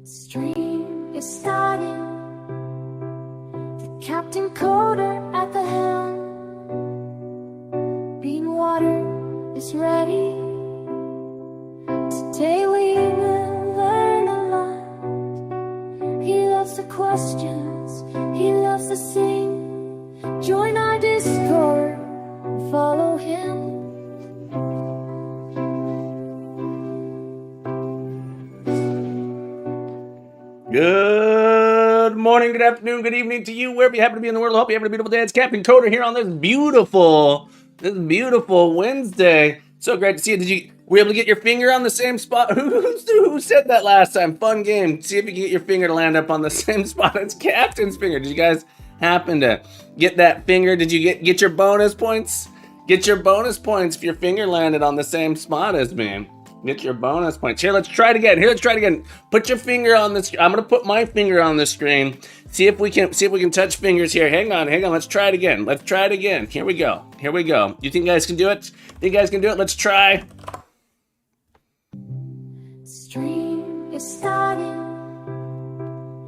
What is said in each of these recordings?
Stream is starting. The Captain Coder at the helm. Bean water is ready. Today we will learn a lot. He loves the questions, he loves to sing. Join our Discord and follow him. Good morning, good afternoon, good evening to you, wherever you happen to be in the world. I hope you have a beautiful day. It's Captain Coder here on this beautiful Wednesday. So great to see you. Were you able to get your finger on the same spot? Who said that last time? Fun game. See if you can get your finger to land up on the same spot as Captain's finger. Did you guys happen to get that finger? Did you get your bonus points? Get your bonus points if your finger landed on the same spot as me. Get your bonus points. Here, let's try it again. Put your finger on this. I'm gonna put my finger on the screen. See if we can touch fingers here. Hang on. Let's try it again. Here we go. You think you guys can do it? Let's try. Stream is starting.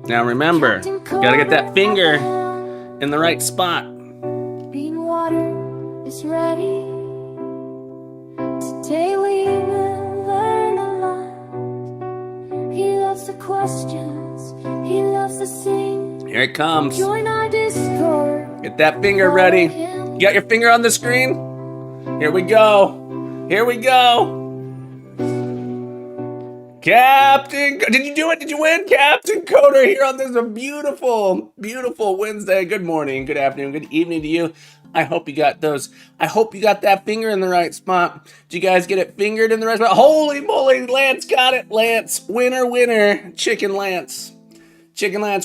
Now remember, you gotta get that finger in the right spot. Bean water is ready. Today we will learn a lot. He loves the questions, he loves to sing. Here it comes. Join our Discord. Get that finger ready. You got your finger on the screen? Here we go. Captain, did you do it? Did you win? Captain Coder here on this beautiful Wednesday. Good morning, good afternoon, good evening to you. I hope you got that finger in the right spot. Did you guys get it fingered in the right spot? Holy moly, Lance got it. Lance, winner, Chicken Lance.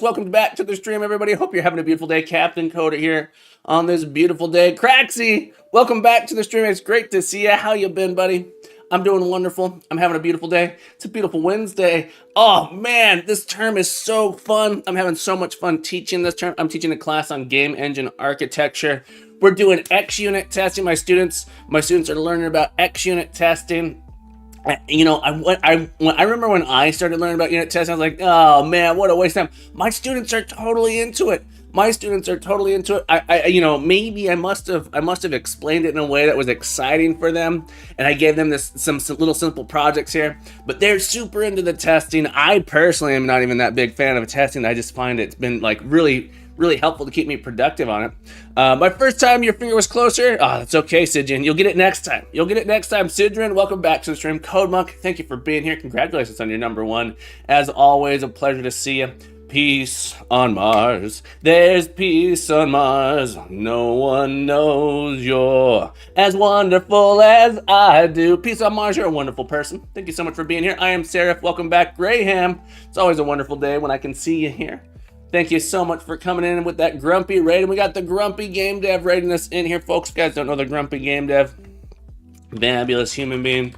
Welcome back to the stream, everybody. Hope you're having a beautiful day. Captain Coder here on this beautiful day. Craxy, welcome back to the stream. It's great to see you. How you been, buddy? I'm doing wonderful. I'm having a beautiful day. It's a beautiful Wednesday. Oh man, this term is so fun. I'm having so much fun teaching this term. I'm teaching a class on game engine architecture. We're doing XUnit testing. My students are learning about XUnit testing. You know, I remember when I started learning about unit testing, I was like, oh man, what a waste of time. My students are totally into it. I you know, maybe I must have explained it in a way that was exciting for them, and I gave them some little simple projects here. But they're super into the testing. I personally am not even that big fan of testing. I just find it's been like really helpful to keep me productive on it. My first time your finger was closer. Oh, that's okay, Sidran. You'll get it next time. Sidran, welcome back to the stream. Code Monk, thank you for being here. Congratulations on your number one. As always, a pleasure to see you. Peace on Mars. There's peace on Mars. No one knows you're as wonderful as I do. Peace on Mars. You're a wonderful person. Thank you so much for being here. I am Seraph. Welcome back, Graham. It's always a wonderful day when I can see you here. Thank you so much for coming in with that grumpy rating. We got the grumpy game dev rating us in here, folks. If you guys don't know the grumpy game dev, fabulous human being.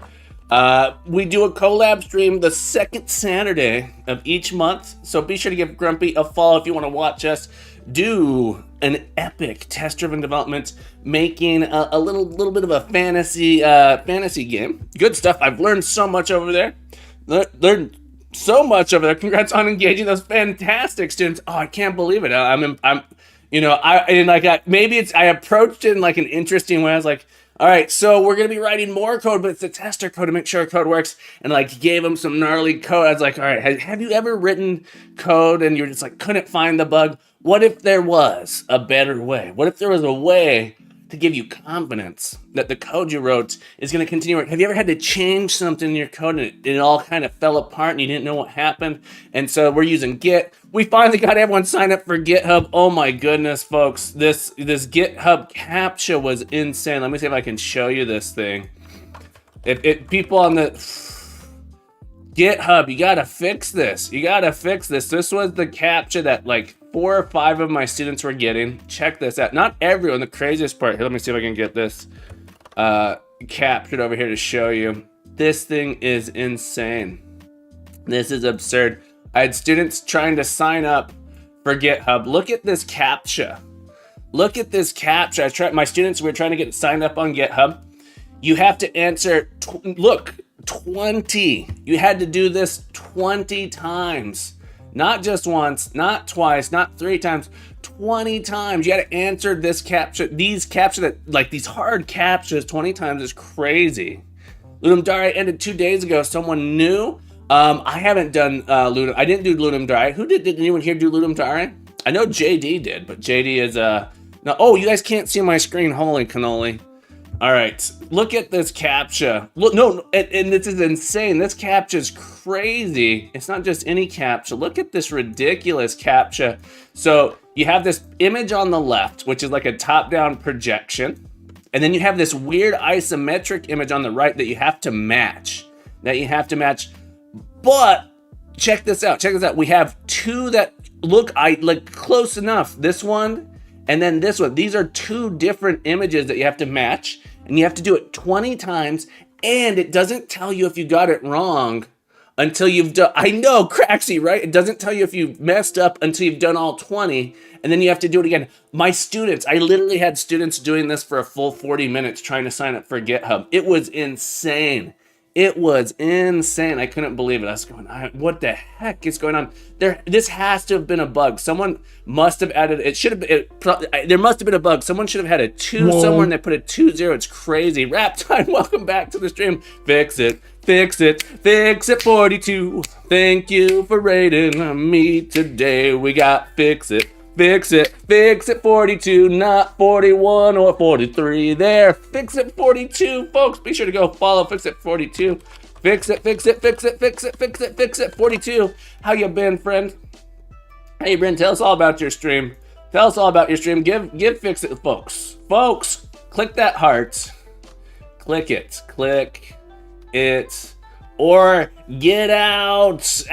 We do a collab stream the second Saturday of each month, so be sure to give Grumpy a follow if you want to watch us do an epic test-driven development, making a little bit of a fantasy game. Good stuff. I've learned so much over there. Learned so much over there. Congrats on engaging those fantastic students. Oh, I can't believe it. I approached it in like an interesting way. I was like, all right, so we're gonna be writing more code, but it's a tester code to make sure our code works. And like gave them some gnarly code. I was like, all right, have you ever written code and you're just like couldn't find the bug? What if there was a better way? What if there was a way to give you confidence that the code you wrote is going to continue? Have you ever had to change something in your code and it all kind of fell apart and you didn't know what happened? And so we're using Git. We finally got everyone signed up for GitHub. Oh my goodness, folks. This GitHub CAPTCHA was insane. Let me see if I can show you this thing. People on the GitHub, you gotta fix this. This was the CAPTCHA that like 4 or 5 of my students were getting. Check this out. Not everyone. The craziest part. Here, let me see if I can get this captured over here to show you. This thing is insane. This is absurd. I had students trying to sign up for GitHub. Look at this CAPTCHA. My students were trying to get signed up on GitHub. You have to answer, look, 20. You had to do this 20 times. Not just once, not twice, not 3 times, 20 times. You had to answer this captcha, these captcha, that like these hard captchas 20 times is crazy. Ludum Dare ended 2 days ago. Someone new. I haven't done Ludum. I didn't do Ludum Dare. Who did? Did anyone here do Ludum Dare? I know JD did, but JD is no. Oh, you guys can't see my screen. Holy cannoli! All right, look at this captcha. Look, no, and this is insane. This captcha is crazy. It's not just any captcha. Look at this ridiculous captcha. So you have this image on the left, which is like a top-down projection, and then you have this weird isometric image on the right that you have to match. But check this out. We have 2 that look like close enough. This one and then this one. These are 2 different images that you have to match, and you have to do it 20 times, and it doesn't tell you if you got it wrong until you've done. I know, Craxy, right? It doesn't tell you if you messed up until you've done all 20, and then you have to do it again. My students, I literally had students doing this for a full 40 minutes trying to sign up for GitHub. It was insane. I couldn't believe it. I was going, what the heck is going on? This has to have been a bug. Someone must have added, there must have been a bug. Someone should have had a 2 somewhere and they put a 2-0. It's crazy. Rap time, welcome back to the stream. Fix it, 42. Thank you for rating me today. We got fix it, 42, not 41 or 43 there. Fix it 42, folks. Be sure to go follow Fix It 42. Fix it 42. How you been, friend? Hey, Brent, tell us all about your stream. Give Fix It, folks. Folks, click that heart. Click it. Or get out.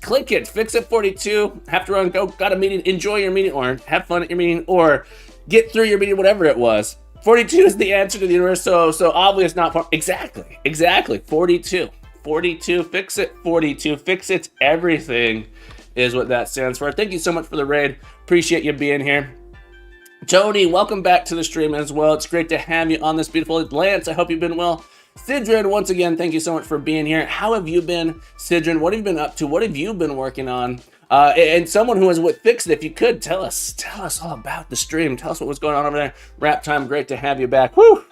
Click it. Fix It 42. Have to run. Go. Got a meeting. Enjoy your meeting, or have fun at your meeting, or get through your meeting. Whatever it was. 42 is the answer to the universe. So obvious, not far. Exactly. 42. Fix It 42. Fix It everything is what that stands for. Thank you so much for the raid. Appreciate you being here. Tony, welcome back to the stream as well. It's great to have you on this beautiful. Lance, I hope you've been well. Sidrin, once again, thank you so much for being here. How have you been, Sidrin? What have you been up to? What have you been working on? And someone who is with Fix It, if you could, tell us all about the stream. Tell us what was going on over there. Rap time, great to have you back. Woo!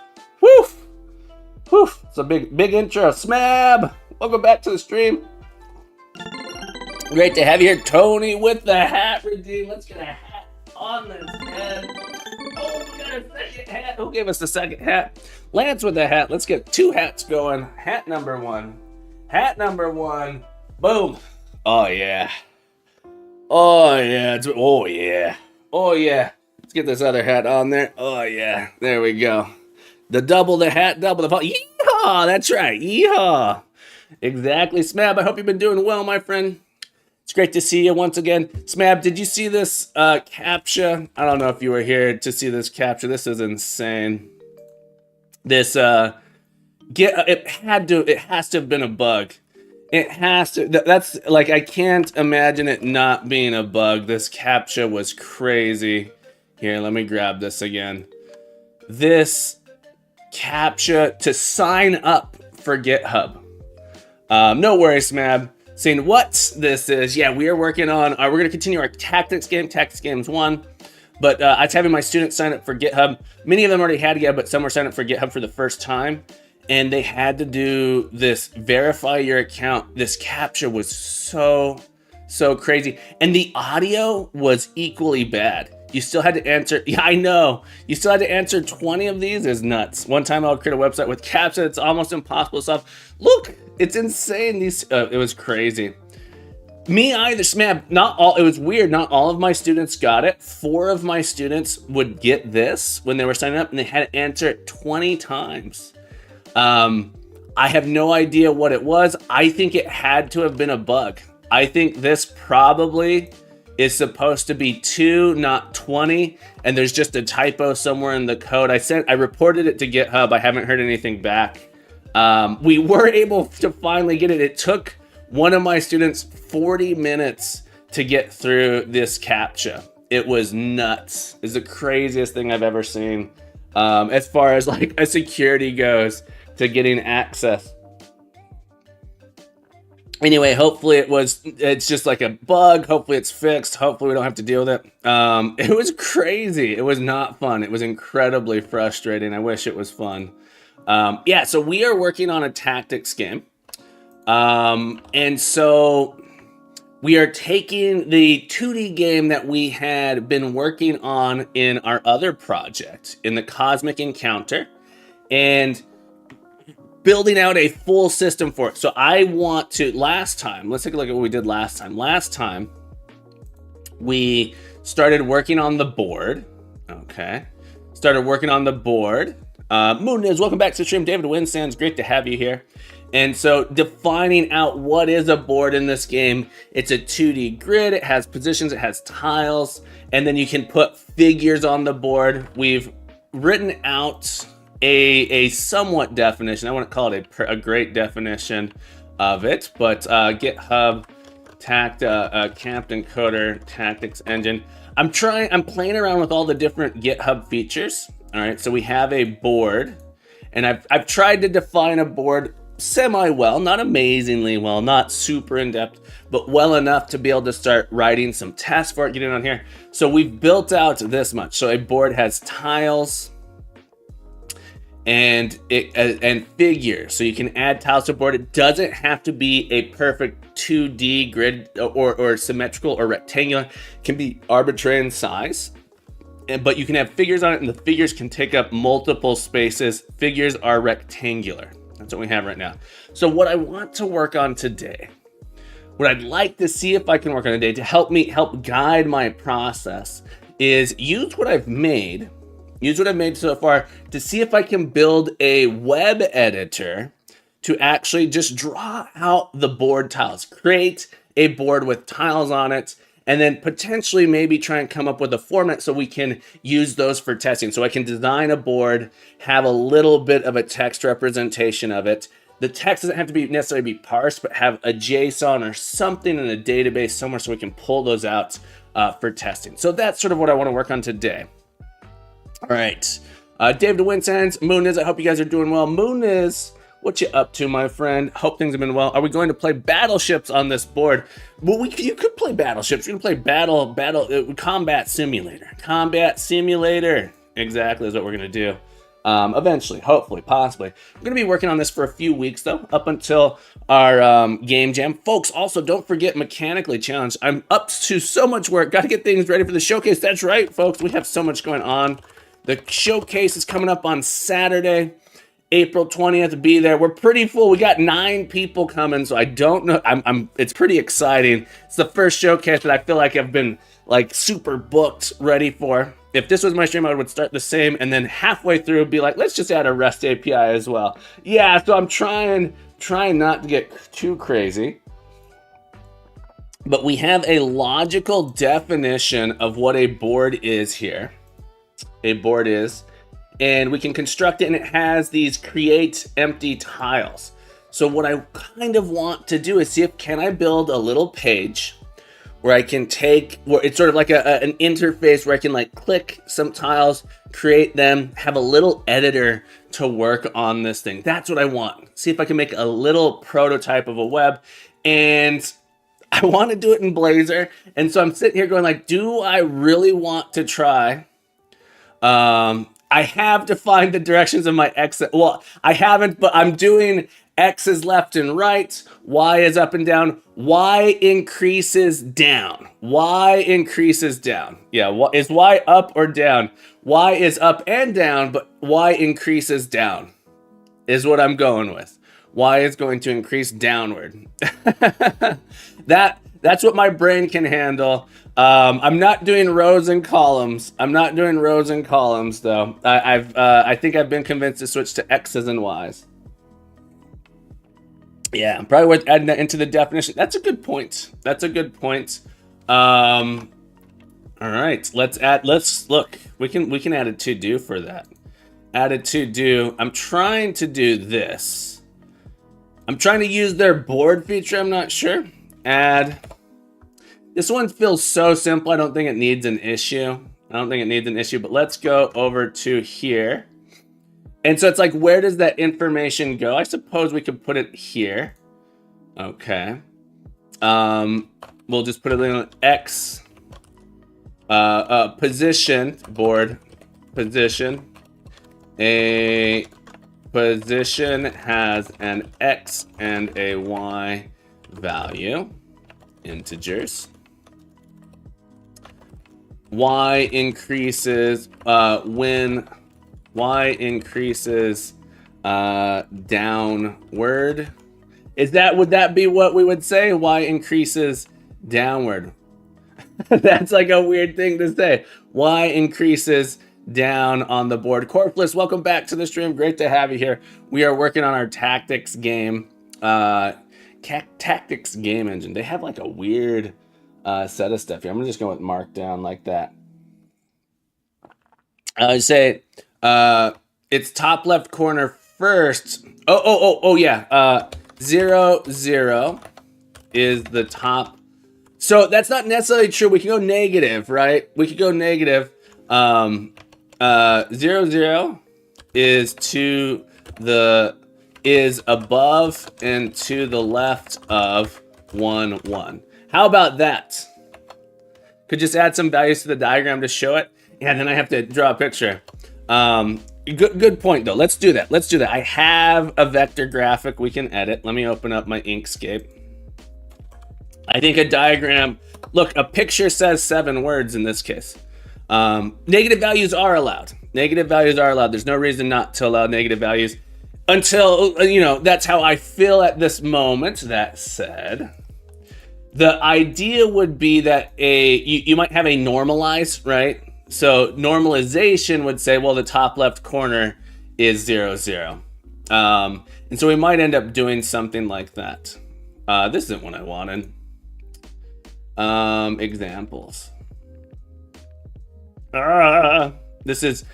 It's a big intro. Smab, welcome back to the stream. Great to have you here. Tony with the hat redeem. Let's get a hat on this head. Oh, we got a second hat. Who gave us the second hat? Lance with the hat. Let's get 2 hats going. Hat number 1. Boom. Oh yeah. Oh yeah. Let's get this other hat on there. Oh yeah. There we go. Double the hat, double the fall. Yeehaw! That's right. Yeehaw. Exactly. Smab, I hope you've been doing well, my friend. It's great to see you once again. Smab, did you see this captcha? I don't know if you were here to see this captcha. This is insane. This it has to have been a bug. It has to. That's like, I can't imagine it not being a bug. This captcha was crazy. Here, let me grab this again. This captcha to sign up for GitHub. No worries, Smab. Saying what this is. Yeah, we are working on, we're going to continue our Tactics Games 1. But I was having my students sign up for GitHub. Many of them already had GitHub, but some were signing up for GitHub for the first time. And they had to do this verify your account. This captcha was so crazy. And the audio was equally bad. You still had to answer, yeah, I know. You still had to answer 20 of these. Is nuts. One time I'll create a website with captcha. It's almost impossible stuff. Look, it's insane. It was crazy. Me either, Smab, it was weird. Not all of my students got it. 4 of my students would get this when they were signing up, and they had to answer it 20 times. I have no idea what it was. I think it had to have been a bug. I think this probably is supposed to be 2, not 20, and there's just a typo somewhere in the code. I reported it to GitHub. I haven't heard anything back. We were able to finally get it. It took one of my students 40 minutes to get through this captcha. It was nuts. It's the craziest thing I've ever seen. As far as like a security goes to getting access Anyway, hopefully it's just like a bug. Hopefully it's fixed. Hopefully we don't have to deal with it. It was crazy. It was not fun. It was incredibly frustrating. I wish it was fun. Yeah, so we are working on a tactics game. And so we are taking the 2D game that we had been working on in our other project, in the Cosmic Encounter, and building out a full system for it. So I want to, let's take a look at what we did last time. Last time, we started working on the board. Okay. Started working on the board. Moon is welcome back to the stream. David Winsands, great to have you here. And so defining out what is a board in this game. It's a 2D grid. It has positions, it has tiles, and then you can put figures on the board. We've written out a somewhat definition. I wouldn't call it a great definition of it, but GitHub Camp Encoder Tactics Engine. I'm playing around with all the different GitHub features. All right, so we have a board, and I've tried to define a board semi-well, not amazingly well, not super in-depth, but well enough to be able to start writing some tests for it, getting on here. So we've built out this much. So a board has tiles and figures. So you can add tiles to a board. It doesn't have to be a perfect 2D grid or symmetrical or rectangular. It can be arbitrary in size. But you can have figures on it, and the figures can take up multiple spaces. Figures are rectangular. That's what we have right now. So what I want to work on today, what I'd like to see if I can work on today to help guide my process, is use what I've made so far to see if I can build a web editor to actually just draw out the board tiles, create a board with tiles on it, and then potentially maybe try and come up with a format so we can use those for testing. So I can design a board, have a little bit of a text representation of it. The text doesn't have to necessarily be parsed, but have a JSON or something in a database somewhere so we can pull those out for testing. So that's sort of what I want to work on today. All right, David Winsands, Mooniz, I hope you guys are doing well. Mooniz, what you up to, my friend? Hope things have been well. Are we going to play battleships on this board? Well, you could play battleships. You can play combat simulator. Combat simulator. Exactly is what we're gonna do. Eventually, hopefully, possibly. I'm gonna be working on this for a few weeks though, up until our game jam. Folks, also don't forget Mechanically Challenged. I'm up to so much work. Got to get things ready for the showcase. That's right, folks. We have so much going on. The showcase is coming up on Saturday, April 20th. Be there. We're pretty full. We got 9 people coming, so I don't know. It's pretty exciting. It's the first showcase that I feel like I've been like super booked, ready for. If this was my stream, I would start the same, and then halfway through be like, let's just add a REST API as well. Yeah, so I'm trying not to get too crazy. But we have a logical definition of what a board is here. A board is, and we can construct it, and it has these create empty tiles. So what I kind of want to do is see if can I build a little page where I can where it's sort of like an interface where I can like click some tiles, create them, have a little editor to work on this thing. That's what I want. See if I can make a little prototype of a web, and I want to do it in Blazor. And so I'm sitting here going like, do I really want to try? I have defined the directions of my X. Well, I haven't, but I'm doing X is left and right, Y is up and down, Y increases down, Y increases down. Yeah, is Y up or down? Y is up and down, but Y increases down is what I'm going with. Y is going to increase downward. That's what my brain can handle. I'm not doing rows and columns. I'm not doing rows and columns though. I think I've been convinced to switch to X's and Y's. Yeah, probably worth adding that into the definition. That's a good point. That's a good point. All right, let's look. We can add a to do for that. Add a to do. I'm trying to do this. I'm trying to use their board feature. I'm not sure. Add. This one feels so simple. I don't think it needs an issue. But let's go over to here. And so it's like, where does that information go? I suppose we could put it here. Okay. We'll just put it in X position, board position. A position has an X and a Y value, integers. Y increases when Y increases downward. Would that be what we would say? Y increases downward. That's like a weird thing to say. Y increases down on the board. Corpless, welcome back to the stream. Great to have you here. We are working on our tactics game. Tactics game engine. They have like a weird set of stuff here. I'm just going with markdown like that. I say it's top left corner first. Oh yeah. 0, 0 is the top. So that's not necessarily true. We can go negative, right? We could go negative. 0, 0 is is above and to the left of 1, 1. How about that? Could just add some values to the diagram to show it. Yeah, then I have to draw a picture. Good point though. Let's do that. I have a vector graphic we can edit. Let me open up my Inkscape. I think a diagram, look, a picture says 7 words in this case. Negative values are allowed. There's no reason not to allow negative values until, that's how I feel at this moment. That said, the idea would be that you might have a normalize, right? So normalization would say, well, the top left corner is 0, 0. And so we might end up doing something like that. This isn't what I wanted. Examples. This is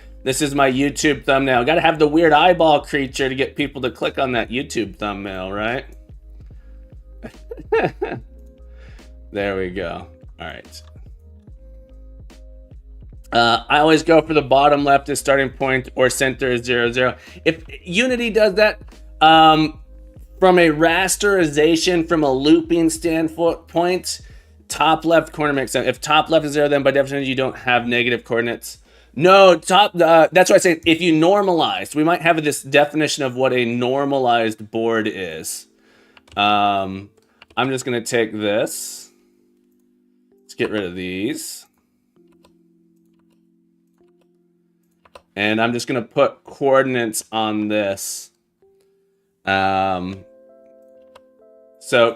my YouTube thumbnail. Got to have the weird eyeball creature to get people to click on that YouTube thumbnail, right? There we go. All right. I always go for the bottom left as starting point or center is 0, 0. If Unity does that, from a rasterization, from a looping standpoint, top left corner makes sense. If top left is 0, then by definition you don't have negative coordinates. No, that's why I say if you normalize, we might have this definition of what a normalized board is. I'm just going to take this. Let's get rid of these. And I'm just going to put coordinates on this. So,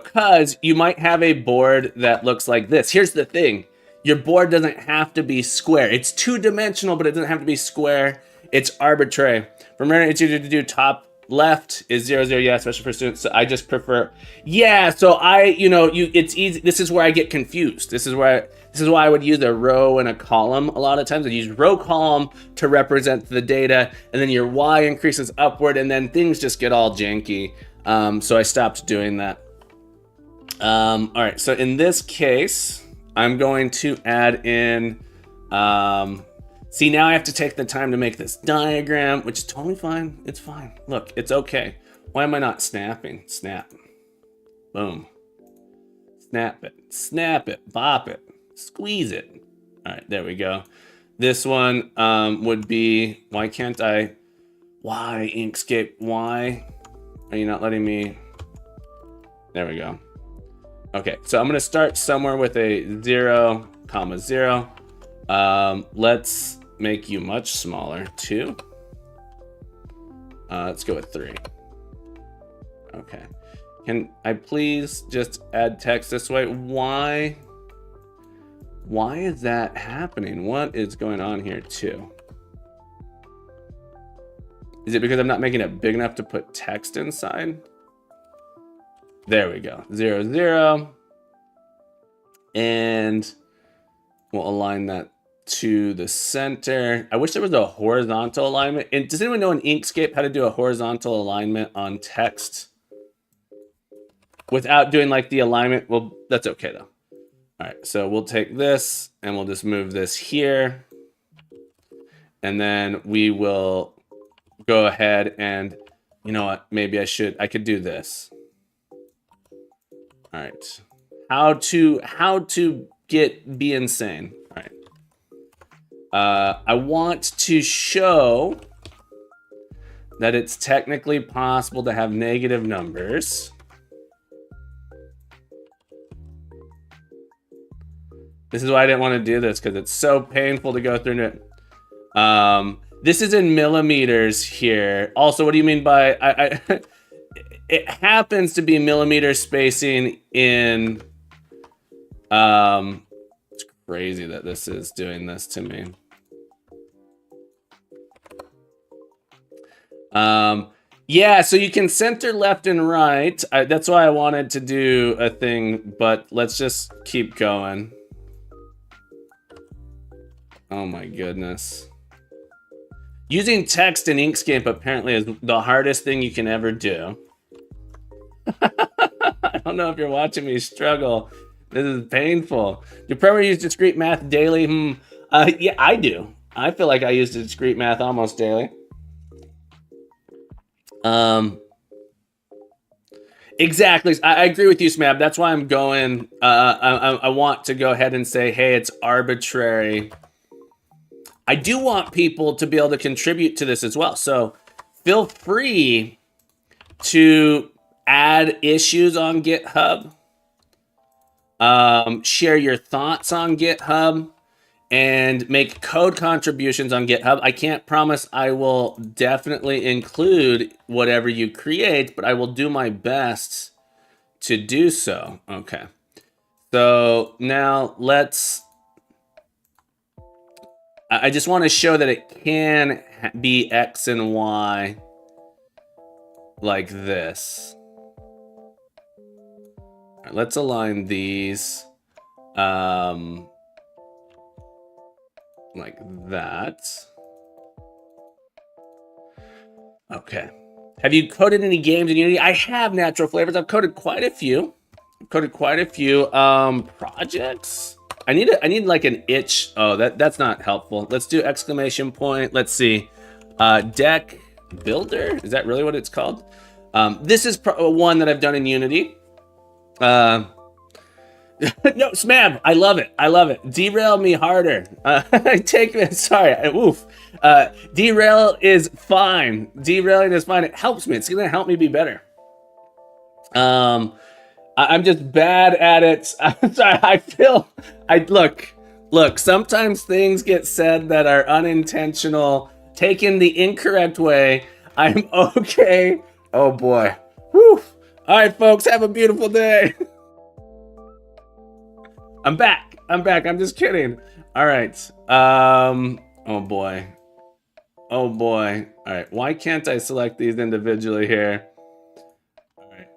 because you might have a board that looks like this. Here's the thing. Your board doesn't have to be square. It's 2-dimensional, but it doesn't have to be square. It's arbitrary. Remember, it's easier to do top left is 0, 0. Yeah, especially for students. So I just prefer. Yeah, so it's easy. This is where I get confused. This is why I would use a row and a column a lot of times. I use row column to represent the data, and then your Y increases upward, and then things just get all janky. So I stopped doing that. All right, so in this case, I'm going to add in, see, now I have to take the time to make this diagram, which is totally fine. It's fine. Look, it's okay. Why am I not snapping? Snap. Boom. Snap it, bop it, squeeze it. All right, there we go. This one would be, why can't I, why Inkscape, why are you not letting me, there we go. Okay, so I'm gonna start somewhere with a 0, 0. Let's make you much smaller, 2. Let's go with 3. Okay. Can I please just add text this way? Why is that happening? What is going on here too? Is it because I'm not making it big enough to put text inside? There we go. 0, 0. And we'll align that to the center. I wish there was a horizontal alignment. And does anyone know in Inkscape how to do a horizontal alignment on text without doing like the alignment? Well, that's okay though. All right, so we'll take this and we'll just move this here. And then we will go ahead and, you know what, maybe I could do this. All right. How to be insane. All right. I want to show that it's technically possible to have negative numbers. This is why I didn't want to do this, because it's so painful to go through it. This is in millimeters here. Also, what do you mean by it happens to be millimeter spacing in it's crazy that this is doing this to me. Yeah, so you can center left and right. That's why I wanted to do a thing, but let's just keep going. Oh my goodness. Using text in Inkscape apparently is the hardest thing you can ever do. I don't know if you're watching me struggle. This is painful. Do you probably use discrete math daily? Yeah, I do. I feel like I use discrete math almost daily. Exactly. I agree with you, Smab. That's why I'm going. I want to go ahead and say, hey, it's arbitrary. I do want people to be able to contribute to this as well. So feel free to add issues on GitHub. Share your thoughts on GitHub and make code contributions on GitHub. I can't promise I will definitely include whatever you create, but I will do my best to do so. Okay. So now I just want to show that it can be X and Y like this. All right, let's align these like that. Okay. Have you coded any games in Unity? I have, Natural Flavors. I've coded quite a few. Projects. I need like an itch. Oh, that's not helpful. Let's do exclamation point. Let's see. Deck builder. Is that really what it's called? This is one that I've done in Unity. No, Smab. I love it. Derail me harder. Take it. Sorry. Oof. Derail is fine. Derailing is fine. It helps me. It's gonna help me be better. I'm just bad at it. I'm sorry. Look, sometimes things get said that are unintentional, taken the incorrect way. I'm okay. Oh boy. Whew. All right, folks, have a beautiful day. I'm back. I'm just kidding. All right. Oh boy. All right. Why can't I select these individually here?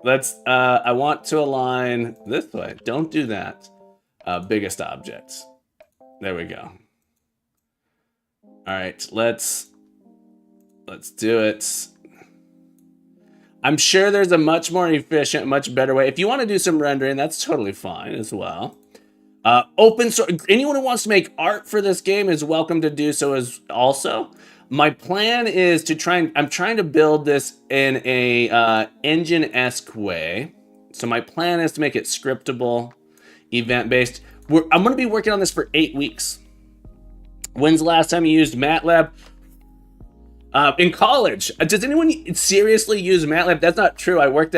Let's, I want to align this way. Don't do that. Biggest objects. There we go. All right, let's do it. I'm sure there's a much more efficient, much better way. If you want to do some rendering, that's totally fine as well. Open source, anyone who wants to make art for this game is welcome to do so as also. My plan is to I'm trying to build this in a engine-esque way. So my plan is to make it scriptable, event-based. I'm gonna be working on this for 8 weeks. When's the last time you used MATLAB? In college. Does anyone seriously use MATLAB? That's not true. I worked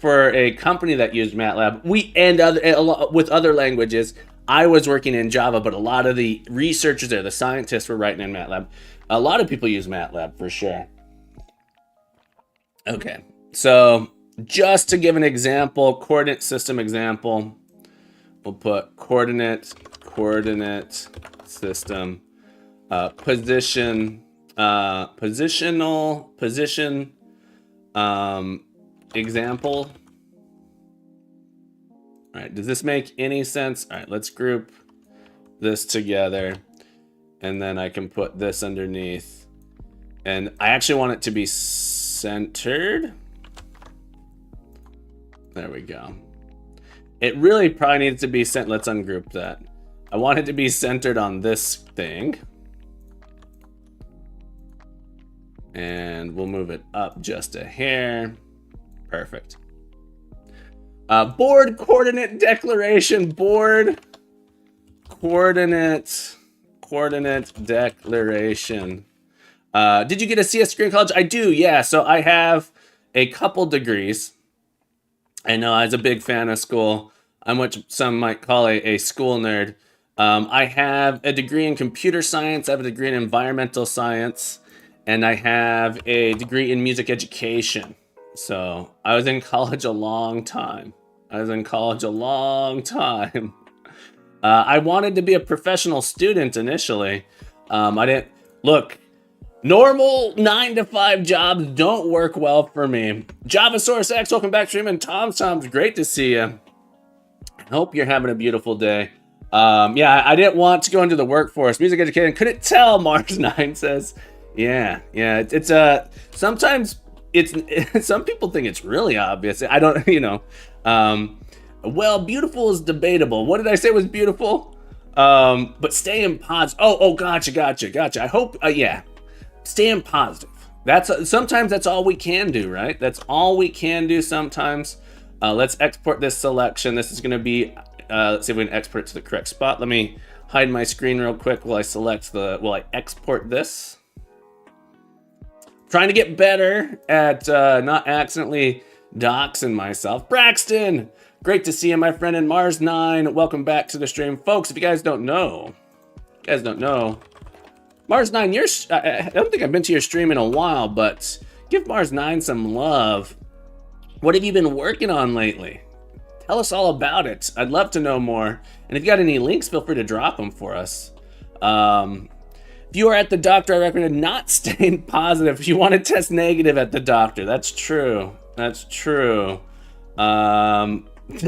for a company that used MATLAB. With other languages. I was working in Java, but a lot of the researchers there, the scientists, were writing in MATLAB. A lot of people use MATLAB for sure. Okay, so just to give an example, coordinate system example, we'll put coordinate system, position example. All right, does this make any sense? All right, let's group this together, and then I can put this underneath. And I actually want it to be centered. There we go. It really probably needs to be centered. Let's ungroup that. I want it to be centered on this thing. And we'll move it up just a hair. Perfect. Board coordinate declaration. Board coordinate declaration. Did you get a CS degree in college? I do, yeah. So I have a couple degrees. I know I was a big fan of school. I'm what some might call a school nerd. I have a degree in computer science. I have a degree in environmental science, and I have a degree in music education. So I was in college a long time. I wanted to be a professional student initially. I didn't look. Normal 9-to-5 jobs don't work well for me. Javasaurus X, welcome back, stream, and Tom's great to see you. I hope you're having a beautiful day. Yeah, I didn't want to go into the workforce. Music education, couldn't tell, Mars9 says. Yeah, it's sometimes it's, some people think it's really obvious. I don't, well, beautiful is debatable. What did I say was beautiful? But staying positive. Oh, gotcha. I hope, yeah. Staying positive. Sometimes that's all we can do, right? That's all we can do sometimes. Let's export this selection. This is going to be, let's see if we can export it to the correct spot. Let me hide my screen real quick while I export this. Trying to get better at not accidentally doxing myself. Braxton, great to see you, my friend, and Mars9. Welcome back to the stream. Folks, if you guys don't know, Mars9, I don't think I've been to your stream in a while, but give Mars9 some love. What have you been working on lately? Tell us all about it. I'd love to know more. And if you got any links, feel free to drop them for us. If you are at the doctor, I recommend not staying positive. If you want to test negative at the doctor, that's true.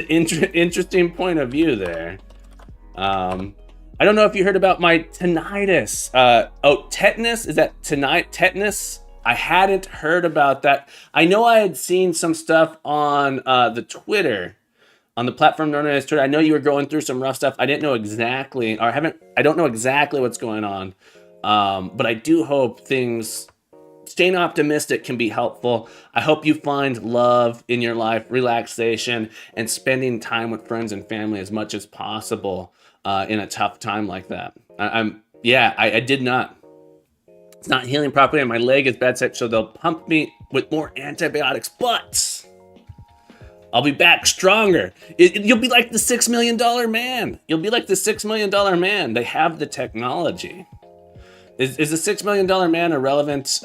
Interesting point of view there. I don't know if you heard about my tinnitus. Tetanus? Is that tetanus? I hadn't heard about that. I know I had seen some stuff on the Twitter, on the platform known as Twitter. I know you were going through some rough stuff. I didn't know exactly, I don't know exactly what's going on. But I do hope staying optimistic can be helpful. I hope you find love in your life, relaxation, and spending time with friends and family as much as possible. In a tough time like that. I did not. It's not healing properly, and my leg is bad, so they'll pump me with more antibiotics, but I'll be back stronger. You'll be like the $6 million man. They have the technology. Is the $6 million man a relevant?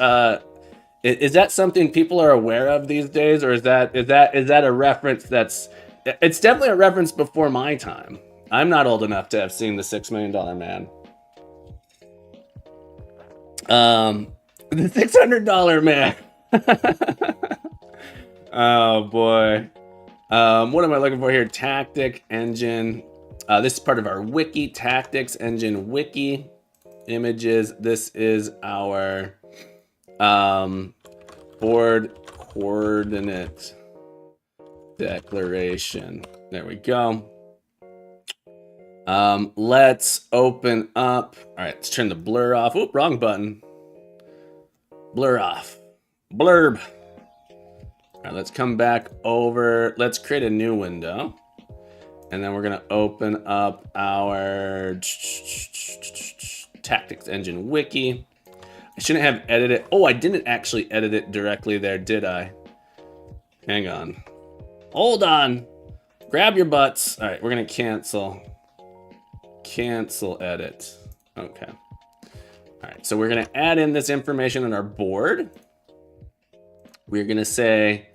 Is that something people are aware of these days, or is that a reference that's? It's definitely a reference before my time. I'm not old enough to have seen the $6 million man. The $600 man. Oh boy. What am I looking for here? Tactic engine. This is part of our wiki, tactics engine wiki images. This is our board coordinate declaration. There we go. Let's open up. All right, let's turn the blur off. Oop, wrong button. Blur off. Blurb. All right, let's come back over. Let's create a new window. And then we're going to open up our tactics engine wiki. I shouldn't have edited. Oh, I didn't actually edit it directly there, did I? Hang on. Hold on. Grab your butts. All right, we're going to cancel edit. Okay. All right, so we're going to add in this information on our board. We're going to say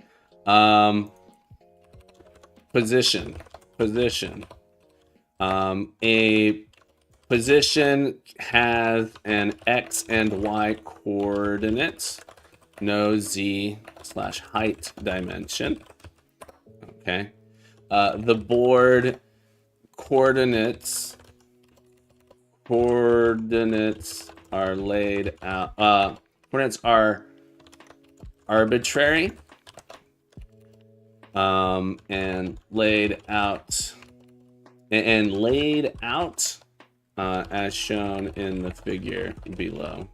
position. A position has an X and Y coordinates, no Z/height dimension. Okay. The board coordinates are laid out. Coordinates are arbitrary and laid out as shown in the figure below.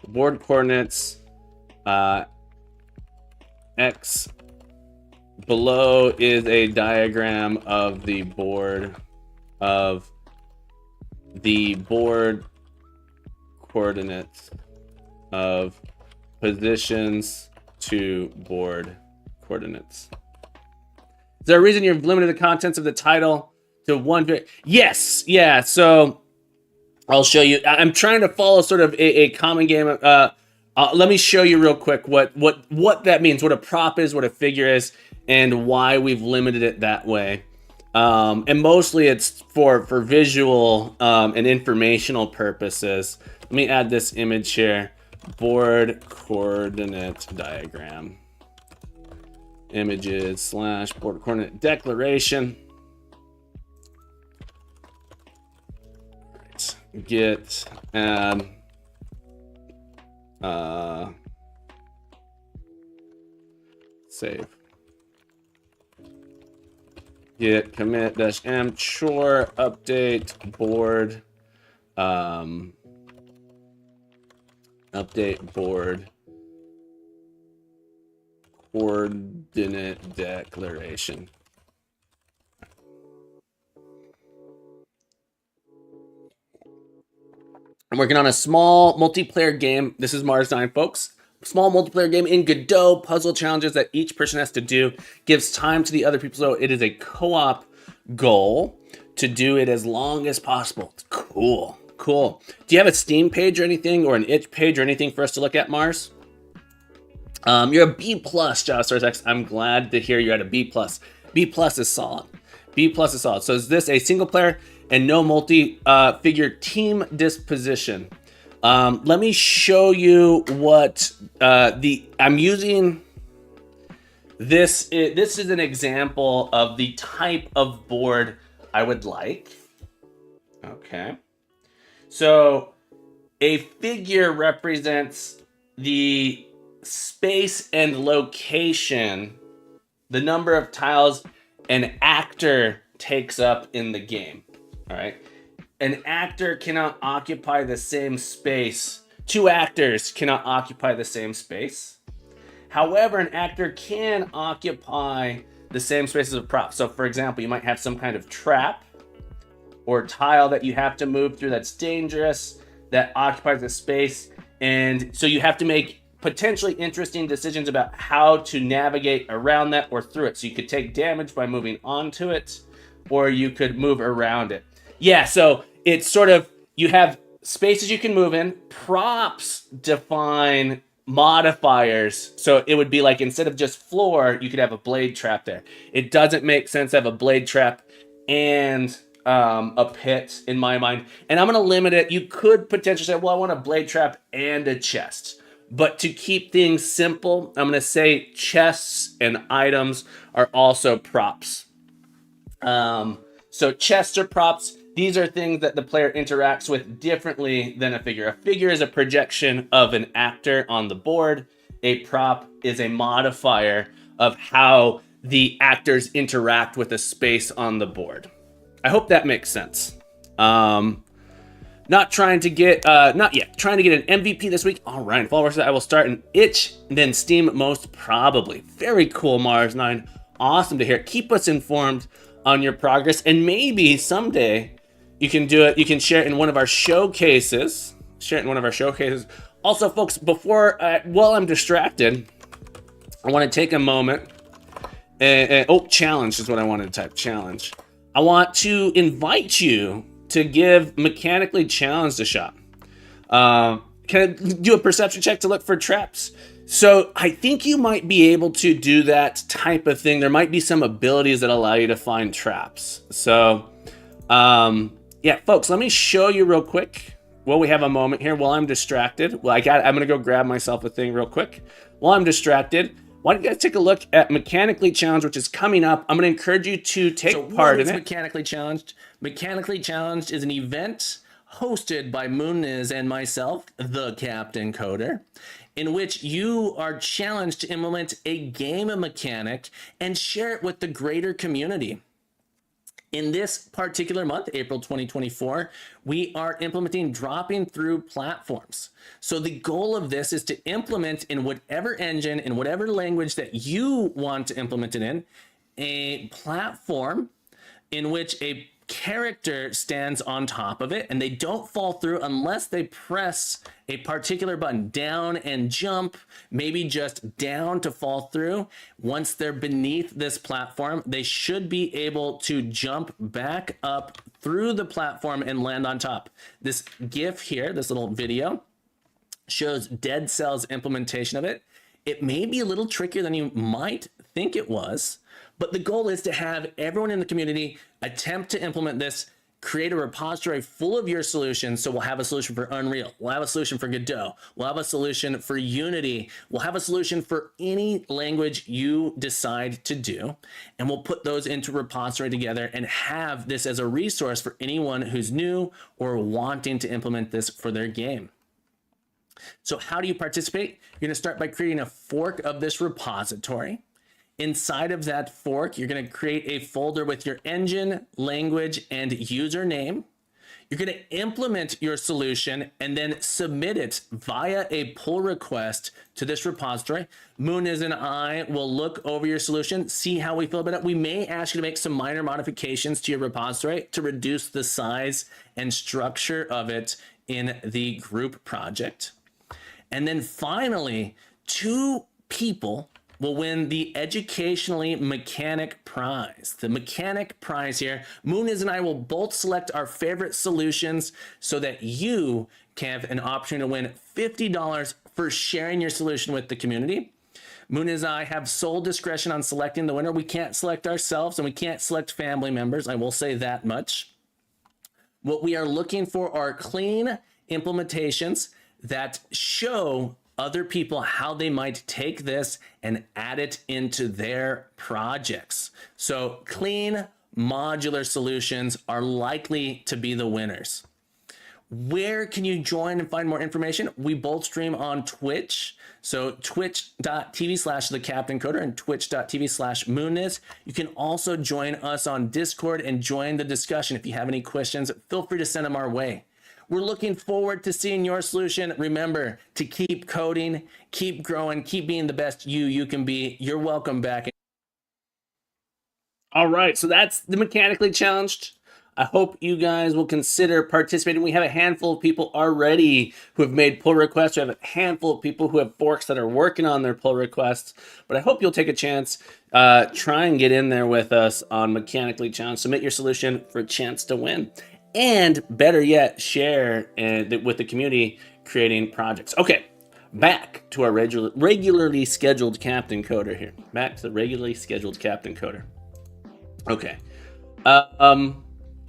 Board coordinates X below is a diagram of the board coordinates of positions to board coordinates. Is there a reason you've limited the contents of the title to one? Yes, yeah. So I'll show you. I'm trying to follow sort of a common game. Let me show you real quick what that means, what a prop is, what a figure is, and why we've limited it that way. And mostly it's for visual and informational purposes. Let me add this image here. Board coordinate diagram. Images / board coordinate declaration. Right. Get add save. Git commit -m chore update board update board coordinate declaration. I'm working on a small multiplayer game. This is Mars 9, folks. Small multiplayer game in Godot, puzzle challenges that each person has to do, gives time to the other people, so it is a co-op goal to do it as long as possible. It's cool. Do you have a Steam page or anything, or an itch page or anything for us to look at, Mars? You're a B+, JavaStars. I'm glad to hear you're at a B+. B+ is solid. So is this a single player and no multi-figure team disposition? Let me show you what I'm using. This is an example of the type of board I would like. Okay. So a figure represents the space and location, the number of tiles an actor takes up in the game. All right. An actor cannot occupy the same space. Two actors cannot occupy the same space. However, an actor can occupy the same space as a prop. So for example, you might have some kind of trap or tile that you have to move through that's dangerous, that occupies a space. And so you have to make potentially interesting decisions about how to navigate around that or through it. So you could take damage by moving onto it, or you could move around it. Yeah, so it's sort of, you have spaces you can move in. Props define modifiers. So it would be like, instead of just floor, you could have a blade trap there. It doesn't make sense to have a blade trap and a pit in my mind. And I'm going to limit it. You could potentially say, well, I want a blade trap and a chest. But to keep things simple, I'm going to say chests and items are also props. So chests are props. These are things that the player interacts with differently than a figure. A figure is a projection of an actor on the board. A prop is a modifier of how the actors interact with a space on the board. I hope that makes sense. Not trying to get an MVP this week. All right, followers, I will start an itch, then Steam most probably. Very cool, Mars 9. Awesome to hear. Keep us informed on your progress, and maybe someday you can do it. You can share it in one of our showcases. Also, folks, while I'm distracted, I want to take a moment. Challenge is what I wanted to type. Challenge. I want to invite you to give Mechanically Challenged a shot. Can I do a perception check to look for traps? So I think you might be able to do that type of thing. There might be some abilities that allow you to find traps. So, yeah, folks, let me show you real quick. Well, we have a moment here while I'm distracted. I'm gonna go grab myself a thing real quick. While I'm distracted, why don't you guys take a look at Mechanically Challenged, which is coming up. I'm going to encourage you to take part in it. Mechanically Challenged? Mechanically Challenged is an event hosted by Mooniz and myself, the Captain Coder, in which you are challenged to implement a game mechanic and share it with the greater community. In this particular month, April 2024, we are implementing dropping through platforms. So the goal of this is to implement in whatever engine, in whatever language that you want to implement it in, a platform in which a character stands on top of it, and they don't fall through unless they press a particular button, down and jump, maybe just down to fall through. Once they're beneath this platform, they should be able to jump back up through the platform and land on top. This GIF here, this little video, shows Dead Cells implementation of it. It may be a little trickier than you might think it was, but the goal is to have everyone in the community attempt to implement this, create a repository full of your solutions. So we'll have a solution for Unreal, we'll have a solution for Godot, we'll have a solution for Unity, we'll have a solution for any language you decide to do, and we'll put those into a repository together and have this as a resource for anyone who's new or wanting to implement this for their game. So how do you participate? You're going to start by creating a fork of this repository. Inside of that fork, you're going to create a folder with your engine, language, and username. You're going to implement your solution and then submit it via a pull request to this repository. Muniz and I will look over your solution, see how we feel about it. We may ask you to make some minor modifications to your repository to reduce the size and structure of it in the group project. And then finally, 2 people will win the Educationally Mechanic Prize. The Mechanic Prize here, Muniz and I will both select our favorite solutions so that you can have an option to win $50 for sharing your solution with the community. Muniz and I have sole discretion on selecting the winner. We can't select ourselves and we can't select family members. I will say that much. What we are looking for are clean implementations that show other people how they might take this and add it into their projects. So clean modular solutions are likely to be the winners. Where can you join and find more information? We both stream on Twitch. So twitch.tv/thecaptaincoder and twitch.tv/Muniz. You can also join us on Discord and join the discussion. If you have any questions, feel free to send them our way. We're looking forward to seeing your solution. Remember to keep coding, keep growing, keep being the best you can be. You're welcome back. All right, so that's the Mechanically Challenged. I hope you guys will consider participating. We have a handful of people already who have made pull requests. We have a handful of people who have forks that are working on their pull requests. But I hope you'll take a chance. Try and get in there with us on Mechanically Challenged. Submit your solution for a chance to win. And better yet, share with the community creating projects. Okay, back to our regularly scheduled Captain Coder here. Back to the regularly scheduled Captain Coder. Okay. All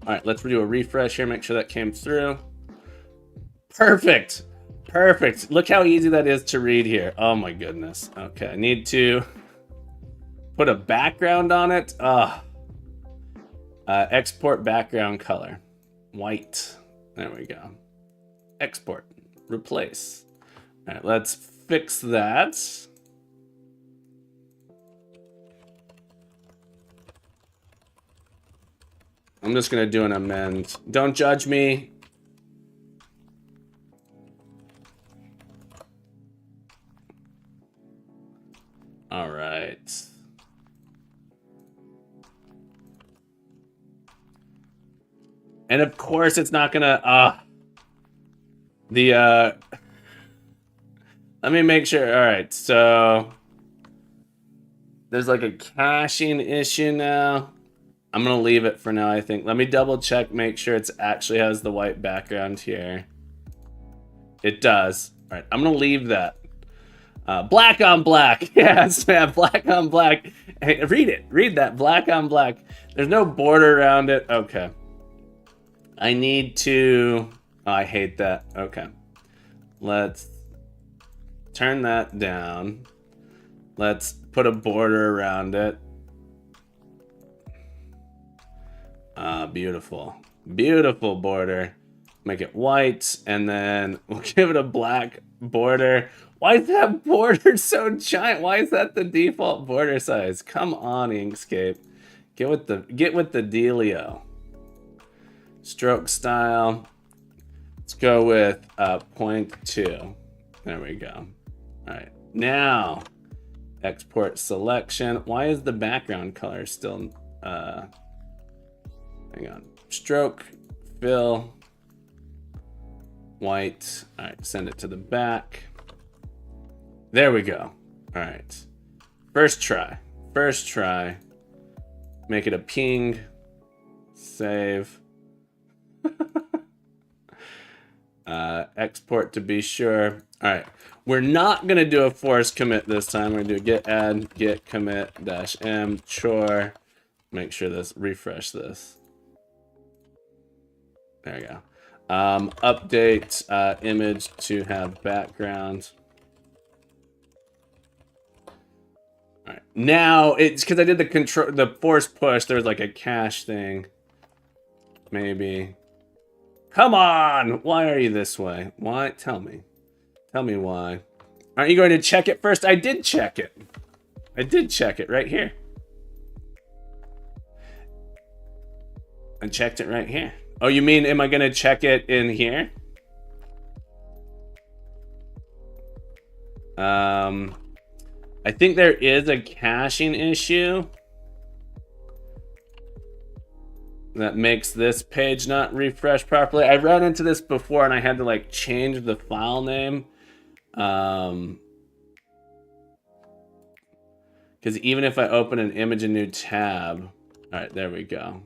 right, let's do a refresh here. Make sure that came through. Perfect. Perfect. Look how easy that is to read here. Oh my goodness. Okay, I need to put a background on it. Export background color. White. There we go. Export. Replace. All right, let's fix that. I'm just going to do an amend. Don't judge me. All right. And of course, it's not gonna, let me make sure. All right, so there's like a caching issue now. I'm gonna leave it for now, I think. Let me double check, make sure it's actually has the white background here. It does. All right, I'm gonna leave that. Black on black. Yes, man, black on black. Hey, read that, black on black. There's no border around it. Okay. I need to, oh, I hate that. Okay. Let's turn that down. Let's put a border around it. Beautiful. Beautiful border. Make it white, and then we'll give it a black border. Why is that border so giant? Why is that the default border size? Come on, Inkscape. Get with the dealio. Stroke style. Let's go with 0.2. There we go. All right. Now, export selection. Why is the background color still hang on. Stroke, fill, white. All right, send it to the back. There we go. All right. First try. Make it a ping. Save. Export to be sure. All right. We're not going to do a force commit this time. We're going to do git add git commit -m chore. Make sure this, refresh this. There we go. Update image to have background. All right. Now it's because I did the force push. There was like a cache thing. Maybe. Come on! Why are you this way? Why? Tell me. Tell me why. Aren't you going to check it first? I did check it. I did check it right here. I checked it right here. Oh, you mean, am I going to check it in here? I think there is a caching issue that makes this page not refresh properly. I ran into this before and I had to like change the file name. Because even if I open an image, a new tab. All right, there we go.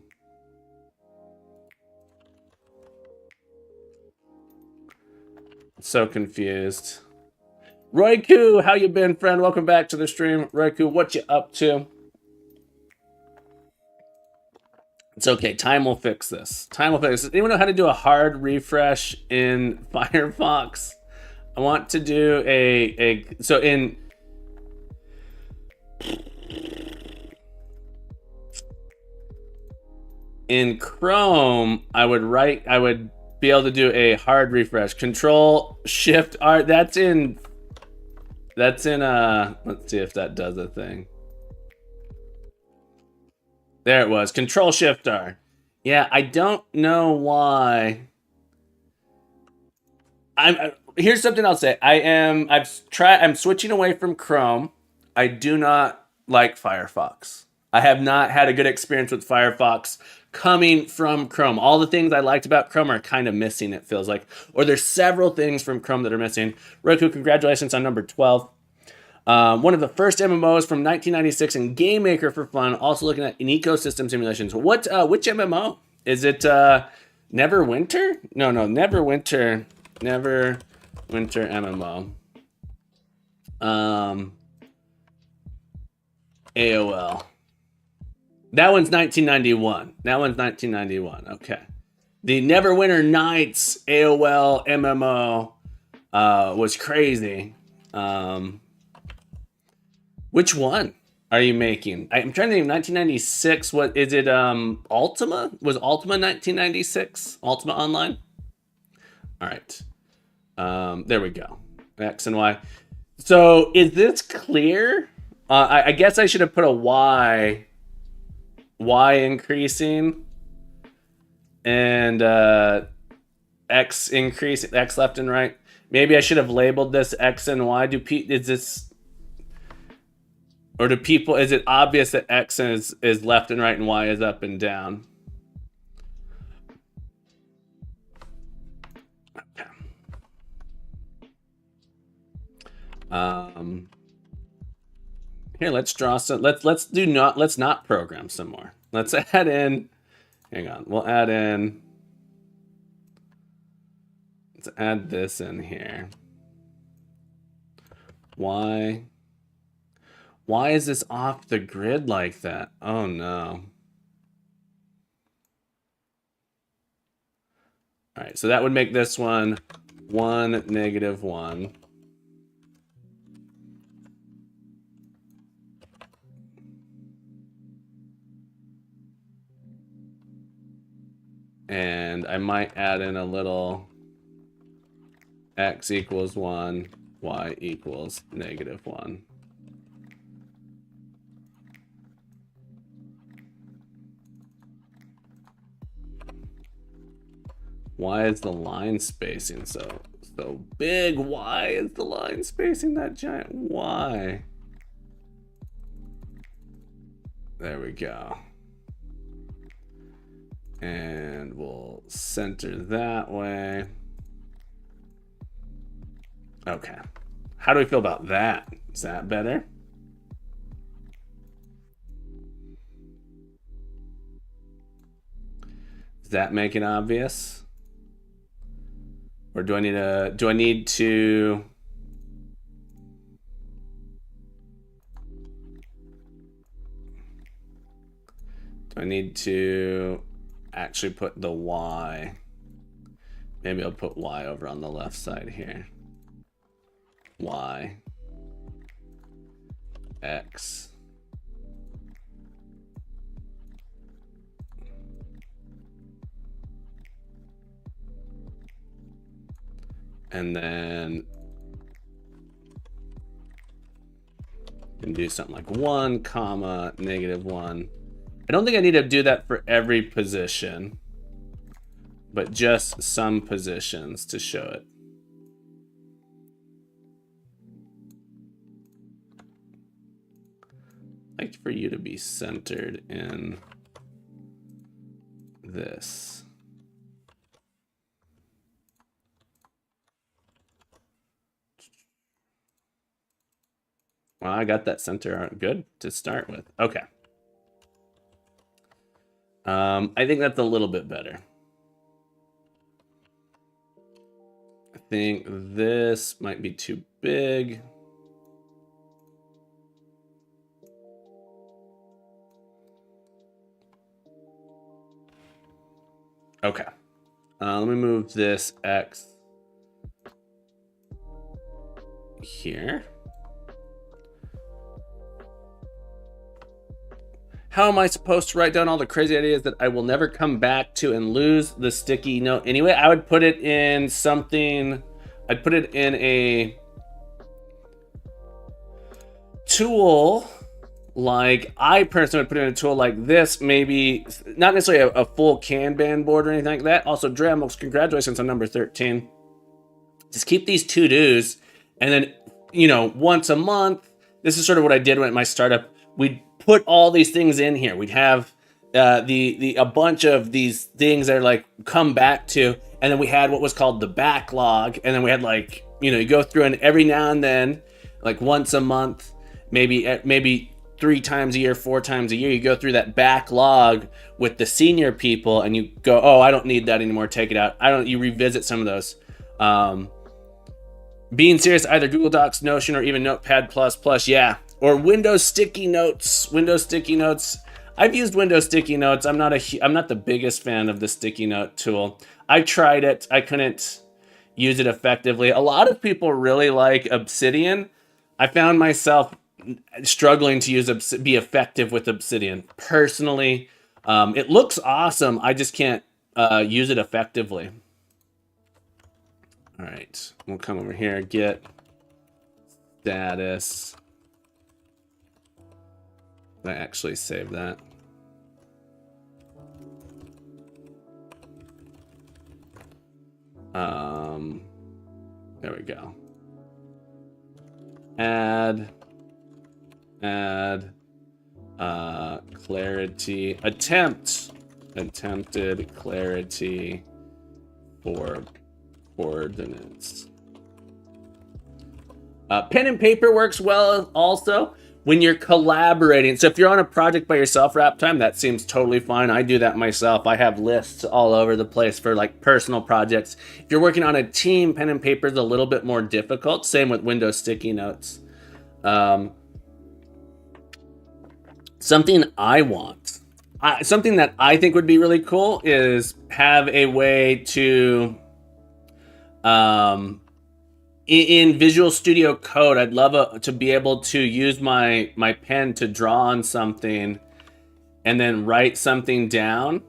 So confused. Royku, how you been, friend? Welcome back to the stream. Royku, what you up to? It's okay. Time will fix this. Time will fix this. Anyone know how to do a hard refresh in Firefox? I want to do so in Chrome, I would be able to do a hard refresh. Control Shift R. That's in let's see if that does a thing. There it was. Control Shift R. Yeah, I don't know why. Here's something I'll say. I'm switching away from Chrome. I do not like Firefox. I have not had a good experience with Firefox coming from Chrome. All the things I liked about Chrome are kind of missing, it feels like. Or there's several things from Chrome that are missing. Roku, congratulations on number 12. One of the first MMOs from 1996 and Game Maker for fun. Also looking at an ecosystem simulations. Which MMO? Is it Neverwinter? No, Neverwinter. Neverwinter MMO. AOL. That one's 1991. Okay. The Neverwinter Nights AOL MMO was crazy. Which one are you making? I'm trying to think. 1996. What is it? Ultima? Was Ultima 1996? Ultima Online? All right. There we go. X and Y. So is this clear? I guess I should have put a Y increasing and X increasing, X left and right. Maybe I should have labeled this X and Y. Is it obvious that X is left and right and Y is up and down? Okay. Here, let's draw some. Let's not program some more. Let's add in. Hang on. We'll add in. Let's add this in here. Why is this off the grid like that? Oh no. All right, so that would make this one 1, -1. And I might add in a little X equals 1, Y equals -1. Why is the line spacing so big? Why is the line spacing that giant? Why? There we go. And we'll center that way. Okay. How do we feel about that? Is that better? Does that make it obvious? Or do I need to do I need to actually put the Y? Maybe I'll put Y over on the left side here. Y, X, and then you can do something like 1, comma, -1. I don't think I need to do that for every position, but just some positions to show it. I'd like for you to be centered in this. Well, I got that center good to start with. Okay. I think that's a little bit better. I think this might be too big. Okay. Let me move this X here. How am I supposed to write down all the crazy ideas that I will never come back to and lose the sticky note anyway? I would put it in something, I'd put it in a tool. Like, I personally would put in a tool like this, maybe not necessarily a full Kanban board or anything like that. Also, Dremels, congratulations on number 13. Just keep these to-dos, and then, you know, once a month, this is sort of what I did at my startup. We'd put all these things in here. We'd have a bunch of these things that are like come back to, and then we had what was called the backlog, and then we had, like, you know, you go through, and every now and then, like once a month, maybe 3 times a year, 4 times a year, you go through that backlog with the senior people, and you go, oh, I don't need that anymore, take it out. You revisit some of those. Being serious, either Google Docs, Notion, or even Notepad++, yeah. Or Windows Sticky Notes. I've used Windows Sticky Notes. I'm not the biggest fan of the sticky note tool. I tried it. I couldn't use it effectively. A lot of people really like Obsidian. I found myself struggling to be effective with Obsidian. Personally, it looks awesome. I just can't use it effectively. All right, we'll come over here, get status. Did I actually save that? There we go. Add clarity, attempted clarity for coordinates. Pen and paper works well also when you're collaborating. So if you're on a project by yourself, Wrap Time, that seems totally fine. I do that myself. I have lists all over the place for like personal projects. If you're working on a team, pen and paper is a little bit more difficult. Same with Windows Sticky Notes. Something that I think would be really cool is have a way to, in Visual Studio Code, I'd love to be able to use my pen to draw on something and then write something down.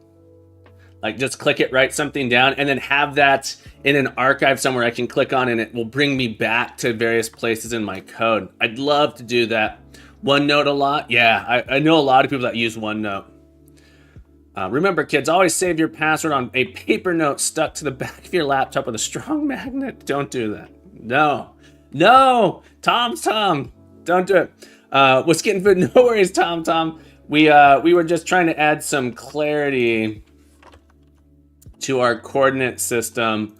Like just click it, write something down, and then have that in an archive somewhere I can click on, and it will bring me back to various places in my code. I'd love to do that. OneNote a lot. Yeah, I know a lot of people that use OneNote. Remember, kids, always save your password on a paper note stuck to the back of your laptop with a strong magnet. Don't do that. No, Tom, don't do it. What's getting food? No worries, Tom. We were just trying to add some clarity to our coordinate system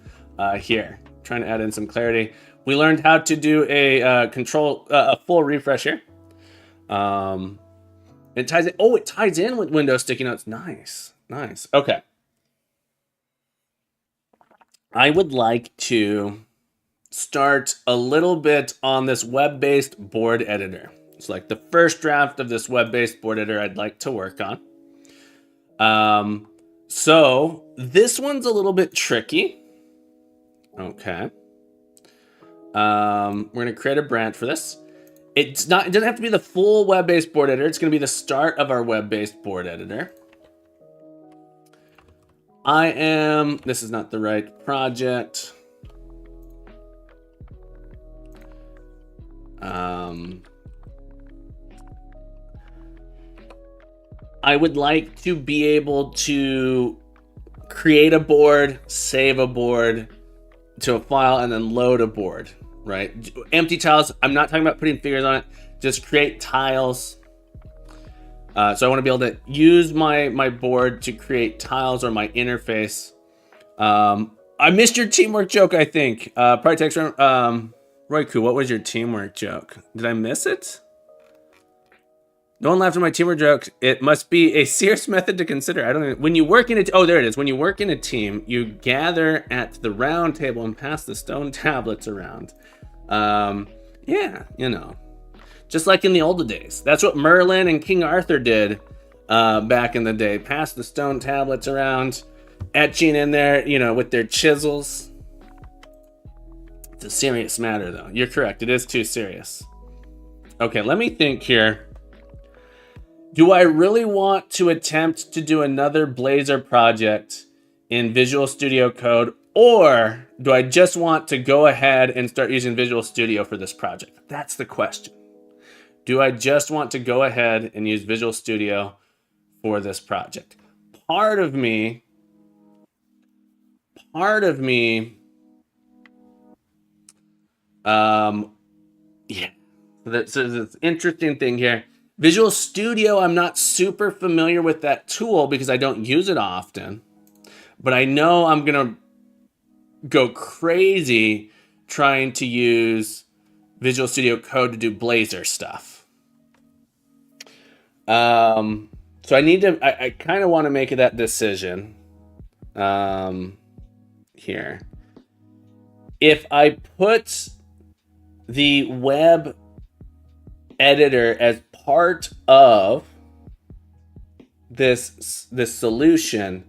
here. Trying to add in some clarity. We learned how to do a full refresh here. It ties in. Oh, it ties in with Windows sticky notes. Nice. Okay. I would like to start a little bit on this web-based board editor. It's like the first draft of this web-based board editor I'd like to work on. So this one's a little bit tricky. Okay. We're gonna create a branch for this. It doesn't have to be the full web-based board editor. It's gonna be the start of our web-based board editor. This is not the right project. I would like to be able to create a board, save a board to a file, and then load a board, right? Empty tiles. I'm not talking about putting figures on it. Just create tiles. So I want to be able to use my board to create tiles or my interface. I missed your teamwork joke, I think. Probably text Royku, what was your teamwork joke? Did I miss it? No one laughed at my teamwork joke. It must be a serious method to consider. I don't know. When you work in oh, there it is. When you work in a team, you gather at the round table and pass the stone tablets around. Yeah, you know. Just like in the older days. That's what Merlin and King Arthur did back in the day. Pass the stone tablets around, etching in there, you know, with their chisels. It's a serious matter, though. You're correct. It is too serious. Okay, let me think here. Do I really want to attempt to do another Blazor project in Visual Studio Code, or do I just want to go ahead and start using Visual Studio for this project? That's the question. Do I just want to go ahead and use Visual Studio for this project? Part of me, yeah, that's an interesting thing here. Visual Studio, I'm not super familiar with that tool because I don't use it often, but I know I'm gonna go crazy trying to use Visual Studio Code to do Blazor stuff. So I kind of want to make that decision here. If I put the web editor as part of this solution,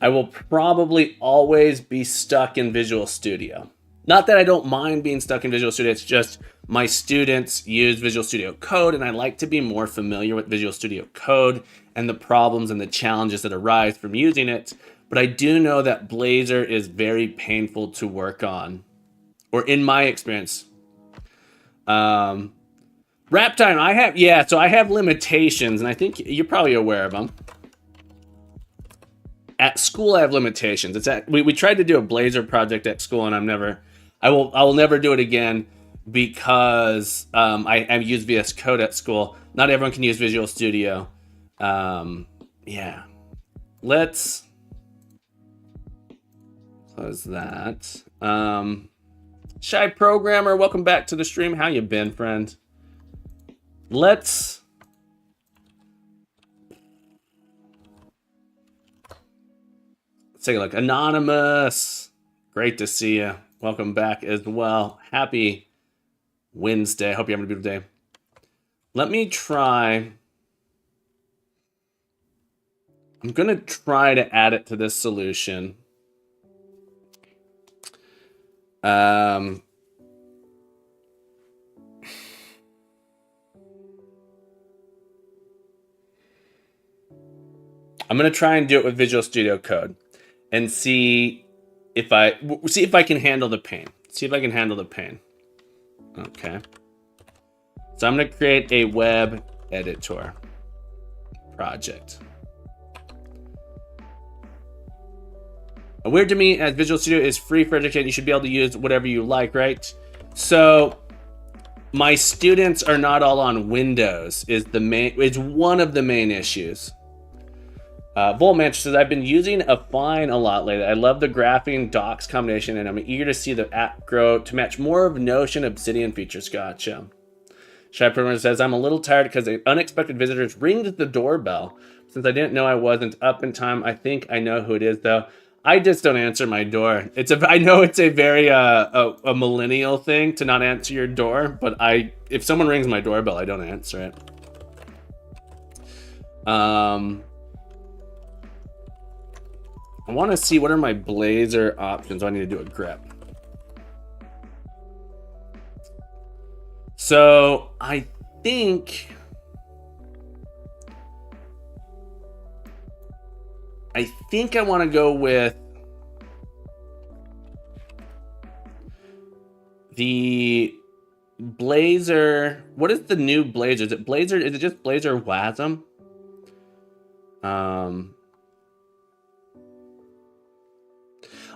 I will probably always be stuck in Visual Studio. Not that I don't mind being stuck in Visual Studio, it's just my students use Visual Studio Code, and I like to be more familiar with Visual Studio Code and the problems and the challenges that arise from using it. But I do know that Blazor is very painful to work on, or in my experience. Wrap time, so I have limitations, and I think you're probably aware of them. At school, I have limitations. We tried to do a Blazor project at school, and I will never do it again because I use VS Code at school. Not everyone can use Visual Studio. Yeah, let's close that. Shy Programmer, welcome back to the stream. How you been, friend? Let's take a look. Anonymous, great to see you. Welcome back as well. Happy Wednesday. Hope you're having a beautiful day. Let me try. I'm going to try to add it to this solution. I'm going to try and do it with Visual Studio Code and see if I can handle the pain. Okay. So I'm going to create a web editor project. Weird to me, as Visual Studio is free for education, you should be able to use whatever you like, right? So my students are not all on Windows is one of the main issues. Volmanch says, I've been using Affine a lot lately. I love the graphing docs combination, and I'm eager to see the app grow to match more of Notion Obsidian features. Gotcha. Shy Programmer says, I'm a little tired because unexpected visitors ringed the doorbell. Since I didn't know I wasn't up in time, I think I know who it is, though. I just don't answer my door. I know it's a very a millennial thing to not answer your door, but if someone rings my doorbell, I don't answer it. I want to see what are my Blazor options. I need to do a grep. So I think I want to go with the Blazor. What is the new Blazor? Is it Blazor? Is it just Blazor WASM?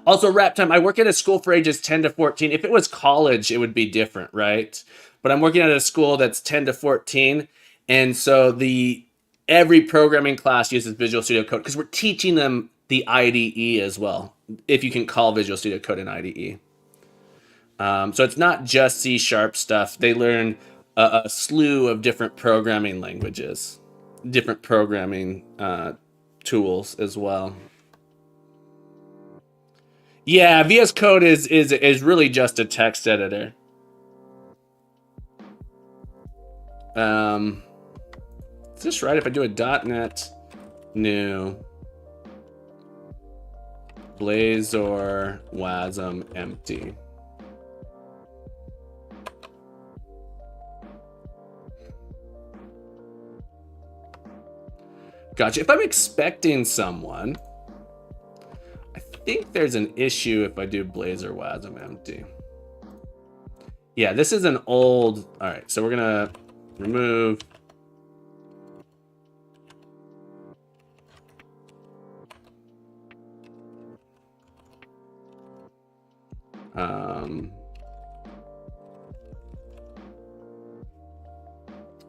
Also, Rap Time, I work at a school for ages 10 to 14. If it was college, it would be different, right? But I'm working at a school that's 10 to 14. And so every programming class uses Visual Studio Code because we're teaching them the IDE as well, if you can call Visual Studio Code an IDE. So it's not just C# stuff. They learn a slew of different programming languages, different programming tools as well. Yeah, VS Code is really just a text editor. Is this right? If I do a .NET new Blazor WASM empty. Gotcha. If I'm expecting someone, I think there's an issue if I do Blazor WASM empty. Yeah, this is an old. All right, so we're gonna remove.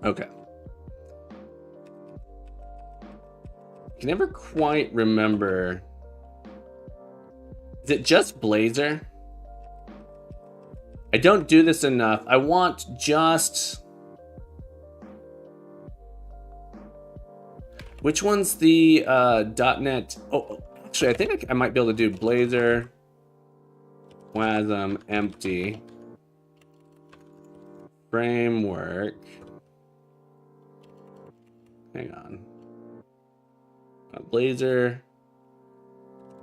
Okay. I can never quite remember. Is it just Blazor? I don't do this enough. I want just... Which one's the .NET? Oh, actually, I think I might be able to do Blazor WASM empty framework. Hang on. Blazor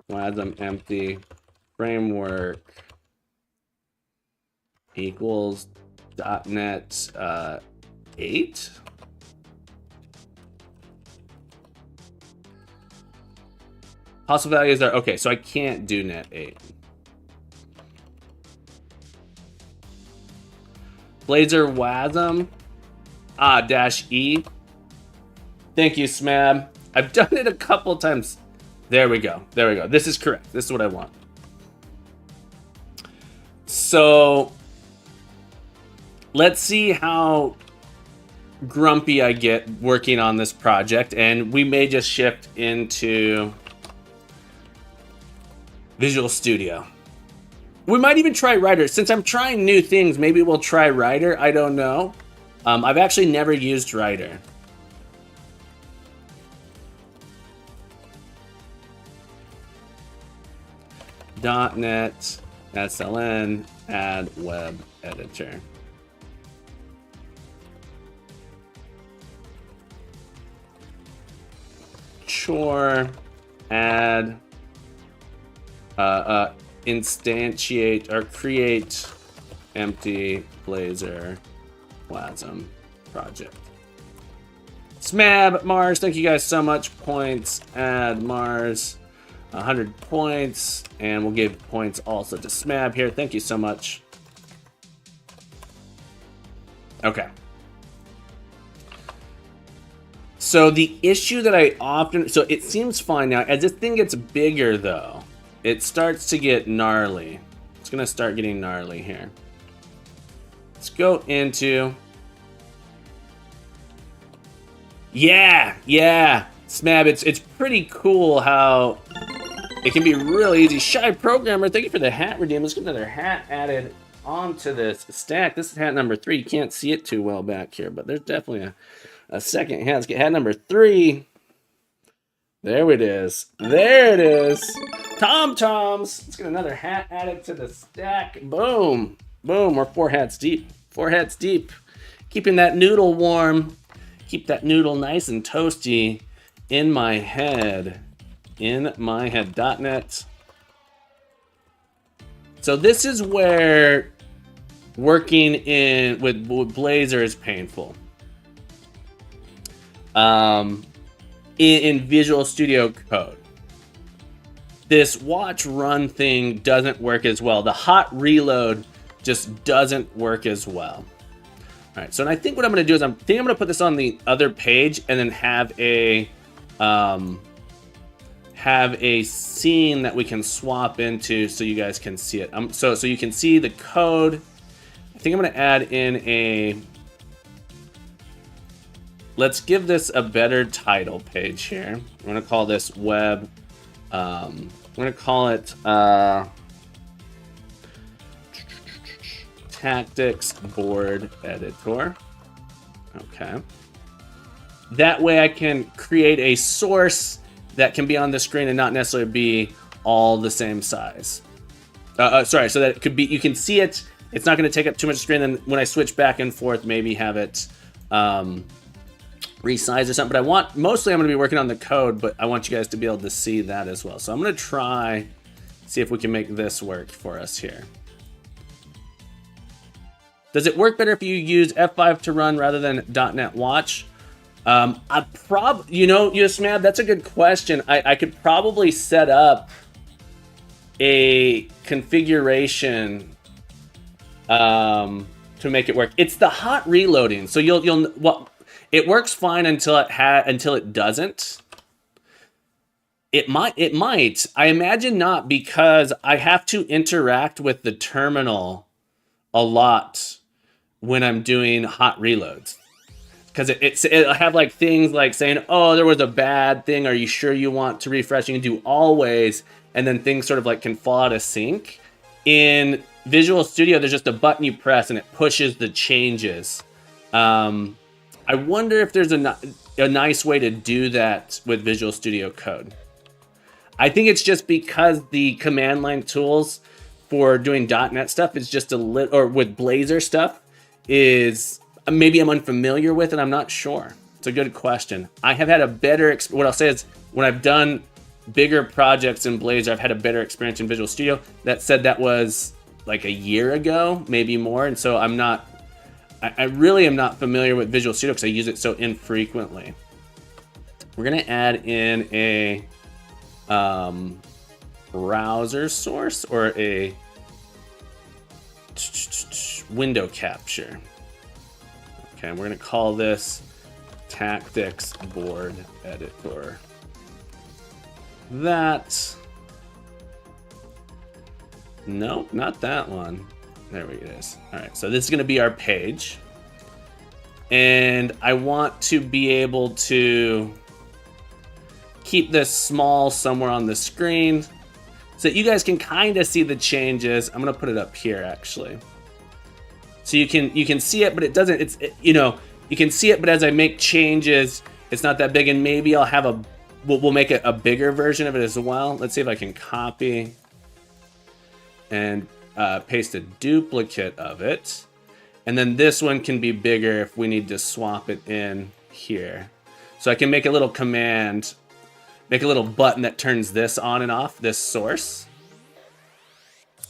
WASM empty framework equals .NET 8. Possible values are okay, so I can't do .NET 8. Blazor WASM -E. Thank you, Smab. I've done it a couple times. There we go. There we go. This is correct. This is what I want. So let's see how grumpy I get working on this project, and we may just shift into Visual Studio. We might even try Writer. Since I'm trying new things, maybe we'll try Writer. I don't know. I've actually never used Writer. .NET SLN add web editor. Sure. Add instantiate or create empty Blazor WASM project. Smab Mars, thank you guys so much. Points. Add Mars. 100 points, and we'll give points also to Smab here. Thank you so much. Okay. So the issue that I often, so it seems fine now. As this thing gets bigger though, it starts to get gnarly. It's gonna start getting gnarly here. Let's go into, yeah, Smab, it's pretty cool how it can be really easy. Shy Programmer, thank you for the hat redeem. Let's get another hat added onto this stack. This is hat number 3. You can't see it too well back here, but there's definitely a second hat. Let's get hat number 3. There it is. There it is. Tom-toms. Let's get another hat added to the stack. Boom. Boom. We're 4 hats deep. 4 hats deep. Keeping that noodle warm. Keep that noodle nice and toasty in my head. In my head. .NET. So this is where working with Blazor is painful. In Visual Studio Code, this watch run thing doesn't work as well. The hot reload just doesn't work as well. All right, so I think what I'm going to do is I'm going to put this on the other page and then have a scene that we can swap into so you guys can see it. So you can see the code. I think I'm going to add in a. Let's give this a better title page here. I'm going to call this web. I'm going to call it Tactics Board Editor. Okay. That way I can create a source that can be on the screen and not necessarily be all the same size. Sorry, so that it could be, you can see it. It's not going to take up too much screen. Then when I switch back and forth, maybe have it resize or something. But mostly I'm going to be working on the code, but I want you guys to be able to see that as well. So I'm going to try, see if we can make this work for us here. Does it work better if you use F5 to run rather than .NET Watch? Smab, that's a good question. I could probably set up a configuration to make it work. It's the hot reloading, so it works fine until it doesn't. It might. I imagine not, because I have to interact with the terminal a lot when I'm doing hot reloads. Because it'll have like things like saying, oh, there was a bad thing. Are you sure you want to refresh? You can do always, and then things sort of like can fall out of sync. In Visual Studio, there's just a button you press and it pushes the changes. I wonder if there's a nice way to do that with Visual Studio Code. I think it's just because the command line tools for doing .NET stuff is just a little, or with Blazor stuff is maybe I'm unfamiliar with it. I'm not sure. It's a good question. I have had a better, what I'll say is when I've done bigger projects in Blazor, I've had a better experience in Visual Studio. That said, that was like a year ago, maybe more. And so I really am not familiar with Visual Studio because I use it so infrequently. We're going to add in a browser source or a window capture. Okay, we're going to call this Tactics Board Editor. Nope, not that one. There it is. All right, so this is going to be our page. And I want to be able to keep this small somewhere on the screen so that you guys can kind of see the changes. I'm going to put it up here, actually. So you can see it, but it doesn't, you can see it, but as I make changes, it's not that big. And maybe I'll have we'll make a bigger version of it as well. Let's see if I can copy and paste a duplicate of it. And then this one can be bigger if we need to swap it in here. So I can make a little command, make a little button that turns this on and off, this source.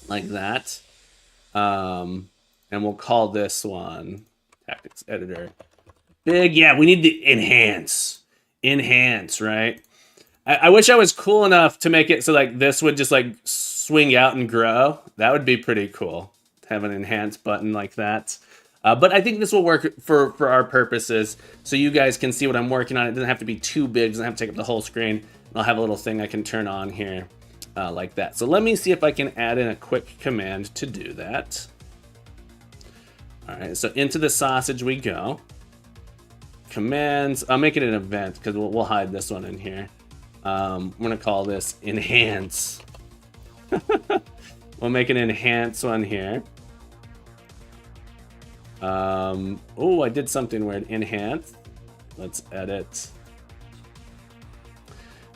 Like that. And we'll call this one Tactics Editor. Big, yeah, we need to enhance. Enhance, right? I wish I was cool enough to make it so like this would just like swing out and grow. That would be pretty cool to have an enhance button like that. But I think this will work for our purposes, so you guys can see what I'm working on. It doesn't have to be too big, it doesn't have to take up the whole screen. I'll have a little thing I can turn on here. like that. So let me see if I can add in a quick command to do that. All right, so into the sausage we go. Commands, I'll make it an event because we'll hide this one in here. We're gonna call this enhance. We'll make an enhance one here. Oh, I did something weird. Enhance. Let's edit.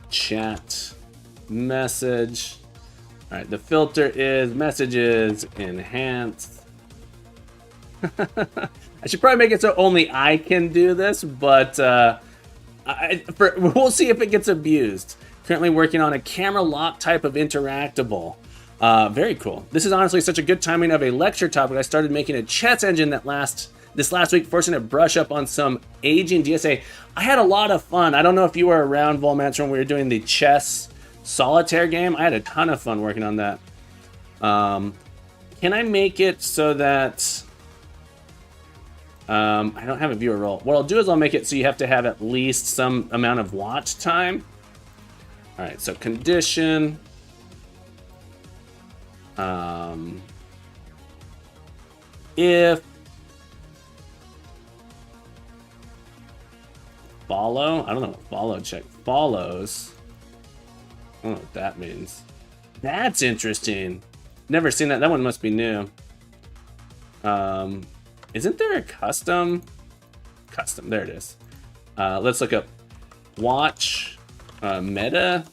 Chat. Message. All right, the filter is messages enhanced. I should probably make it so only I can do this, but we'll see if it gets abused. Currently working on a camera lock type of interactable. Very cool. This is honestly such a good timing of a lecture topic. I started making a chess engine this last week, forcing to brush up on some aging DSA. I had a lot of fun. I don't know if you were around, Volmancer, when we were doing the chess solitaire game. I had a ton of fun working on that. Can I make it so that I don't have a viewer role? What I'll do is I'll make it so you have to have at least some amount of watch time. All right, so condition. If follow, I don't know what follow check follows. I don't know what that means. That's interesting. Never seen that. That one must be new. Isn't there a custom? Custom, there it is. Let's look up watch meta.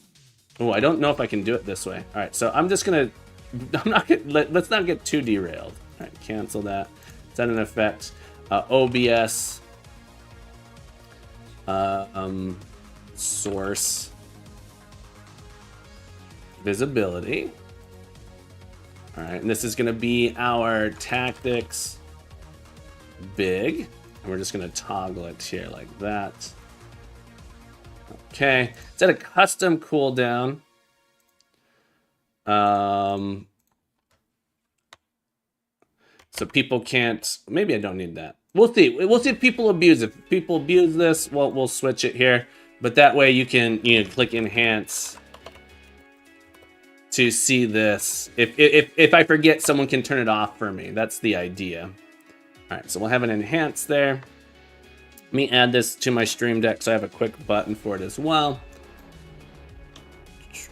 Oh, I don't know if I can do it this way. All right, so let's not get too derailed. All right, cancel that. Is that an effect? OBS. Source. Visibility. All right, and this is gonna be our tactics big. And we're just gonna toggle it here like that. Okay, set a custom cooldown. So people can't, maybe I don't need that. We'll see. We'll see if people abuse it. If people abuse this, well, we'll switch it here. But that way you can, click enhance to see this. If I forget, someone can turn it off for me. That's the idea. All right, so we'll have an enhance there. Let me add this to my Stream Deck so I have a quick button for it as well.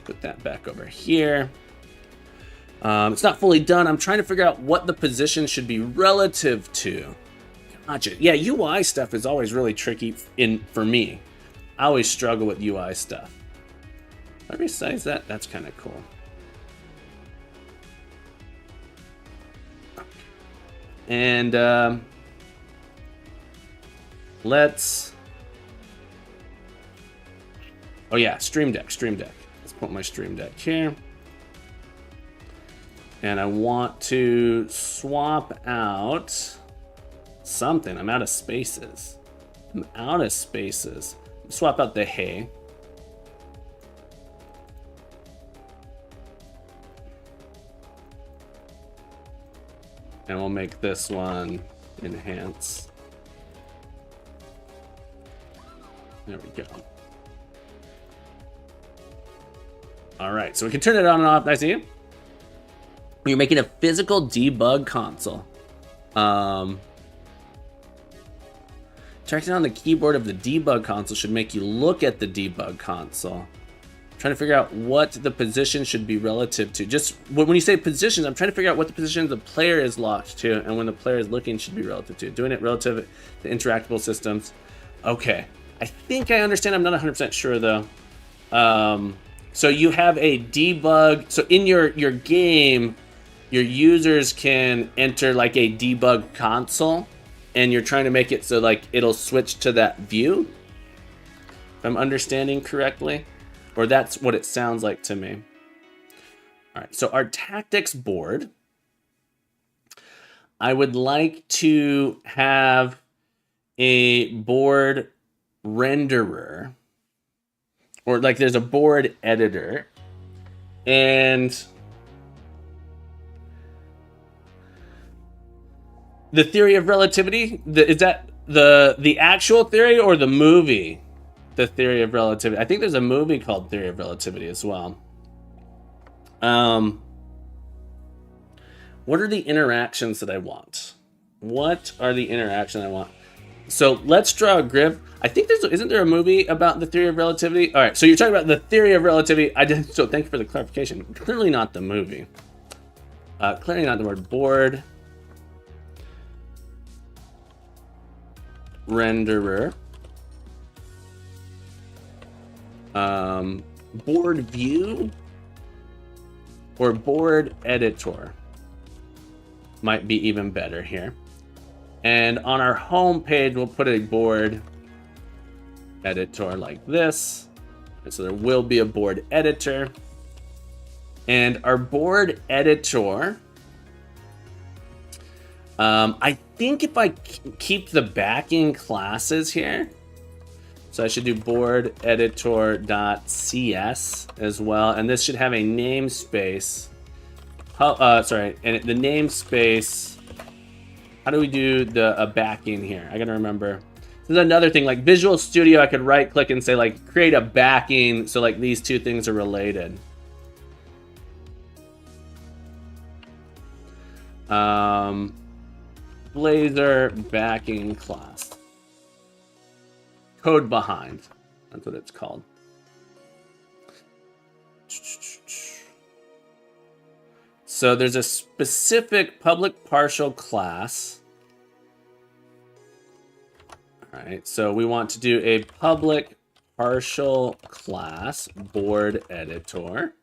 Put that back over here. It's not fully done. I'm trying to figure out what the position should be relative to. Gotcha. Yeah, UI stuff is always really tricky for me. I always struggle with UI stuff. If I resize that, that's kind of cool. And let's... Oh yeah, Stream Deck. Let's put my Stream Deck here. And I want to swap out something. I'm out of spaces. Swap out the hay. And we'll make this one enhance. There we go. All right, so we can turn it on and off. Nice to see. You're making a physical debug console. Tracking on the keyboard of the debug console should make you look at the debug console. I'm trying to figure out what the position should be relative to. Just when you say positions, I'm trying to figure out what the position the player is locked to and when the player is looking should be relative to. Doing it relative to interactable systems. Okay, I think I understand. I'm not 100% sure though. So you have a debug. So in your game, your users can enter like a debug console, and you're trying to make it so like it'll switch to that view. If I'm understanding correctly, or that's what it sounds like to me. All right, so our tactics board, I would like to have a board renderer, or like there's a board editor, and the theory of relativity, is that the actual theory or the movie? The theory of relativity. I think there's a movie called Theory of Relativity as well. What are the interactions that I want? What are the interactions I want? So let's draw a grid. I think isn't there a movie about the theory of relativity? All right, so you're talking about the theory of relativity. So thank you for the clarification. Clearly not the movie. Clearly not the word. Board renderer. Board view or board editor might be even better here. And on our home page, we'll put a board editor like this. And so there will be a board editor. And our board editor, I think if I keep the backing classes here, so I should do board editor.cs as well. And this should have a namespace. Sorry, and the namespace, how do we do the backing here? I gotta remember. This is another thing, like Visual Studio, I could right click and say like create a backing so like these two things are related. Blazor backing class. Code behind, that's what it's called. So there's a specific public partial class. All right, so we want to do a public partial class board editor.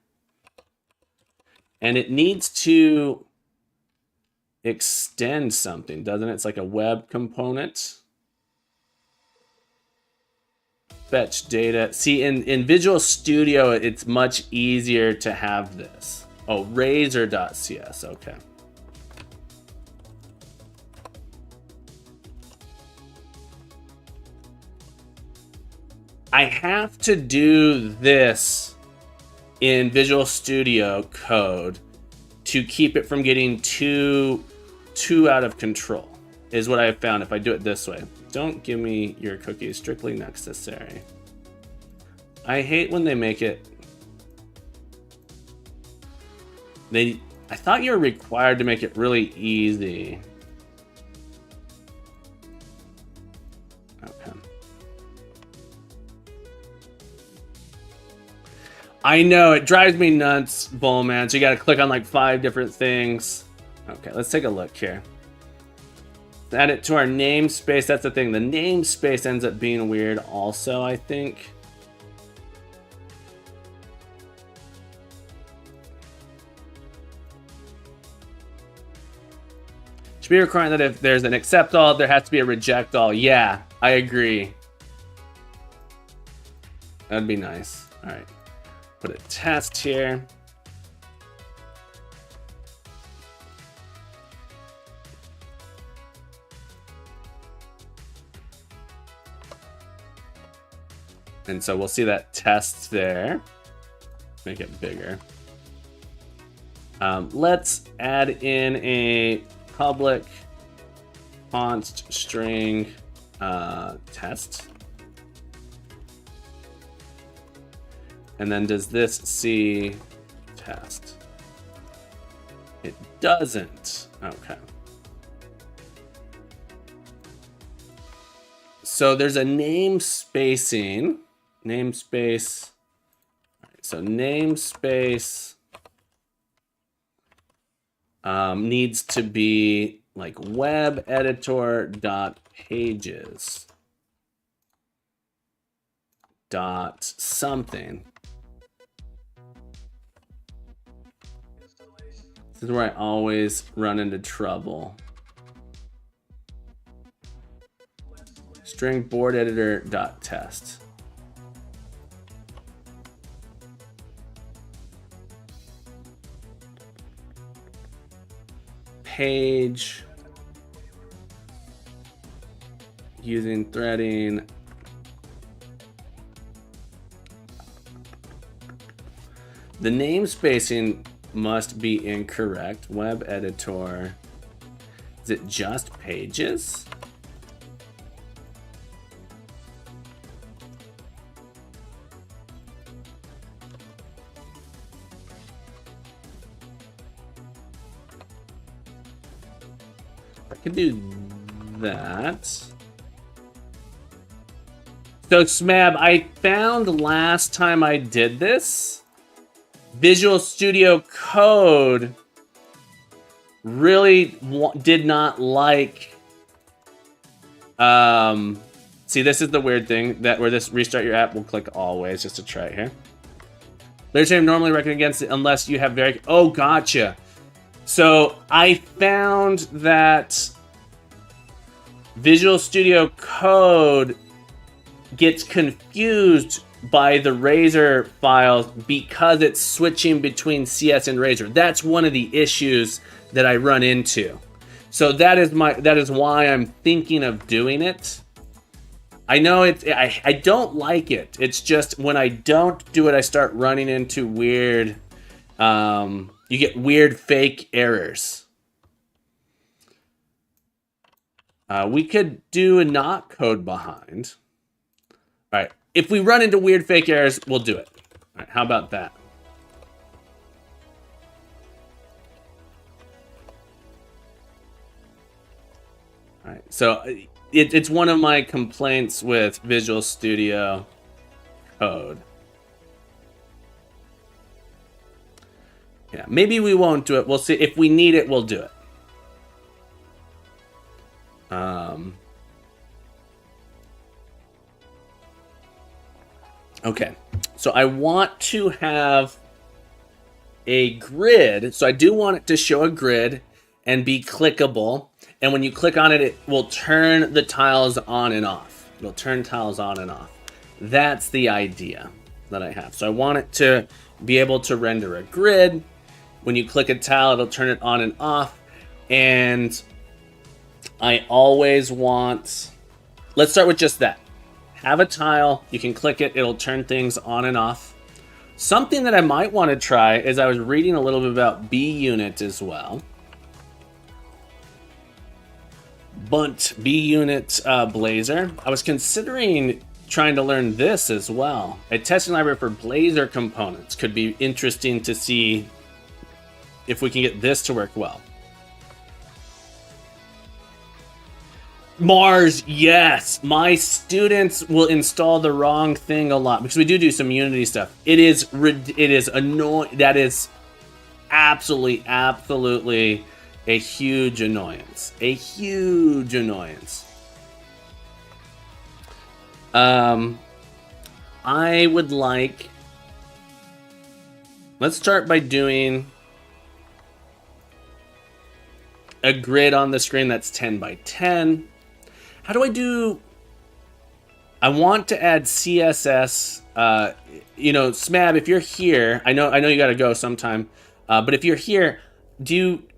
And it needs to extend something, doesn't it? It's like a web component. Fetch data. See, in Visual Studio, it's much easier to have this. Oh, razor.cs, okay. I have to do this in Visual Studio Code to keep it from getting too out of control, is what I've found if I do it this way. Don't give me your cookies, strictly necessary. I hate when they make it. I thought you were required to make it really easy. Okay. I know, it drives me nuts, Bullman. So you gotta click on like 5 different things. Okay, let's take a look here. Add it to our namespace. That's the thing. The namespace ends up being weird also, I think. Should be requiring that if there's an accept all, there has to be a reject all. Yeah, I agree. That'd be nice. All right. Put a test here. And so we'll see that test there. Make it bigger. Let's add in a public const string test. And then does this see test? It doesn't. Okay. So there's a namespace. So namespace needs to be like web editor dot pages dot something. This is where I always run into trouble. String board editor dot test. Page using threading. The namespacing must be incorrect. Web editor. Is it just pages? I can do that. So Smab, I found last time I did this, Visual Studio Code really did not like. See, this is the weird thing that where this restart your app will click always just to try it here. There's normally recommend against it unless you have very. Oh, gotcha. So I found that Visual Studio Code gets confused by the Razor files because it's switching between CS and Razor. That's one of the issues that I run into. So that is why I'm thinking of doing it. I know I don't like it. It's just when I don't do it, I start running into weird. You get weird fake errors. We could do a not code behind. All right. If we run into weird fake errors, we'll do it. All right. How about that? All right. So it's one of my complaints with Visual Studio Code. Yeah, maybe we won't do it. We'll see. If we need it, we'll do it. Okay, so I want to have a grid. So I do want it to show a grid and be clickable. And when you click on it, it will turn the tiles on and off. It'll turn tiles on and off. That's the idea that I have. So I want it to be able to render a grid. When you click a tile, it'll turn it on and off. And I always want, let's start with just that. Have a tile, you can click it, it'll turn things on and off. Something that I might want to try is I was reading a little bit about BUnit as well. BUnit Blazor. I was considering trying to learn this as well. A testing library for Blazor components could be interesting to see if we can get this to work well. Mars, yes. My students will install the wrong thing a lot because we do some Unity stuff. It is annoying. That is absolutely a huge annoyance. A huge annoyance. I would like. Let's start by doing a grid on the screen that's 10 by 10. How do I do? I want to add CSS. Smab, if you're here, I know you got to go sometime. But if you're here,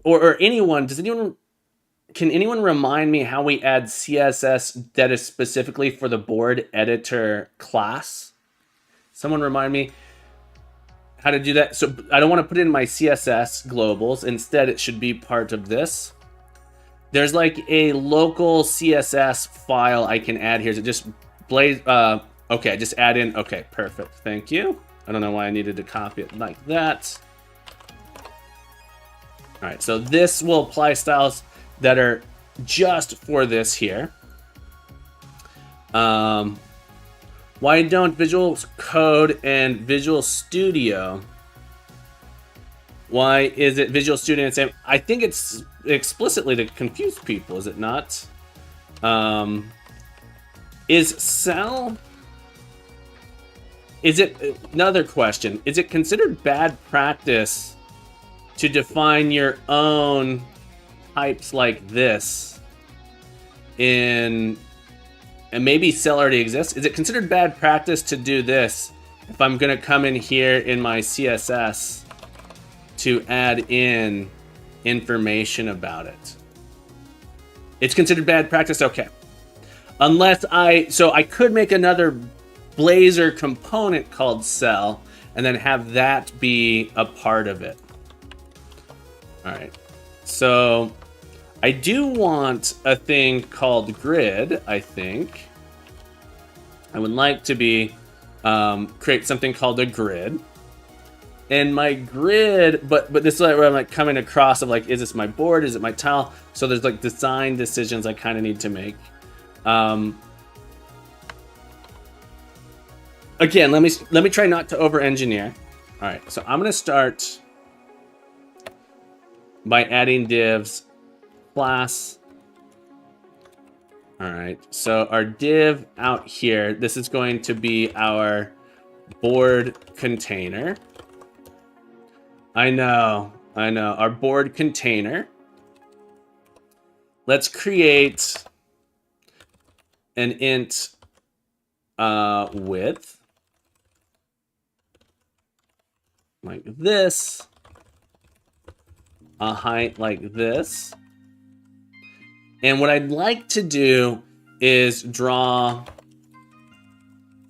or anyone, can anyone remind me how we add CSS that is specifically for the board editor class? Someone remind me how to do that. So I don't want to put in my CSS globals. Instead, it should be part of this. There's like a local CSS file I can add here. Is it just okay, just add in. Okay, perfect. Thank you. I don't know why I needed to copy it like that. All right, so this will apply styles that are just for this here. Why don't Visual Code and Visual Studio? Why is it Visual Studio and same? I think it's explicitly to confuse people, is it not? Is Cell? Is it another question? Is it considered bad practice to define your own types like this and maybe Cell already exists? Is it considered bad practice to do this if I'm going to come in here in my CSS to add in information about it? It's considered bad practice? Okay. Unless I could make another Blazor component called Cell and then have that be a part of it. All right. So I do want a thing called grid, I think. I would like to be create something called a grid. And my grid, but this is like where I'm like coming across of like, is this my board? Is it my tile? So there's like design decisions I kind of need to make. Again, let me try not to over engineer. All right, so I'm gonna start by adding divs class. All right, so our div out here, this is going to be our board container. I know, our board container. Let's create an int width like this, a height like this. And what I'd like to do is draw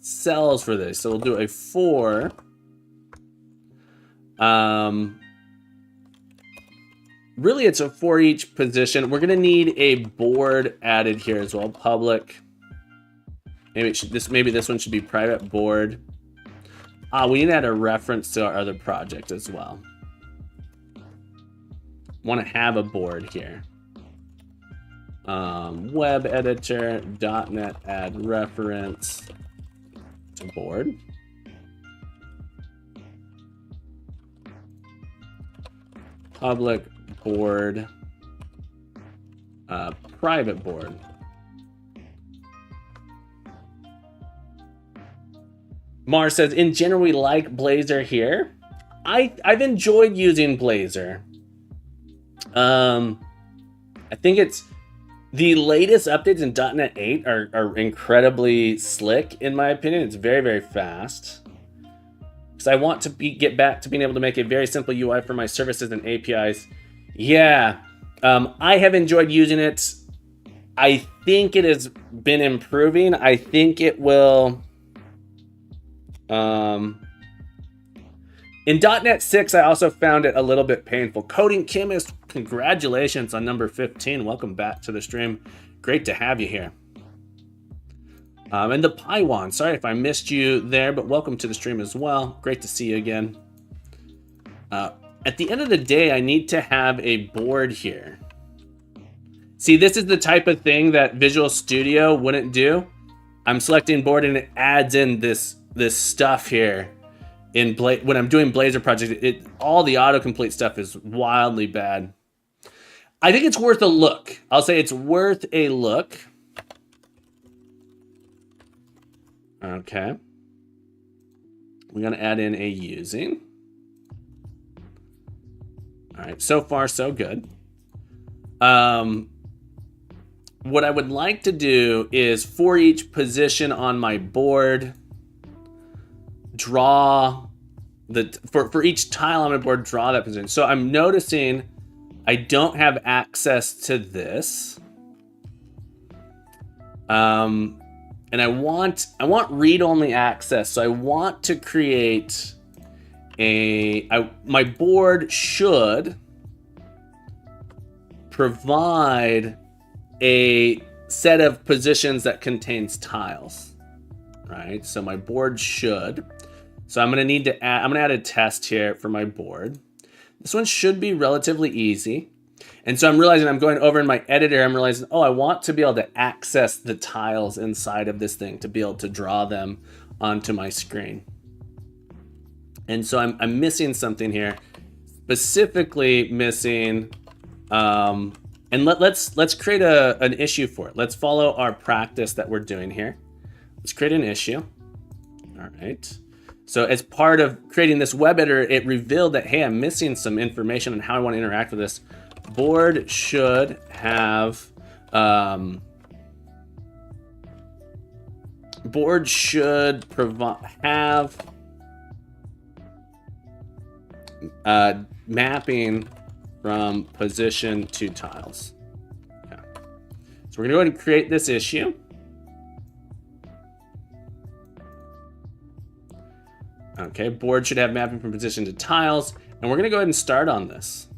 cells for this. So we'll do a for really it's a for each position. We're gonna need a board added here as well. Public. Maybe it should, maybe this one should be private board. We need to add a reference to our other project as well. Want to have a board here. Web editor, .NET add reference to board. Public board, private board. Mars says, in general, we like Blazor here. I've enjoyed using Blazor. I think it's the latest updates in .NET 8 are incredibly slick, in my opinion. It's very, very fast. Because I want to get back to being able to make a very simple UI for my services and APIs. Yeah, I have enjoyed using it. I think it has been improving. I think it will... in .NET 6, I also found it a little bit painful. Coding Chemist, congratulations on number 15. Welcome back to the stream. Great to have you here. And the Paiwan, sorry if I missed you there, but welcome to the stream as well. Great to see you again. At the end of the day, I need to have a board here. See, this is the type of thing that Visual Studio wouldn't do. I'm selecting board and it adds in this stuff here. When I'm doing Blazor projects, all the autocomplete stuff is wildly bad. I think it's worth a look. I'll say it's worth a look. Okay. We're going to add in a using. All right, so far so good. What I would like to do is for each position on my board, draw for each tile on my board, draw that position. So I'm noticing I don't have access to this. And I want read-only access. So I want to create my board should provide a set of positions that contains tiles, right? So my board should. So I'm gonna need to add, I'm gonna add a test here for my board. This one should be relatively easy. And so I'm realizing I'm going over in my editor, I'm realizing, oh, I want to be able to access the tiles inside of this thing to be able to draw them onto my screen. And so I'm missing something here, specifically missing, and let's create an issue for it. Let's follow our practice that we're doing here. Let's create an issue. All right. So as part of creating this web editor, it revealed that, hey, I'm missing some information on how I want to interact with this. Board should have, board should have mapping from position to tiles. Okay. So we're gonna go ahead and create this issue. Okay, board should have mapping from position to tiles, and we're gonna go ahead and start on this.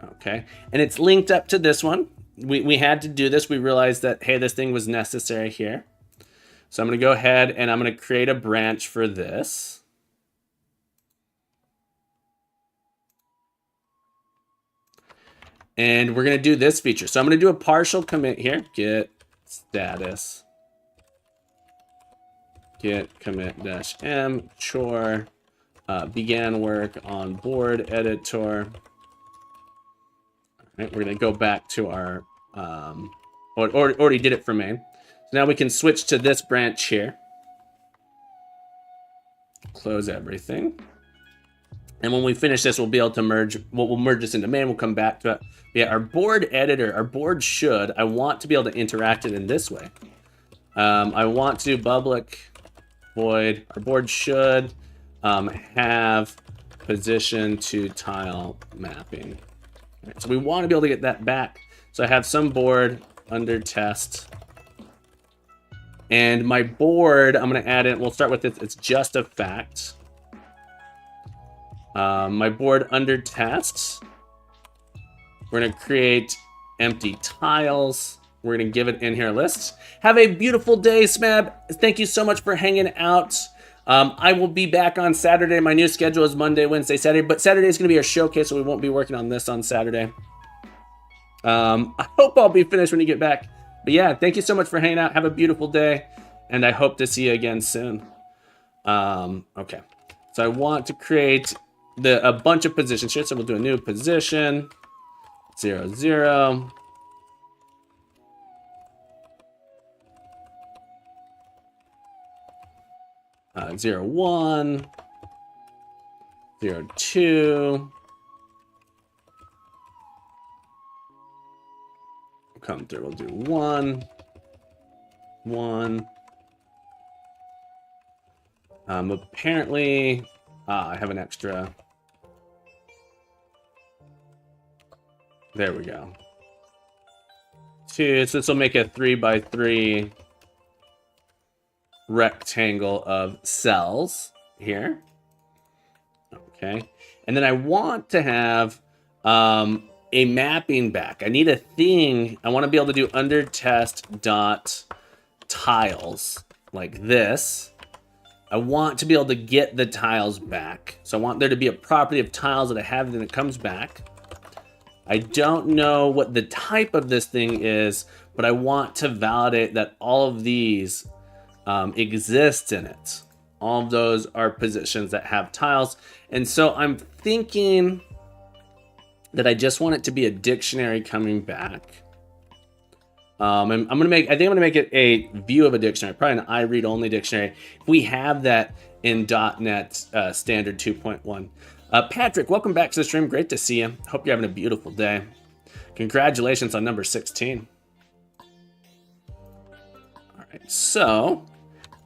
Okay, and it's linked up to this one. We had to do this. We realized that, hey, this thing was necessary here. So I'm gonna go ahead and I'm gonna create a branch for this. And we're going to do this feature. So I'm going to do a partial commit here. Git status. Git commit dash m chore. Began work on board editor. All right, we're going to go back to our, already did it for main. So now we can switch to this branch here. Close everything. And when we finish this, we'll be able to merge, we'll merge this into main. We'll come back to it. Yeah, our board editor, our board should, I want to be able to interact it in this way. I want to do public void. Our board should have position to tile mapping. Right, so we want to be able to get that back. So I have some board under test. And my board, I'm going to add in, we'll start with this, it's just a fact. My board under tests, we're going to create empty tiles. We're going to give it in here lists. Have a beautiful day, Smab. Thank you so much for hanging out. I will be back on Saturday. My new schedule is Monday, Wednesday, Saturday, but Saturday is going to be our showcase, so we won't be working on this on Saturday. I hope I'll be finished when you get back. But yeah, thank you so much for hanging out. Have a beautiful day, and I hope to see you again soon. Okay, so I want to create a bunch of positions here. So we'll do a new position, 0, 0. Uh, 0, 1, 0, 2. Come through, we'll do 1, 1. Apparently, I have an extra. There we go. 2, so this will make a 3 by 3 rectangle of cells here. Okay, and then I want to have a mapping back. I need a thing. I want to be able to do under test dot tiles like this. I want to be able to get the tiles back. So I want there to be a property of tiles that I have, and then it comes back. I don't know what the type of this thing is, but I want to validate that all of these exist in it. All of those are positions that have tiles. And so I'm thinking that I just want it to be a dictionary coming back. I'm gonna make it a view of a dictionary, probably an I read only dictionary. We have that in .NET Standard 2.1. Patrick, welcome back to the stream. Great to see you. Hope you're having a beautiful day. Congratulations on number 16. All right, so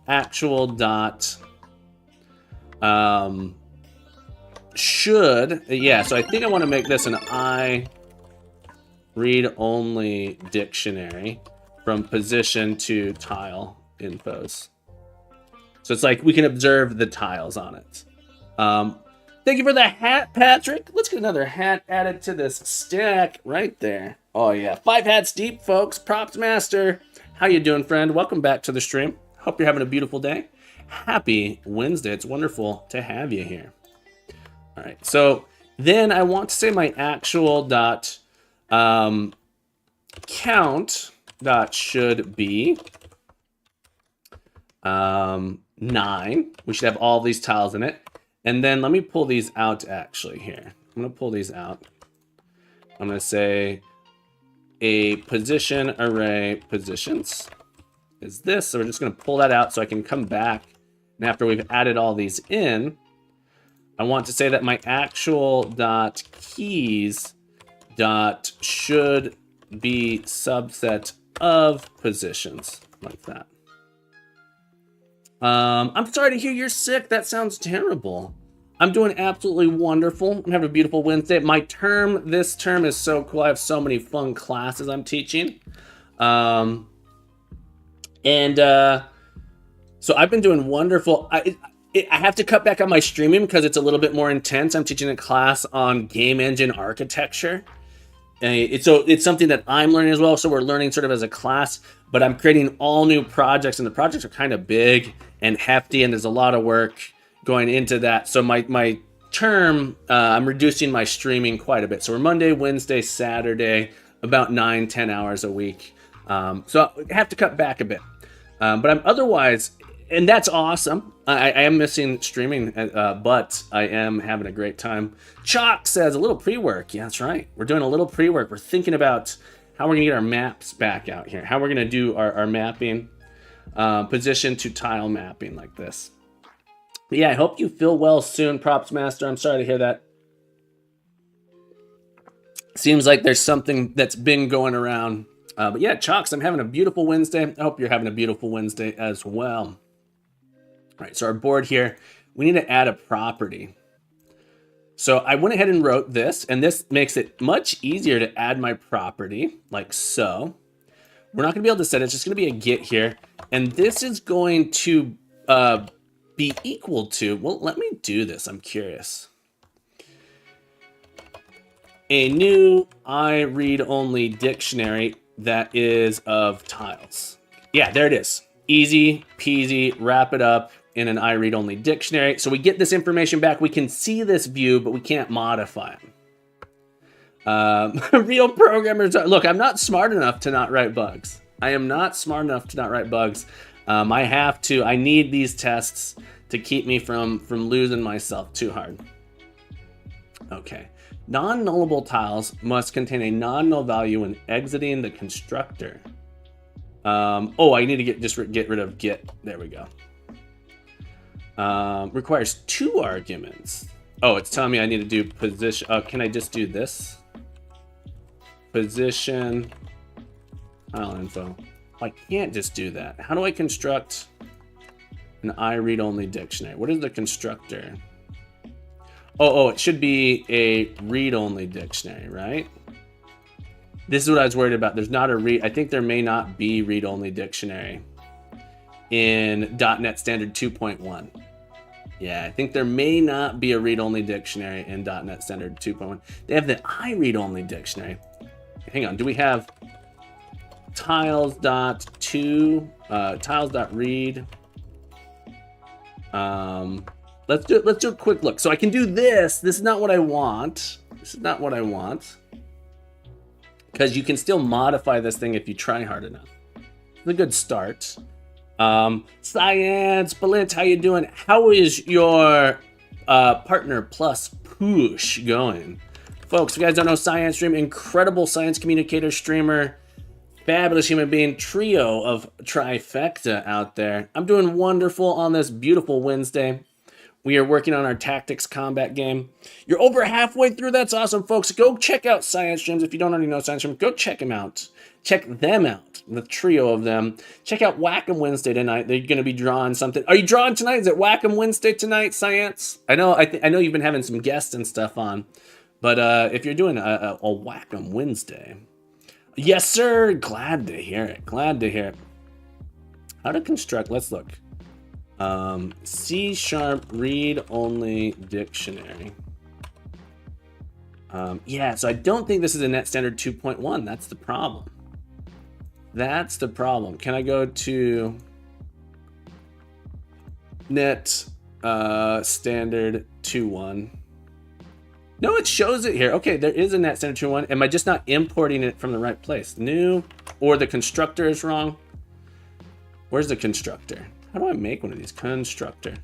actual dot should, yeah, so I think I want to make this an I read only dictionary from position to tile infos. So it's like we can observe the tiles on it. Thank you for the hat, Patrick. Let's get another hat added to this stack right there. Oh yeah, 5 hats deep, folks. Props master. How you doing, friend? Welcome back to the stream. Hope you're having a beautiful day. Happy Wednesday. It's wonderful to have you here. All right, so then I want to say my actual dot count dot should be 9. We should have all these tiles in it. And then let me pull these out actually here. I'm gonna pull these out. I'm gonna say a position array positions is this. So we're just gonna pull that out so I can come back. And after we've added all these in, I want to say that my actual dot keys dot should be subset of positions like that. I'm sorry to hear you're sick. That sounds terrible. I'm doing absolutely wonderful. I'm having a beautiful Wednesday. My term, this term is so cool. I have so many fun classes I'm teaching. So I've been doing wonderful. I have to cut back on my streaming because it's a little bit more intense. I'm teaching a class on game engine architecture. It's something that I'm learning as well. So we're learning sort of as a class, but I'm creating all new projects, and the projects are kind of big and hefty, and there's a lot of work going into that. So my term, I'm reducing my streaming quite a bit. So we're Monday, Wednesday, Saturday, about 9-10 hours a week. So I have to cut back a bit. But I'm otherwise, and that's awesome. I am missing streaming, but I am having a great time. Chalk says a little pre-work. Yeah, that's right. We're doing a little pre-work. We're thinking about how we're gonna get our maps back out here. How we're gonna do our mapping, position to tile mapping like this. But yeah, I hope you feel well soon, Props Master. I'm sorry to hear that. Seems like there's something that's been going around. But yeah, Chalks, I'm having a beautiful Wednesday. I hope you're having a beautiful Wednesday as well. All right, so our board here, we need to add a property. So I went ahead and wrote this, and this makes it much easier to add my property, like so. We're not gonna be able to set it, it's just gonna be a get here. And this is going to be equal to, well, let me do this, I'm curious. A new I-read-only dictionary that is of tiles. Yeah, there it is. Easy peasy, wrap it up in an I-read-only dictionary. So we get this information back. We can see this view, but we can't modify it. Real programmers are, look, I'm not smart enough to not write bugs. I am not smart enough to not write bugs. I need these tests to keep me from losing myself too hard. Okay. Non-nullable tiles must contain a non-null value when exiting the constructor. I need to get rid of get. There we go. Requires 2 arguments. Oh, it's telling me I need to do position. Can I just do this? Position. Tile info. I can't just do that. How do I construct an I-read-only dictionary? What is the constructor? Oh, it should be a read-only dictionary, right? This is what I was worried about. There's not a read. I think there may not be read-only dictionary in .NET Standard 2.1. Yeah, I think there may not be a read-only dictionary in .NET Standard 2.1. They have the I-read-only dictionary. Hang on, do we have tiles.read? Let's do a quick look. So I can do this. This is not what I want. Because you can still modify this thing if you try hard enough. It's a good start. Science, Balint, how you doing? How is your Partner Plus push going? Folks, if you guys don't know Science Stream, incredible science communicator streamer, fabulous human being, trio of trifecta out there. I'm doing wonderful on this beautiful Wednesday. We are working on our tactics combat game. You're over halfway through. That's awesome, folks. Go check out Science Streams. If you don't already know Science Streams, go check them out. Check them out, the trio of them. Check out Whack-'em Wednesday tonight. They're going to be drawing something. Are you drawing tonight? Is it Whack-'em Wednesday tonight, Science? I know you've been having some guests and stuff on. But if you're doing a Whack-'em Wednesday. Yes, sir. Glad to hear it. How to construct. Let's look. C# read-only dictionary. Yeah, so I don't think this is a Net Standard 2.1. That's the problem. Can I go to Net Standard 2.1? No, it shows it here. Okay, there is a Net Standard 2.1. Am I just not importing it from the right place? New, or the constructor is wrong? Where's the constructor? How do I make one of these? Constructor.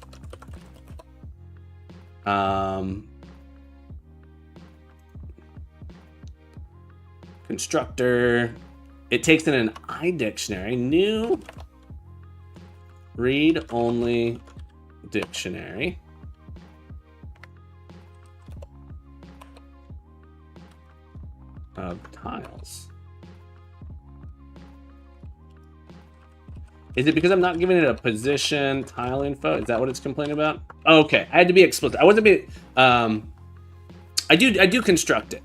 Constructor. It takes in an iDictionary. New read-only dictionary. Of tiles. Is it because I'm not giving it a position tile info? Is that what it's complaining about? Okay, I had to be explicit. I wasn't being. I do construct it.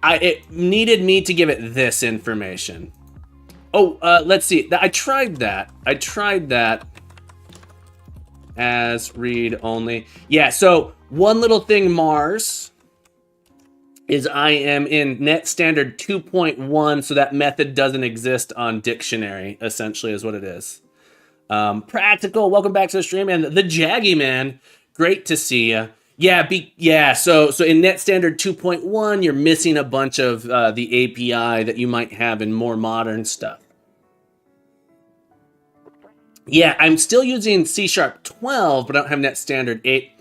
It needed me to give it this information. Oh, let's see. I tried that as read only. Yeah. So one little thing, Mars, is I am in Net Standard 2.1, so that method doesn't exist on dictionary, essentially is what it is. Practical, welcome back to the stream. And the Jaggy Man, Great to see you. Yeah, so in Net Standard 2.1, you're missing a bunch of the API that you might have in more modern stuff. Yeah, I'm still using C# 12, but I don't have Net Standard 8.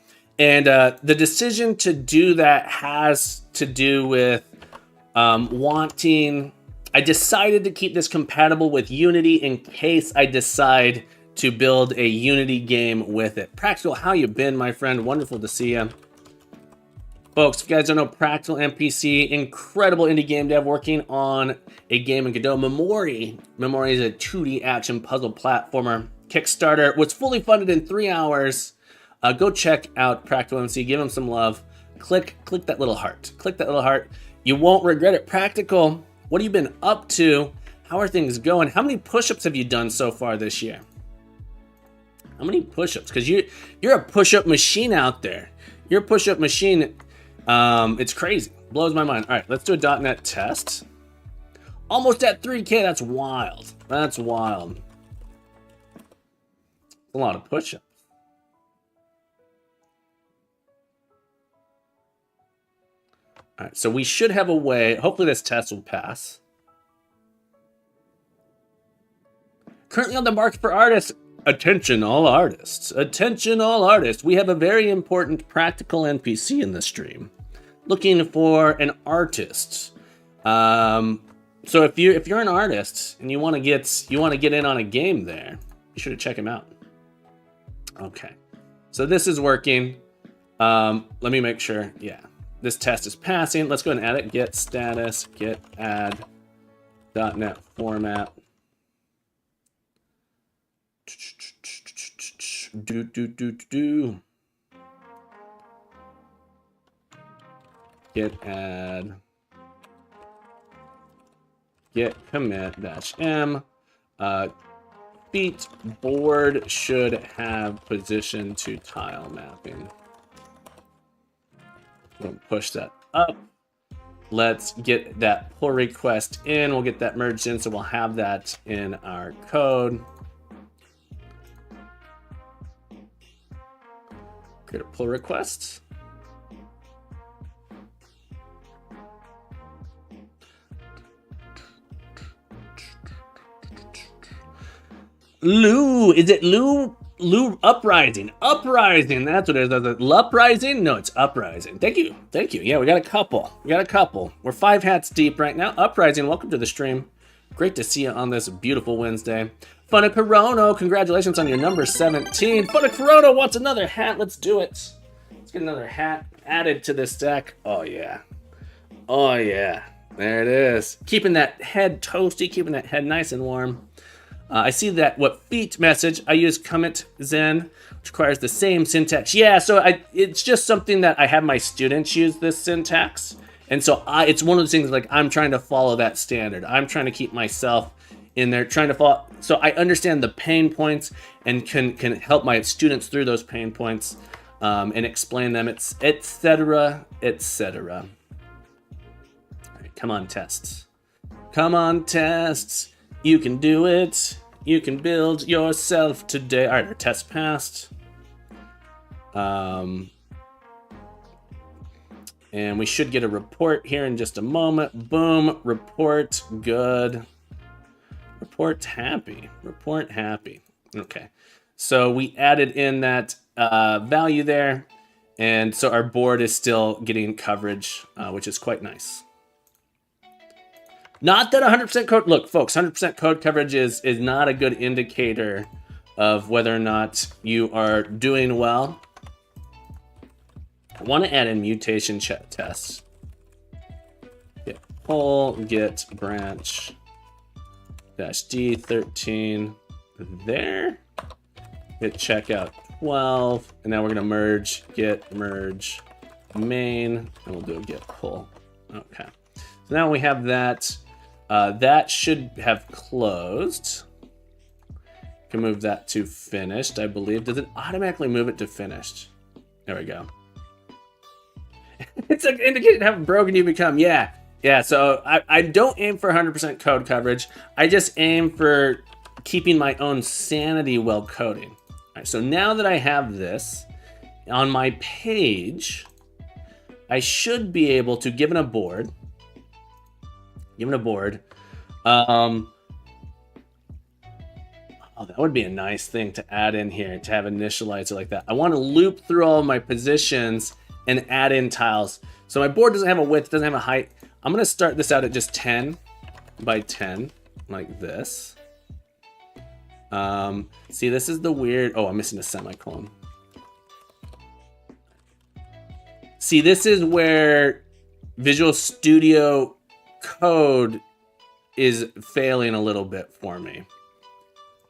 And the decision to do that has to do with I decided to keep this compatible with Unity in case I decide to build a Unity game with it. Practical, how you been, my friend? Wonderful to see you. Folks, if you guys don't know, Practical NPC, incredible indie game dev working on a game in Godot. Memory is a 2D action puzzle platformer. Kickstarter was fully funded in 3 hours. Go check out Practical NPC, give them some love. Click that little heart. Click that little heart. You won't regret it. Practical, what have you been up to? How are things going? How many push-ups have you done so far this year? How many push-ups? Because you're a push-up machine out there. You're a push-up machine. It's crazy. Blows my mind. All right, let's do a .NET test. Almost at 3K. That's wild. That's wild. A lot of push-ups. All right, so we should have a way. Hopefully this test will pass. Currently on the market for artists. Attention all artists. Attention all artists. We have a very important Practical NPC in the stream. Looking for an artist. So if you're an artist and you want to get in on a game there, you should check him out. Okay. So this is working. Let me make sure. Yeah. This test is passing. Let's go ahead and add it. Get status, get add .NET format. Do. Get add. Get commit -m. Feet board should have position to tile mapping. We'll push that up. Let's get that pull request in. We'll get that merged in, so we'll have that in our code. Create a pull request. Lou, is it Lou Uprising? Uprising, that's what it is. Is it Luprising? No, it's Uprising. Thank you. Yeah, we got a couple. We're 5 hats deep right now. Uprising, welcome to the stream. Great to see you on this beautiful Wednesday. Funna Corono, congratulations on your number 17. Funna Corono wants another hat. Let's do it. Let's get another hat added to this deck. Oh yeah. There it is. Keeping that head toasty, keeping that head nice and warm. I see that what feet message, I use commit Zen, which requires the same syntax. Yeah, so it's just something that I have my students use this syntax. And so it's one of those things like I'm trying to follow that standard. I'm trying to keep myself in there, trying to follow. So I understand the pain points and can help my students through those pain points and explain them, etc. All right, come on, tests. Come on, tests. You can do it. You can build yourself today. All right, our test passed. And we should get a report here in just a moment. Boom, report good. Report happy. Okay, so we added in that value there. And so our board is still getting coverage, which is quite nice. Not that 100% code, look folks, 100% code coverage is not a good indicator of whether or not you are doing well. I want to add in mutation check tests. Get pull, get branch, -d13 there. Hit checkout 12, and now we're gonna merge, get merge main, and we'll do a get pull. Okay, so now we have that. That should have closed. Can move that to finished, I believe. Does it automatically move it to finished? There we go. It's like indicating how broken you become. Yeah. So I don't aim for 100% code coverage. I just aim for keeping my own sanity while coding. All right, so now that I have this, on my page, I should be able to, given a board, oh, that would be a nice thing to add in here, to have initializer like that. I want to loop through all of my positions and add in tiles. So my board doesn't have a width, doesn't have a height. I'm going to start this out at just 10 by 10, like this. See, this is the weird, oh, I'm missing a semicolon. See, this is where Visual Studio Code is failing a little bit for me.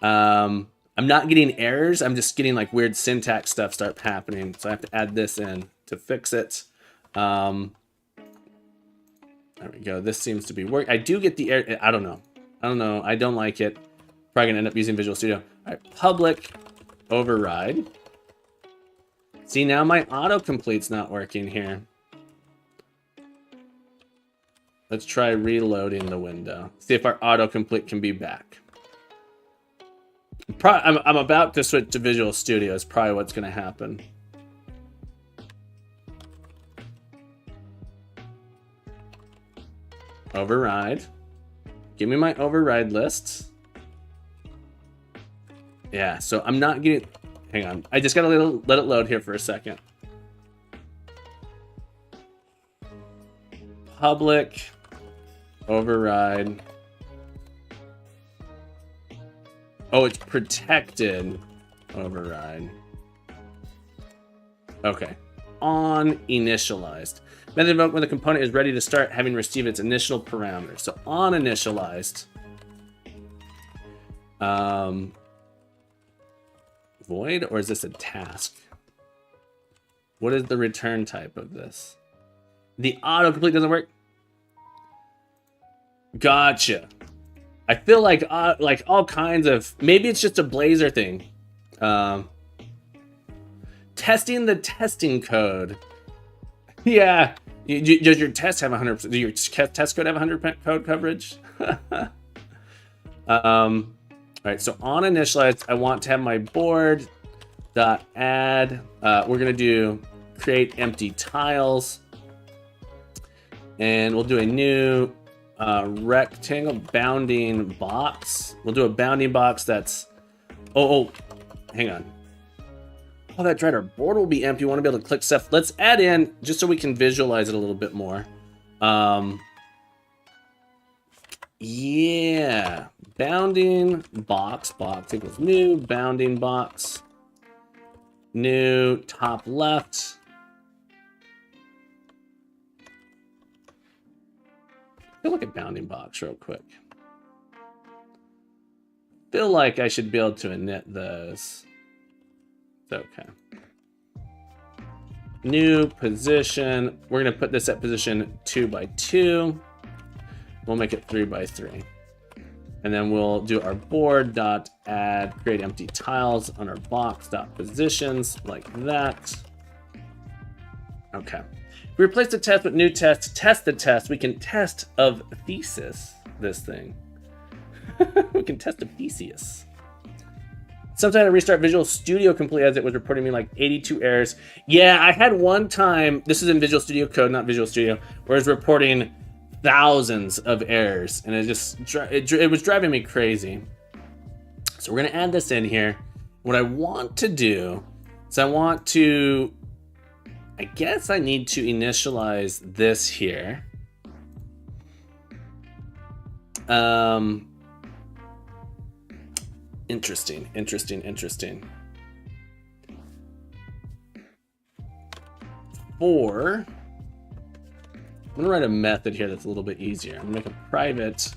I'm not getting errors. I'm just getting like weird syntax stuff start happening. So I have to add this in to fix it. There we go. This seems to be working. I do get the error. I don't know. I don't like it. Probably gonna end up using Visual Studio. All right, public override. See, now my autocomplete's not working here. Let's try reloading the window. See if our autocomplete can be back. I'm about to switch to Visual Studio is probably what's going to happen. Override. Give me my override lists. Yeah, so I'm not getting... Hang on. I just got to let it load here for a second. Public override. Oh, it's protected override. Okay. On initialized. Method invoked when the component is ready to start having received its initial parameters. So on initialized. Void, or is this a task? What is the return type of this? The autocomplete doesn't work. Gotcha. I feel like all kinds of, maybe it's just a Blazor thing. Testing the testing code. Yeah. Does your test have 100%? Does your test code have 100% code coverage? All right, so on initialized, I want to have my board dot add. We're gonna do create empty tiles, and we'll do a new rectangle bounding box. We'll do a bounding box that's hang on. Oh, that's right. Our board will be empty. We want to be able to click stuff. Let's add in just so we can visualize it a little bit more. Yeah, bounding box equals new bounding box, new top left. Go look at bounding box real quick. Feel like I should be able to init those. It's okay. New position. We're gonna put this at position 2 by 2. We'll make it 3 by 3. And then we'll do our board dot add create empty tiles on our box dot positions like that. Okay. If we replace the test with new test, test the test, we can test of thesis this thing. We can test of Theseus. Sometime I restart Visual Studio Complete as it was reporting me like 82 errors. Yeah, I had one time, this is in Visual Studio Code, not Visual Studio, where it's reporting thousands of errors, and it was driving me crazy. So we're gonna add this in here. What I want to do is I guess I need to initialize this here. Interesting. I'm gonna write a method here that's a little bit easier. I'm gonna make a private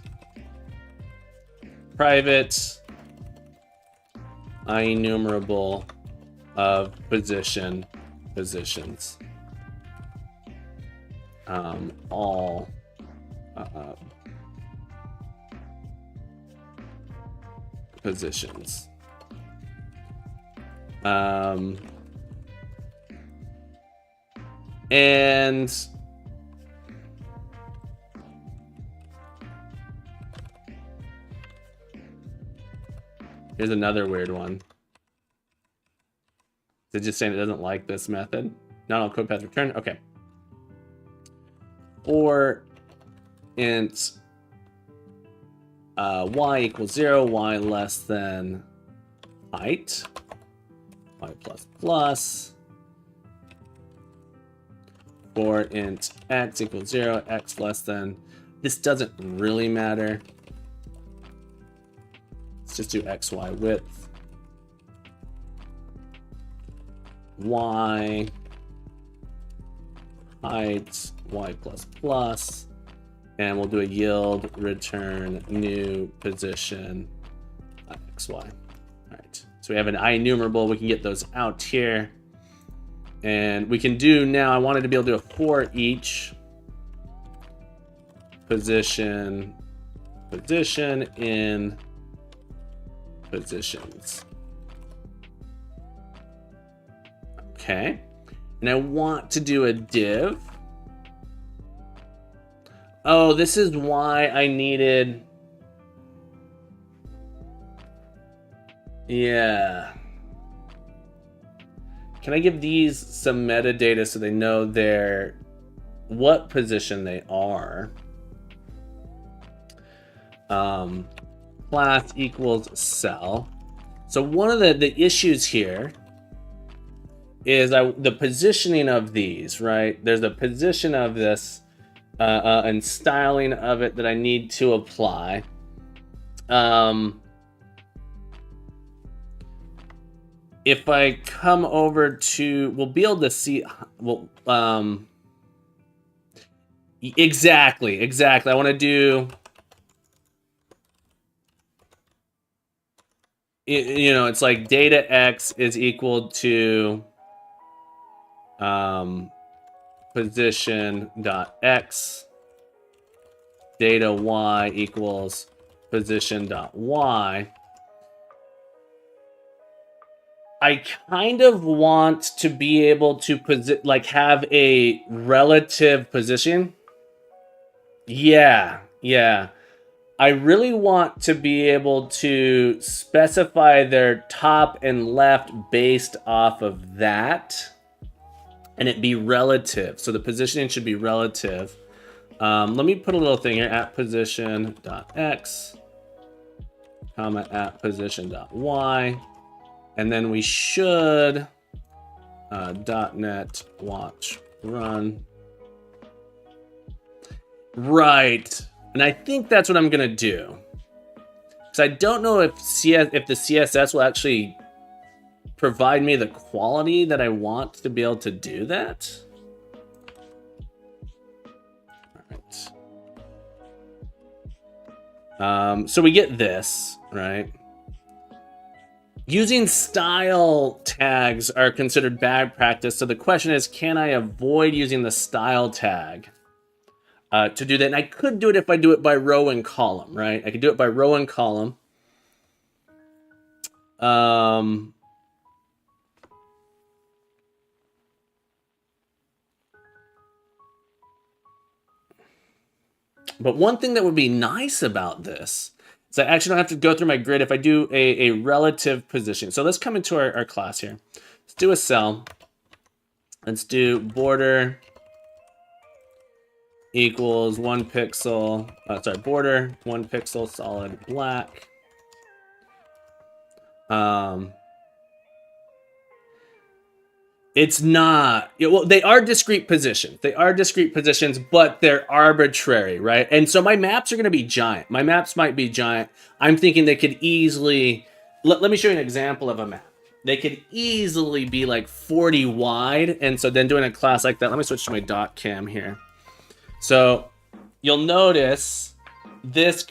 IEnumerable of positions. All positions. And here's another weird one. Is it just saying it doesn't like this method? Not all code path return. Okay. Or int y equals 0, y less than height, y plus plus. Or int x equals 0, x less than. This doesn't really matter. Let's just do xy width. Y height, y plus plus, and we'll do a yield return new position xy. All right, so we have an IEnumerable. We can get those out here, and we can do now. I wanted to be able to do a for each position in positions. Okay. And I want to do a div. Oh, this is why I needed. Yeah. Can I give these some metadata so they know what position they are? Class equals cell. So one of the issues here is the positioning of these, right? There's a position of this and styling of it that I need to apply. If I come over to, we'll be able to see, well, exactly. I want to do, it's like data x is equal to position dot x, data y equals position dot y. I kind of want to be able to have a relative position. Yeah. I really want to be able to specify their top and left based off of that, and it be relative. So the positioning should be relative. Let me put a little thing here, at position.x, comma, at position.y. And then we should .NET watch run. Right. And I think that's what I'm going to do. Because I don't know if the CSS will actually provide me the quality that I want to be able to do that. All right. So we get this, right? Using style tags are considered bad practice. So the question is, can I avoid using the style tag to do that? And I could do it if I do it by row and column, right? I could do it by row and column. But one thing that would be nice about this is I actually don't have to go through my grid if I do a relative position. So let's come into our class here. Let's do a cell. Let's do border equals 1 pixel. Border 1 pixel solid black. It's not, well, they are discrete positions. They are discrete positions, but they're arbitrary, right? And so my maps are going to be giant. My maps might be giant. I'm thinking they could easily, let me show you an example of a map. They could easily be like 40 wide. And so then doing a class like that, let me switch to my dot cam here. So you'll notice this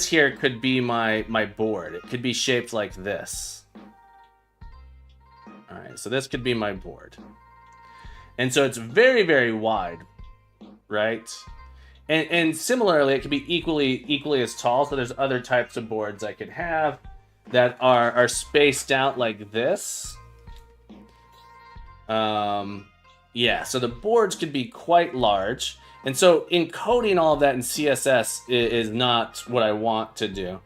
here could be my board. It could be shaped like this. All right, so this could be my board. And so it's very, very wide, right? And similarly, it could be equally as tall. So there's other types of boards I could have that are spaced out like this. Yeah, so the boards could be quite large. And so encoding all of that in CSS is not what I want to do.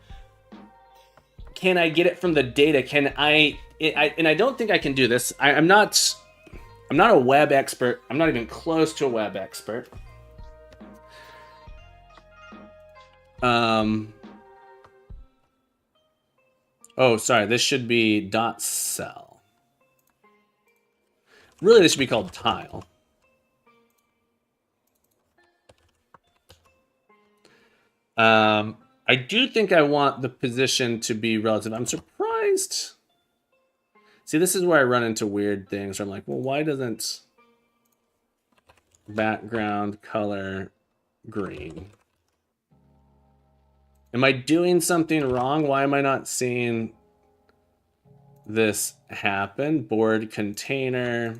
Can I get it from the data? Can I and I don't think I can do this. I'm not a web expert. I'm not even close to a web expert. Oh, sorry. This should be dot cell. Really, this should be called tile. I do think I want the position to be relative. I'm surprised. See, this is where I run into weird things. Where I'm like, well, why doesn't background color green? Am I doing something wrong? Why am I not seeing this happen? Board container.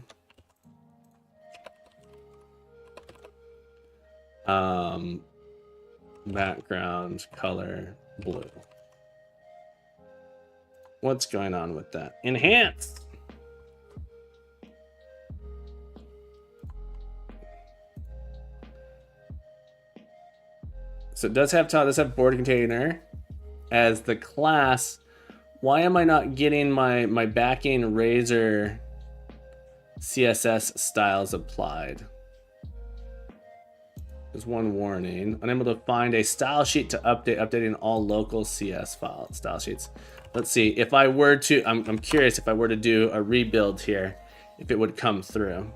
Background color blue. What's going on with that? Enhance. So it does have tile, does have board container as the class. Why am I not getting my backing Razor CSS styles applied? There's one warning. Unable to find a style sheet to updating all local CS file style sheets. Let's see if I were to, I'm curious if I were to do a rebuild here, if it would come through.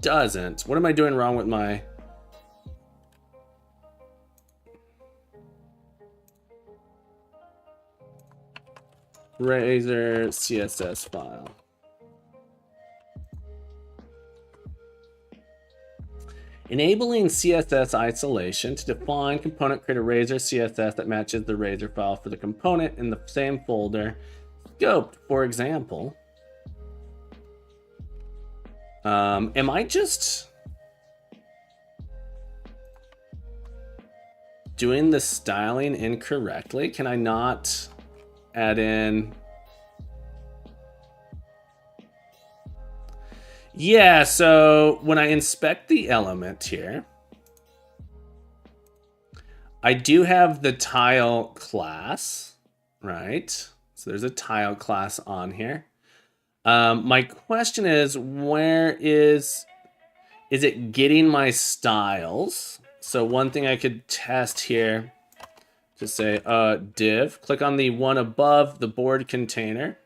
Doesn't. What am I doing wrong with my... Razor CSS file? Enabling CSS isolation to define component, create a Razor CSS that matches the Razor file for the component in the same folder. Scoped, for example. Am I just doing the styling incorrectly? Can I not add in... Yeah, so when I inspect the element here, I do have the tile class, right? So there's a tile class on here. My question is, where is it getting my styles? So one thing I could test here, just say div, click on the one above the board container.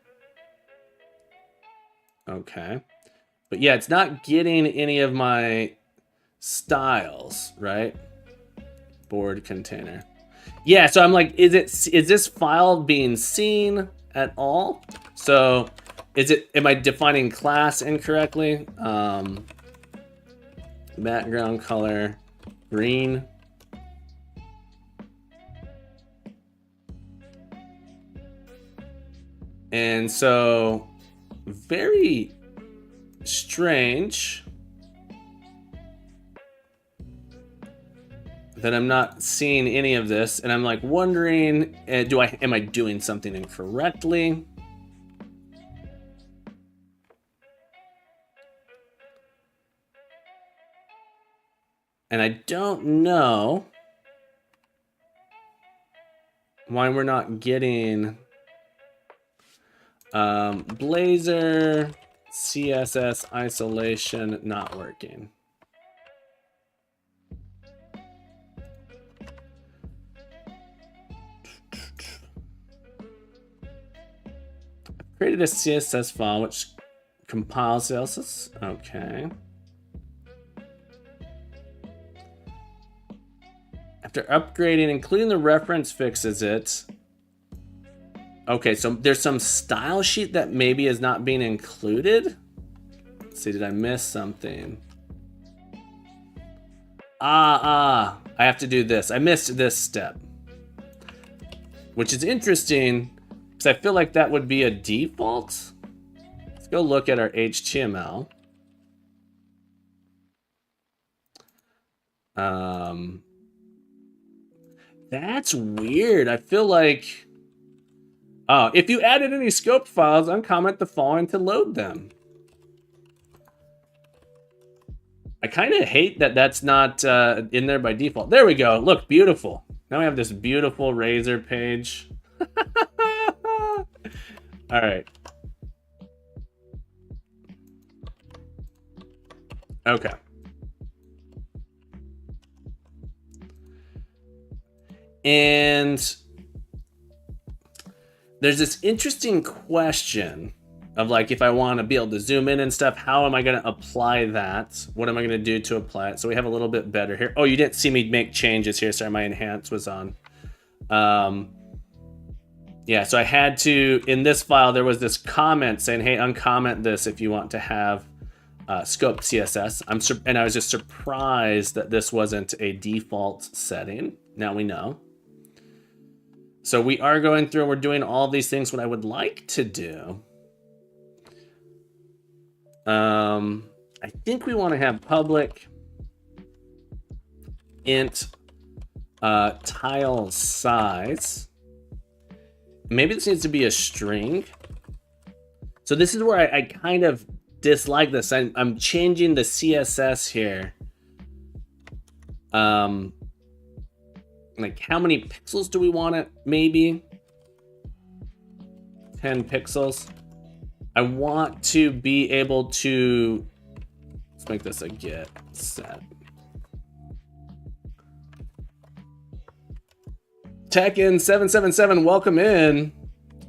Okay. But yeah, it's not getting any of my styles, right? Board container. Yeah, so I'm like, is this file being seen at all? So am I defining class incorrectly? Background color green. And so very strange that I'm not seeing any of this, and I'm like wondering, am I doing something incorrectly? And I don't know why we're not getting Blazor CSS isolation not working. I've created a CSS file which compiles CSS. Okay. After upgrading, including the reference fixes it. Okay, so there's some style sheet that maybe is not being included. Let's see, did I miss something? I have to do this. I missed this step. Which is interesting, because I feel like that would be a default. Let's go look at our HTML. That's weird. I feel like... Oh, if you added any scoped files, uncomment the following to load them. I kind of hate that that's not in there by default. There we go. Look, beautiful. Now we have this beautiful Razor page. All right. Okay. And there's this interesting question of like, if I want to be able to zoom in and stuff, how am I going to apply that? What am I going to do to apply it? So we have a little bit better here. Oh, you didn't see me make changes here. Sorry, my enhance was on. Yeah, so I had to, in this file, there was this comment saying, hey, uncomment this if you want to have scope CSS. And I was just surprised that this wasn't a default setting. Now we know. So we are going through, we're doing all these things. What I would like to do, I think we want to have public int tile size. Maybe this needs to be a string. So this is where I kind of dislike this. I'm changing the CSS here. Like how many pixels do we want it? Maybe 10 pixels. I want to be able to, let's make this a get set. Tekken777, welcome in.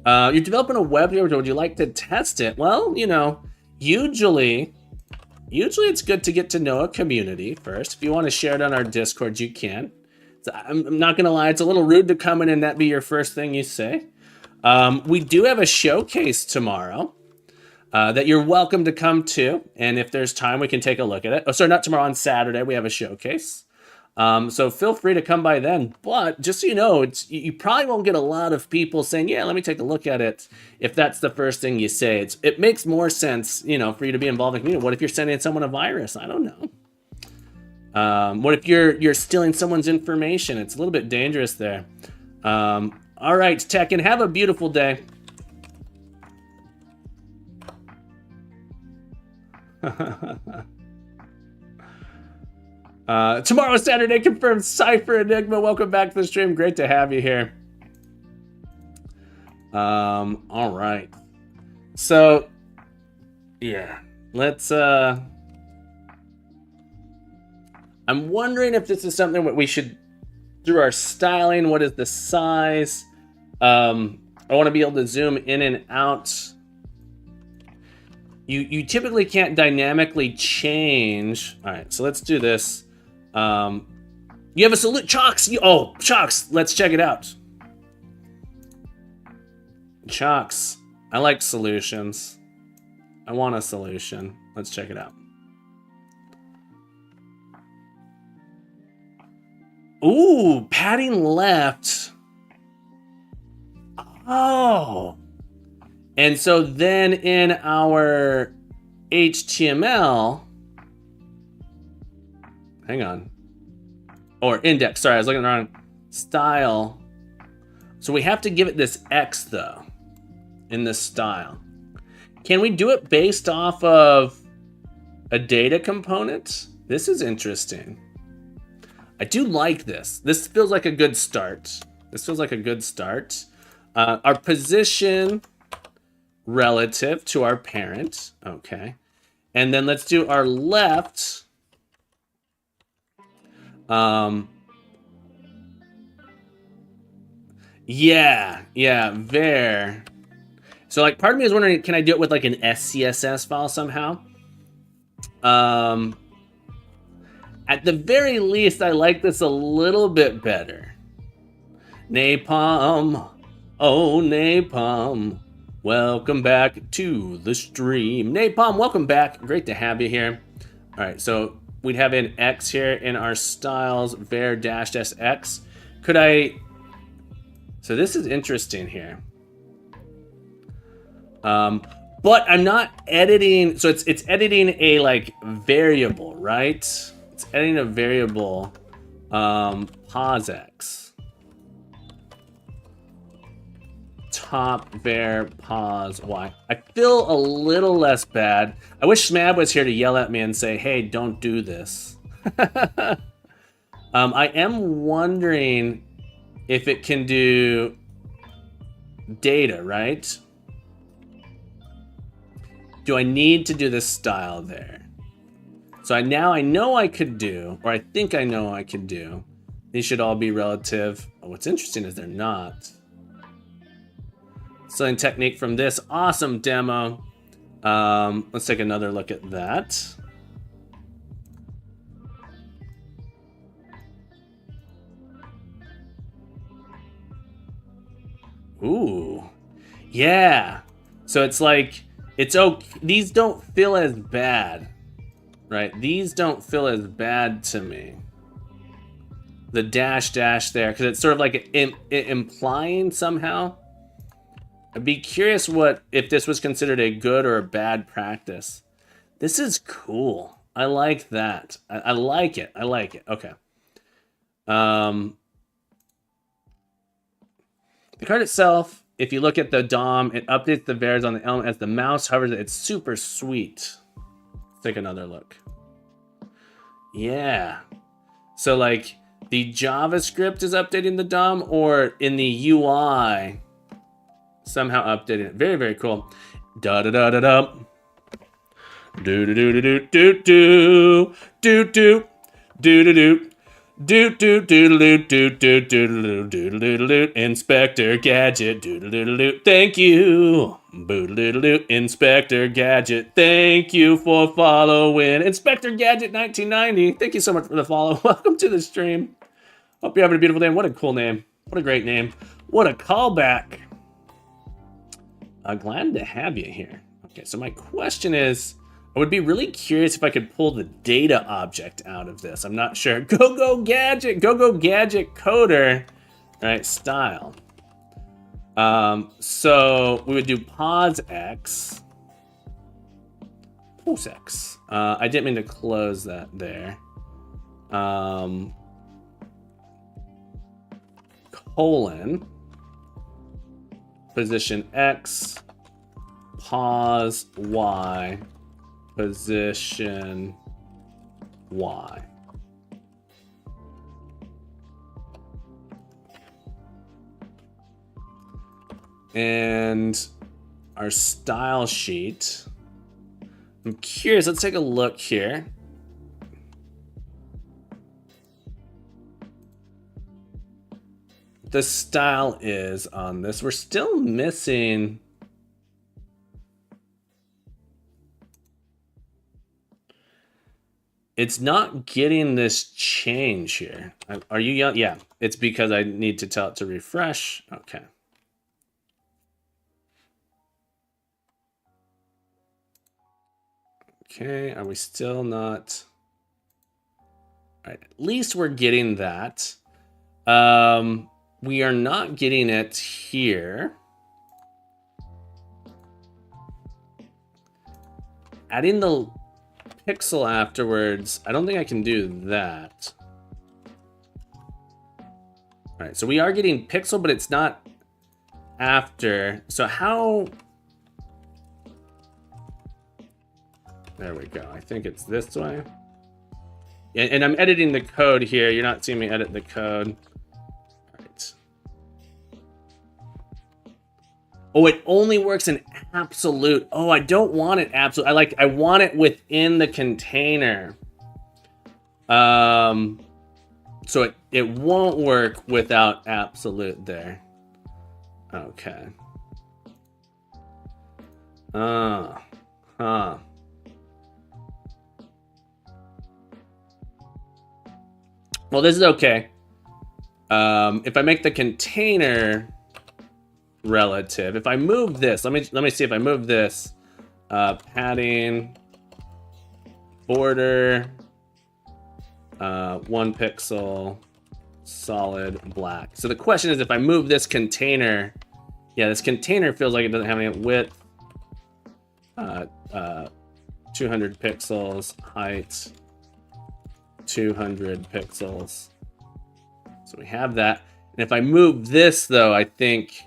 You're developing a web here. Would you like to test it? Well, you know, usually it's good to get to know a community first. If you want to share it on our Discord, you can. So I'm not gonna lie, it's a little rude to come in and that be your first thing you say. We do have a showcase tomorrow that you're welcome to come to, and if there's time, we can take a look at it. Oh, sorry, not tomorrow, on Saturday we have a showcase. So feel free to come by then. But just so you know, you probably won't get a lot of people saying, "Yeah, let me take a look at it." If that's the first thing you say, it makes more sense, you know, for you to be involved in the community. What if you're sending someone a virus? I don't know. What if you're stealing someone's information? It's a little bit dangerous there. All right, Tekken, have a beautiful day. Tomorrow, Saturday, confirmed. Cypher Enigma, welcome back to the stream. Great to have you here. All right. So, yeah, let's. I'm wondering if this is something that we should, through our styling, what is the size? I want to be able to zoom in and out. You typically can't dynamically change. All right, so let's do this. You have a salute, Chalks. Chalks, let's check it out. Chalks, I like solutions. I want a solution. Let's check it out. Ooh, padding left. Oh. And so then in our HTML, hang on. Or index, sorry, I was looking around. Style. So we have to give it this X though, in this style. Can we do it based off of a data component? This is interesting. I do like this. This feels like a good start. Our position relative to our parent. Okay. And then let's do our left. Yeah, there. So like part of me is wondering, can I do it with like an SCSS file somehow? At the very least, I like this a little bit better. Napalm, oh Napalm, welcome back to the stream. Napalm, welcome back. Great to have you here. All right, so we'd have an X here in our styles, var -sx. Could I? So this is interesting here. But I'm not editing. So it's editing a like variable, right? It's editing a variable, posx. top var pause y. I feel a little less bad. I wish Smab was here to yell at me and say, hey, don't do this. I am wondering if it can do data, right? Do I need to do this style there? So now I know I could do, or I think I know I could do. These should all be relative. Oh, what's interesting is they're not. Selling technique from this awesome demo. Let's take another look at that. Ooh, yeah. So it's like, it's okay. These don't feel as bad, right? These don't feel as bad to me. The dash there, because it's sort of like implying somehow. I'd be curious if this was considered a good or a bad practice. This is cool. I like that. I like it. I like it. Okay. The card itself, if you look at the DOM, it updates the vars on the element as the mouse hovers. It's super sweet. Let's take another look. Yeah. So like the JavaScript is updating the DOM, or in the UI somehow updating it. Very, very cool. Da da da da da. Do do do do do do do do do do do. Do do do do do do do do do do. Inspector Gadget. Do do do do. Thank you. Boo do do. Inspector Gadget. Thank you for following. Inspector Gadget 1990. Thank you so much for the follow. Welcome to the stream. Hope you're having a beautiful day. What a cool name. What a great name. What a callback. Glad to have you here. Okay, so my question is, I would be really curious if I could pull the data object out of this. I'm not sure. Go Gadget coder. All right, style. So we would do pause X. Pause X. I didn't mean to close that there. Colon. Position X. Pause Y. Position Y. And our style sheet. I'm curious, let's take a look here. The style is on this. We're still missing. It's not getting this change here. Are you young? Yeah, it's because I need to tell it to refresh. Okay. Okay, are we still not? All right, at least we're getting that. We are not getting it here. Adding the pixel afterwards, I don't think I can do that. All right, so we are getting pixel, but it's not after. So how? There we go. I think it's this way. And I'm editing the code here. You're not seeing me edit the code. All right. Oh, it only works in absolute. Oh, I don't want it absolute. I want it within the container. So it won't work without absolute there. Okay. Well, this is okay. If I make the container relative, if I move this, let me see if I move this. Padding, border, 1 pixel, solid black. So the question is, if I move this container, yeah, this container feels like it doesn't have any width. 200 pixels, height. 200 pixels. So we have that. And if I move this, though, I think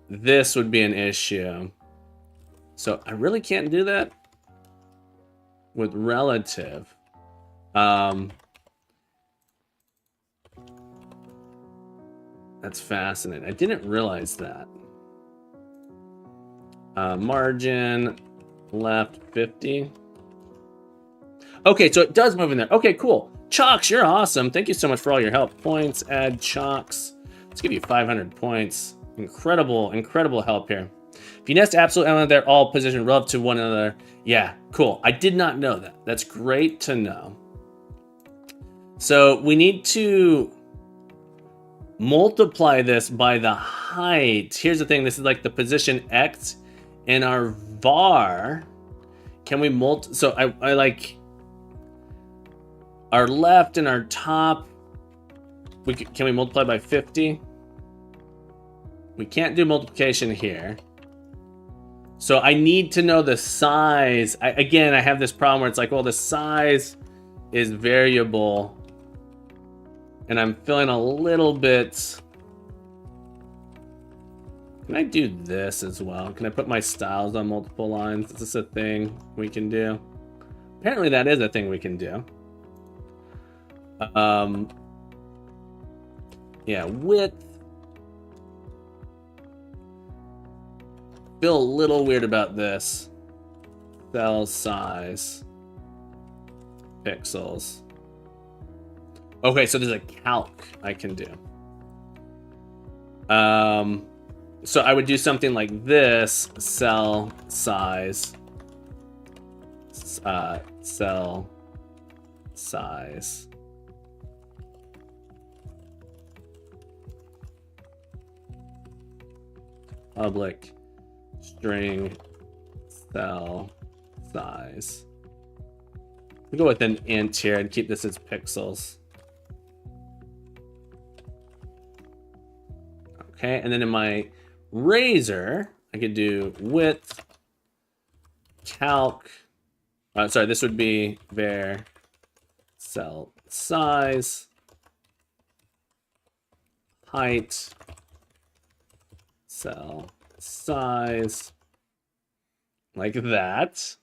this would be an issue. So I really can't do that with relative. That's fascinating. I didn't realize that. Margin left 50. Okay, so it does move in there. Okay, cool. Chalks, you're awesome. Thank you so much for all your help. Points, add Chalks. Let's give you 500 points. Incredible, incredible help here. If you nest absolute element, they're all positioned relative to one another. Yeah, cool. I did not know that. That's great to know. So we need to multiply this by the height. Here's the thing. This is like the position X in our var. Can we so I like our left and our top. Can we multiply by 50? We can't do multiplication here. So I need to know the size. Again, I have this problem where it's like, well, the size is variable. And I'm feeling a little bit. Can I do this as well? Can I put my styles on multiple lines? Is this a thing we can do? Apparently that is a thing we can do. Yeah, width. Feel a little weird about this. Cell size. Pixels. Okay, so there's a calc I can do. So I would do something like this: cell size, cell size. Public string cell size. We'll go with an int here and keep this as pixels. Okay, and then in my razor, I could do width, calc. Sorry, this would be var cell size, height, cell size, like that.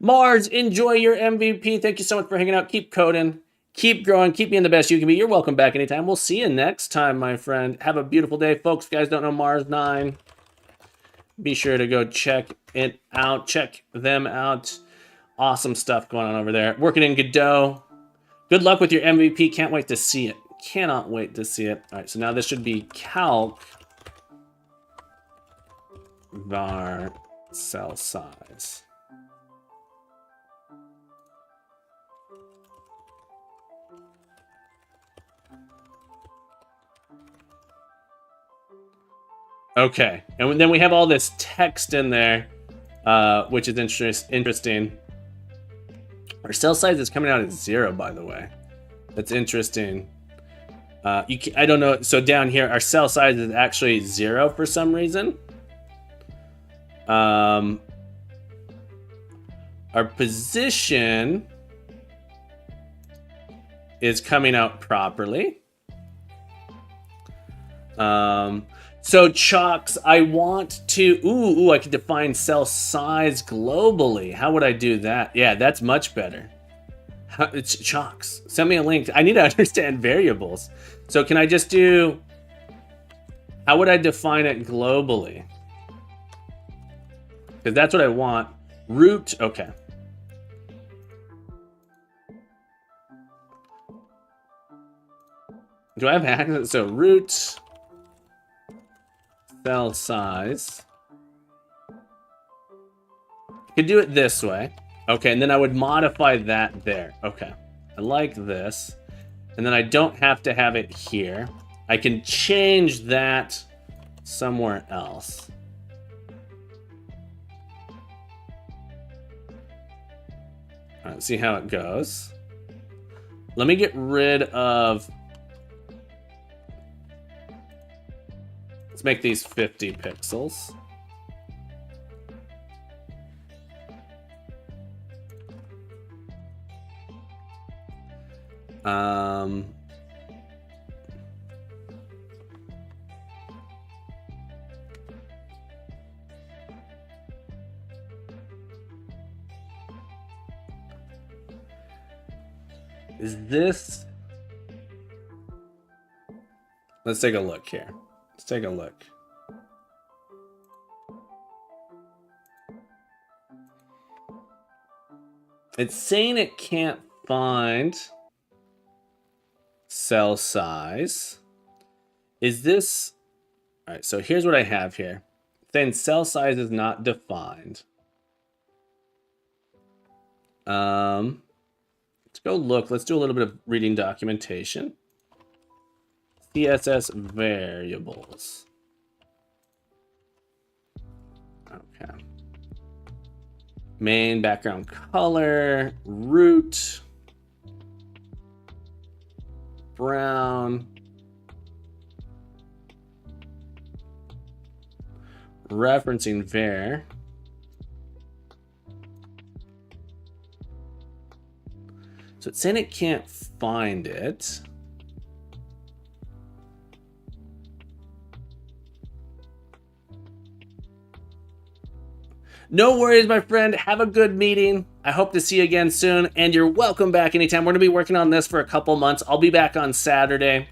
Mars, enjoy your MVP. Thank you so much for hanging out. Keep coding. Keep growing. Keep being the best you can be. You're welcome back anytime. We'll see you next time, my friend. Have a beautiful day. Folks, if you guys don't know Mars9, be sure to go check it out. Check them out. Awesome stuff going on over there. Working in Godot. Good luck with your MVP. Can't wait to see it. Cannot wait to see it. All right, so now this should be calc var cell size. Okay, and then we have all this text in there, which is interesting. Our cell size is coming out at 0, by the way. That's interesting. I don't know. So down here, our cell size is actually 0 for some reason. Our position is coming out properly. So Chalks, I want to, I can define cell size globally. How would I do that? Yeah, that's much better. It's Chalks. Send me a link. I need to understand variables. So can I just do, how would I define it globally? Because that's what I want. Root, okay. Do I have access? So root cell size. I could do it this way. Okay, and then I would modify that there. Okay, I like this. And then I don't have to have it here. I can change that somewhere else. All right, see how it goes. Let me get rid of, let's make these 50 pixels. Is this... Let's take a look here. Let's take a look. It's saying it can't find cell size. Is this... All right, so here's what I have here. It's saying cell size is not defined. Let's go look. Let's do a little bit of reading documentation. CSS variables. Okay. Main background color, root, brown, referencing var. So it's saying it can't find it. No worries, my friend. Have a good meeting. I hope to see you again soon, and you're welcome back anytime. We're going to be working on this for a couple months. I'll be back on Saturday.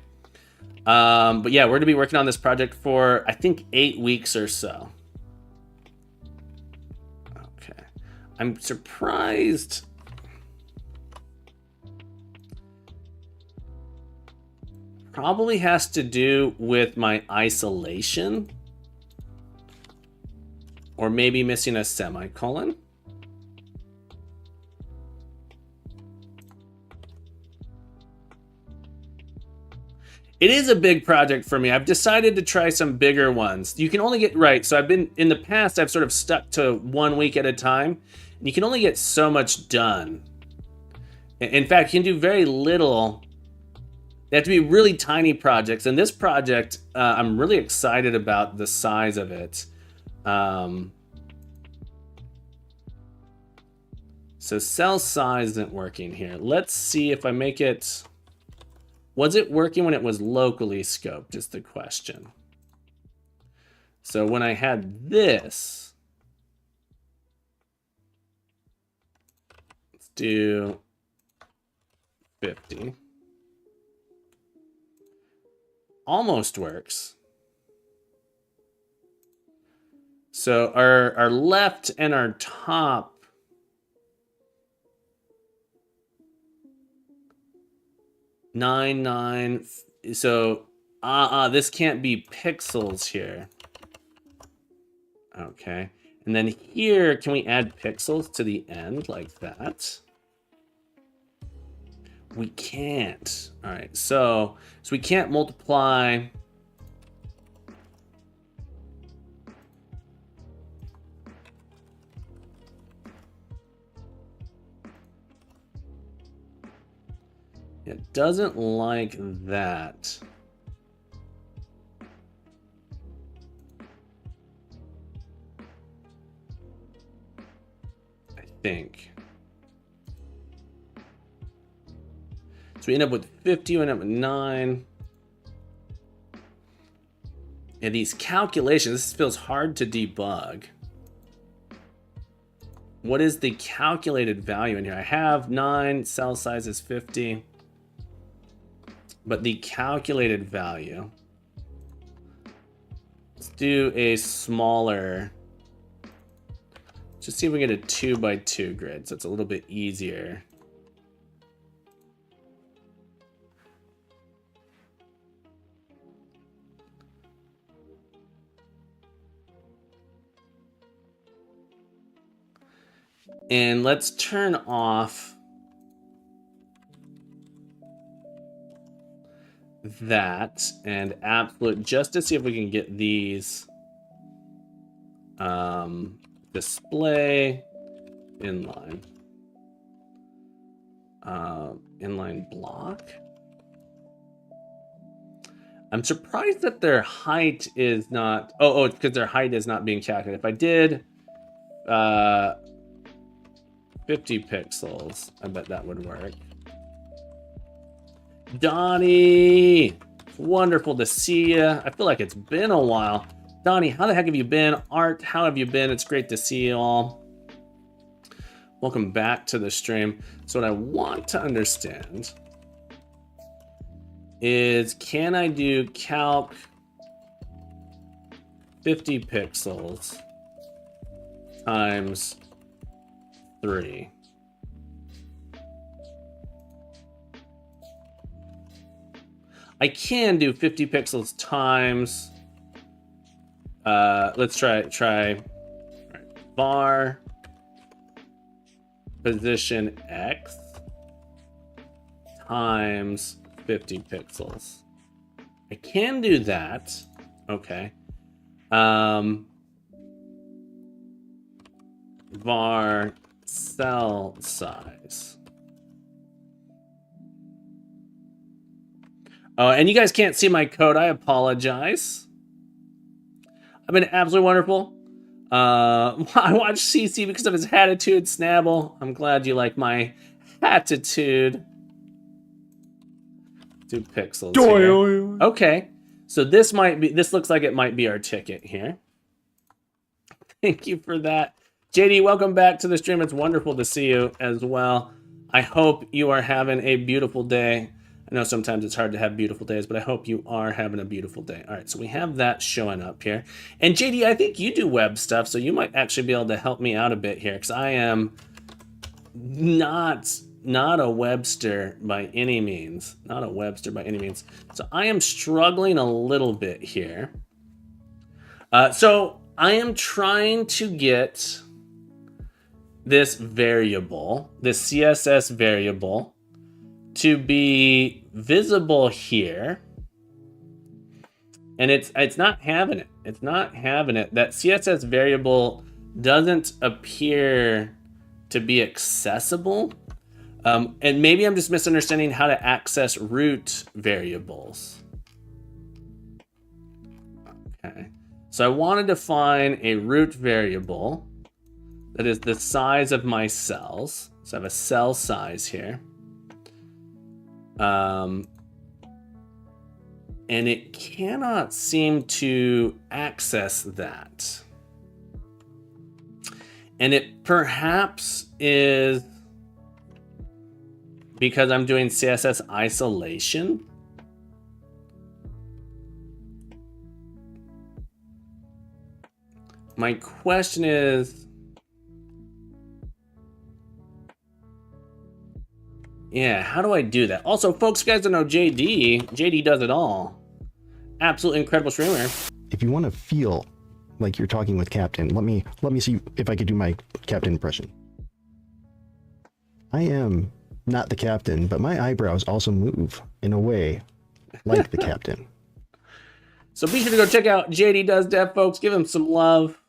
But yeah, we're going to be working on this project for, I think, 8 weeks or so. Okay. I'm surprised. Probably has to do with my isolation. Or maybe missing a semicolon. It is a big project for me. I've decided to try some bigger ones. You can only get, right, so I've been, in the past, I've sort of stuck to 1 week at a time. And you can only get so much done. In fact, you can do very little. They have to be really tiny projects. And this project, I'm really excited about the size of it. So cell size isn't working here. Let's see if I make it... Was it working when it was locally scoped is the question. So when I had this... Let's do 50. Almost works. So our left and our top nine. So this can't be pixels here. Okay. And then here, can we add pixels to the end like that? We can't. All right. So we can't multiply. It doesn't like that. I think. So we end up with 50, we end up with 9. Yeah, these calculations, this feels hard to debug. What is the calculated value in here? I have 9, cell size is 50. But the calculated value, let's do a smaller, just see if we get a 2x2 grid, so it's a little bit easier. And let's turn off that and absolute, just to see if we can get these display inline inline block. I'm surprised that their height is not, oh, it's because their height is not being calculated. If I did 50 pixels, I bet that would work. Donnie, wonderful to see you. I feel like it's been a while. Donnie, how the heck have you been? Art, how have you been? It's great to see you all. Welcome back to the stream. So what I want to understand is, can I do calc 50 pixels times 3? I can do 50 pixels times, let's try var position X times 50 pixels. I can do that. Okay. Var cell size. Oh, and you guys can't see my code. I apologize. I've been absolutely wonderful. I watched CC because of his attitude, Snabble. I'm glad you like my attitude. 2 pixels here. Okay. So this looks like it might be our ticket here. Thank you for that. JD, welcome back to the stream. It's wonderful to see you as well. I hope you are having a beautiful day. I know sometimes it's hard to have beautiful days, but I hope you are having a beautiful day. All right, so we have that showing up here. And JD, I think you do web stuff, so you might actually be able to help me out a bit here, because I am not a Webster by any means. Not a Webster by any means. So I am struggling a little bit here. So I am trying to get this variable, this CSS variable, to be visible here, and it's not having it. It's not having it. That CSS variable doesn't appear to be accessible, and maybe I'm just misunderstanding how to access root variables. Okay, so I want to define a root variable that is the size of my cells. So I have a cell size here. And it cannot seem to access that. And it perhaps is because I'm doing CSS isolation. My question is, yeah, how do I do that? Also, folks, you guys don't know JD does it all. Absolutely incredible streamer. If you want to feel like you're talking with Captain, let me see if I could do my Captain impression. I am not the Captain, but my eyebrows also move in a way like the Captain. So be sure to go check out JD Does Dev, folks. Give him some love.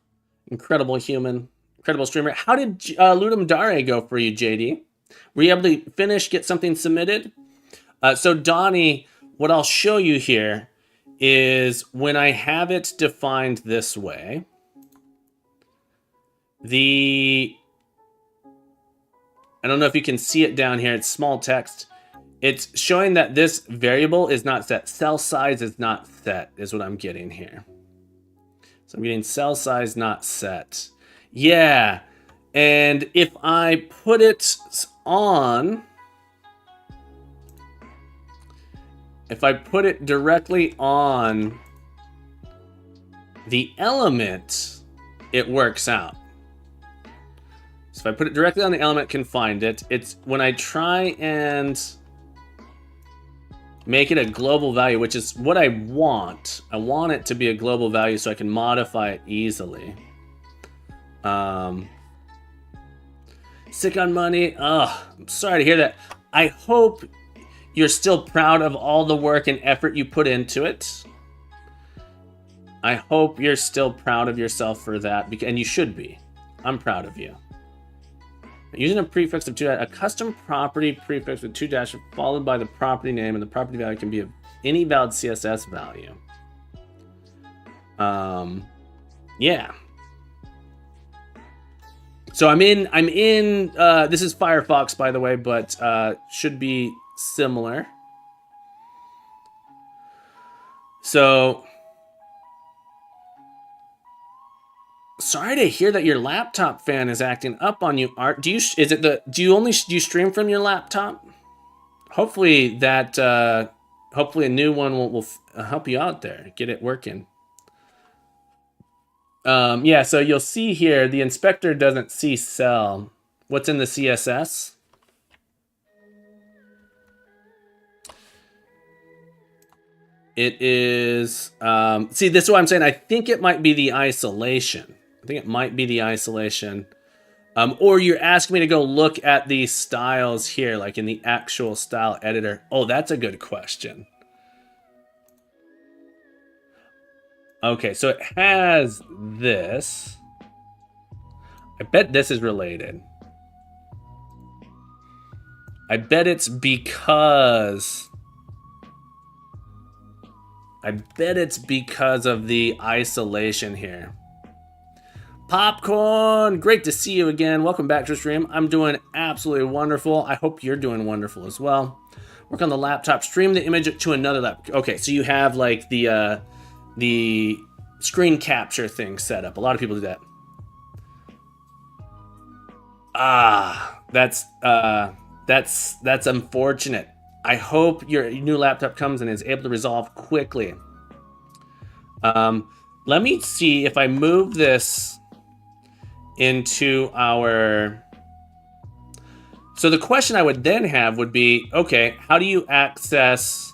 Incredible human, incredible streamer. How did Ludum Dare go for you, JD? Were you able to finish, get something submitted? So Donnie, what I'll show you here is when I have it defined this way, I don't know if you can see it down here, it's small text. It's showing that this variable is not set. Cell size is not set, is what I'm getting here. So I'm getting cell size not set. Yeah. And if I put it on, if I put it directly on the element, it works out. So if I put it directly on the element, can find it. It's when I try and make it a global value, which is what I want. I want it to be a global value so I can modify it easily. Sick on money. Oh, I'm sorry to hear that. I hope you're still proud of all the work and effort you put into it. I hope you're still proud of yourself for that, and you should be. I'm proud of you. Using a prefix of 2, a custom property prefix with 2 dashes followed by the property name, and the property value can be of any valid CSS value. Yeah. So I'm in, this is Firefox, by the way, but should be similar. So, sorry to hear that your laptop fan is acting up on you, Art. Do you stream from your laptop? Hopefully that hopefully a new one will help you out there, get it working. Yeah, so you'll see here, the inspector doesn't see cell. What's in the CSS? It is, see, this is what I'm saying. I think it might be the isolation. I think it might be the isolation. Or you're asking me to go look at these styles here, like in the actual style editor. Oh, that's a good question. Okay, so it has this. I bet this is related. I bet it's because... I bet it's because of the isolation here. Popcorn, great to see you again. Welcome back to the stream. I'm doing absolutely wonderful. I hope you're doing wonderful as well. Work on the laptop, stream the image to another laptop. Okay, so you have like the screen capture thing set up. A lot of people do that. That's unfortunate. I hope your new laptop comes and is able to resolve quickly. Let me see if I move this into our... So the question I would then have would be, okay, how do you access...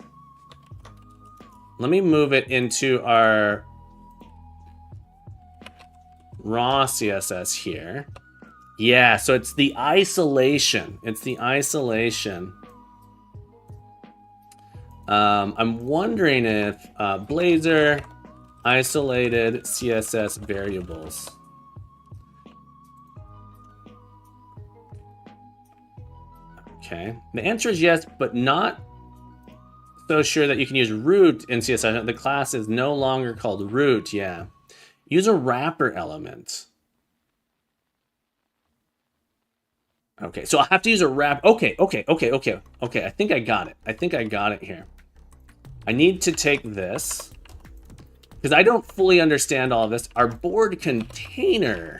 Let me move it into our raw CSS here. Yeah, so it's the isolation. It's the isolation. I'm wondering if Blazor isolated CSS variables. Okay, the answer is yes, but not so sure that you can use root in CSS. The class is no longer called root, yeah. Use a wrapper element. Okay, so I'll have to use a wrap. Okay. I think I got it. I think I got it here. I need to take this because I don't fully understand all of this. Our board container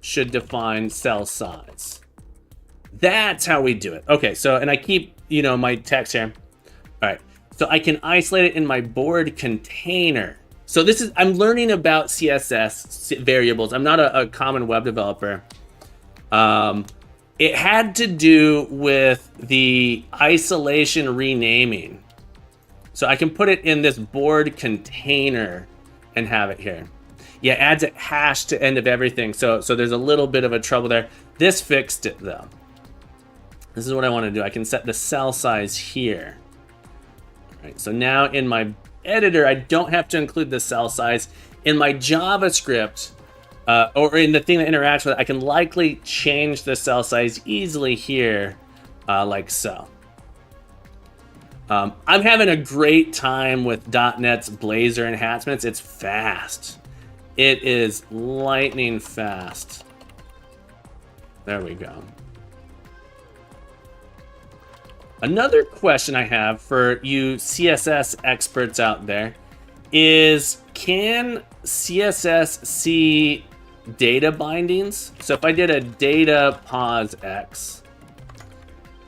should define cell size. That's how we do it. Okay, so, and I keep, you know, my text here. All right, so I can isolate it in my board container. So this is, I'm learning about CSS variables. I'm not a common web developer. It had to do with the isolation renaming. So I can put it in this board container and have it here. Yeah, adds a hash to end of everything. So there's a little bit of a trouble there. This fixed it though. This is what I want to do. I can set the cell size here. All right, so now in my editor, I don't have to include the cell size. In my JavaScript, or in the thing that interacts with it, I can likely change the cell size easily here, like so. I'm having a great time with .NET's Blazor enhancements. It's fast. It is lightning fast. There we go. Another question I have for you CSS experts out there is, can CSS see data bindings? So if I did a data pos x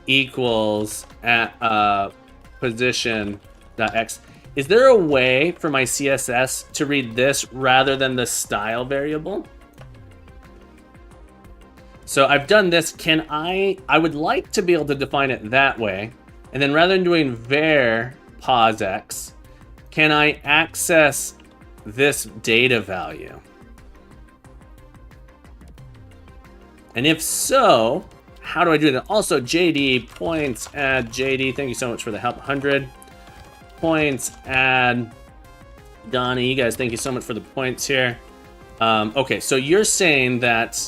equals at position dot x, is there a way for my CSS to read this rather than the style variable? So I've done this. Can I would like to be able to define it that way. And then rather than doing var pos x, can I access this data value? And if so, how do I do that? Also, JD points add JD. Thank you so much for the help. 100 points add Donnie. You guys, thank you so much for the points here. Okay, so you're saying that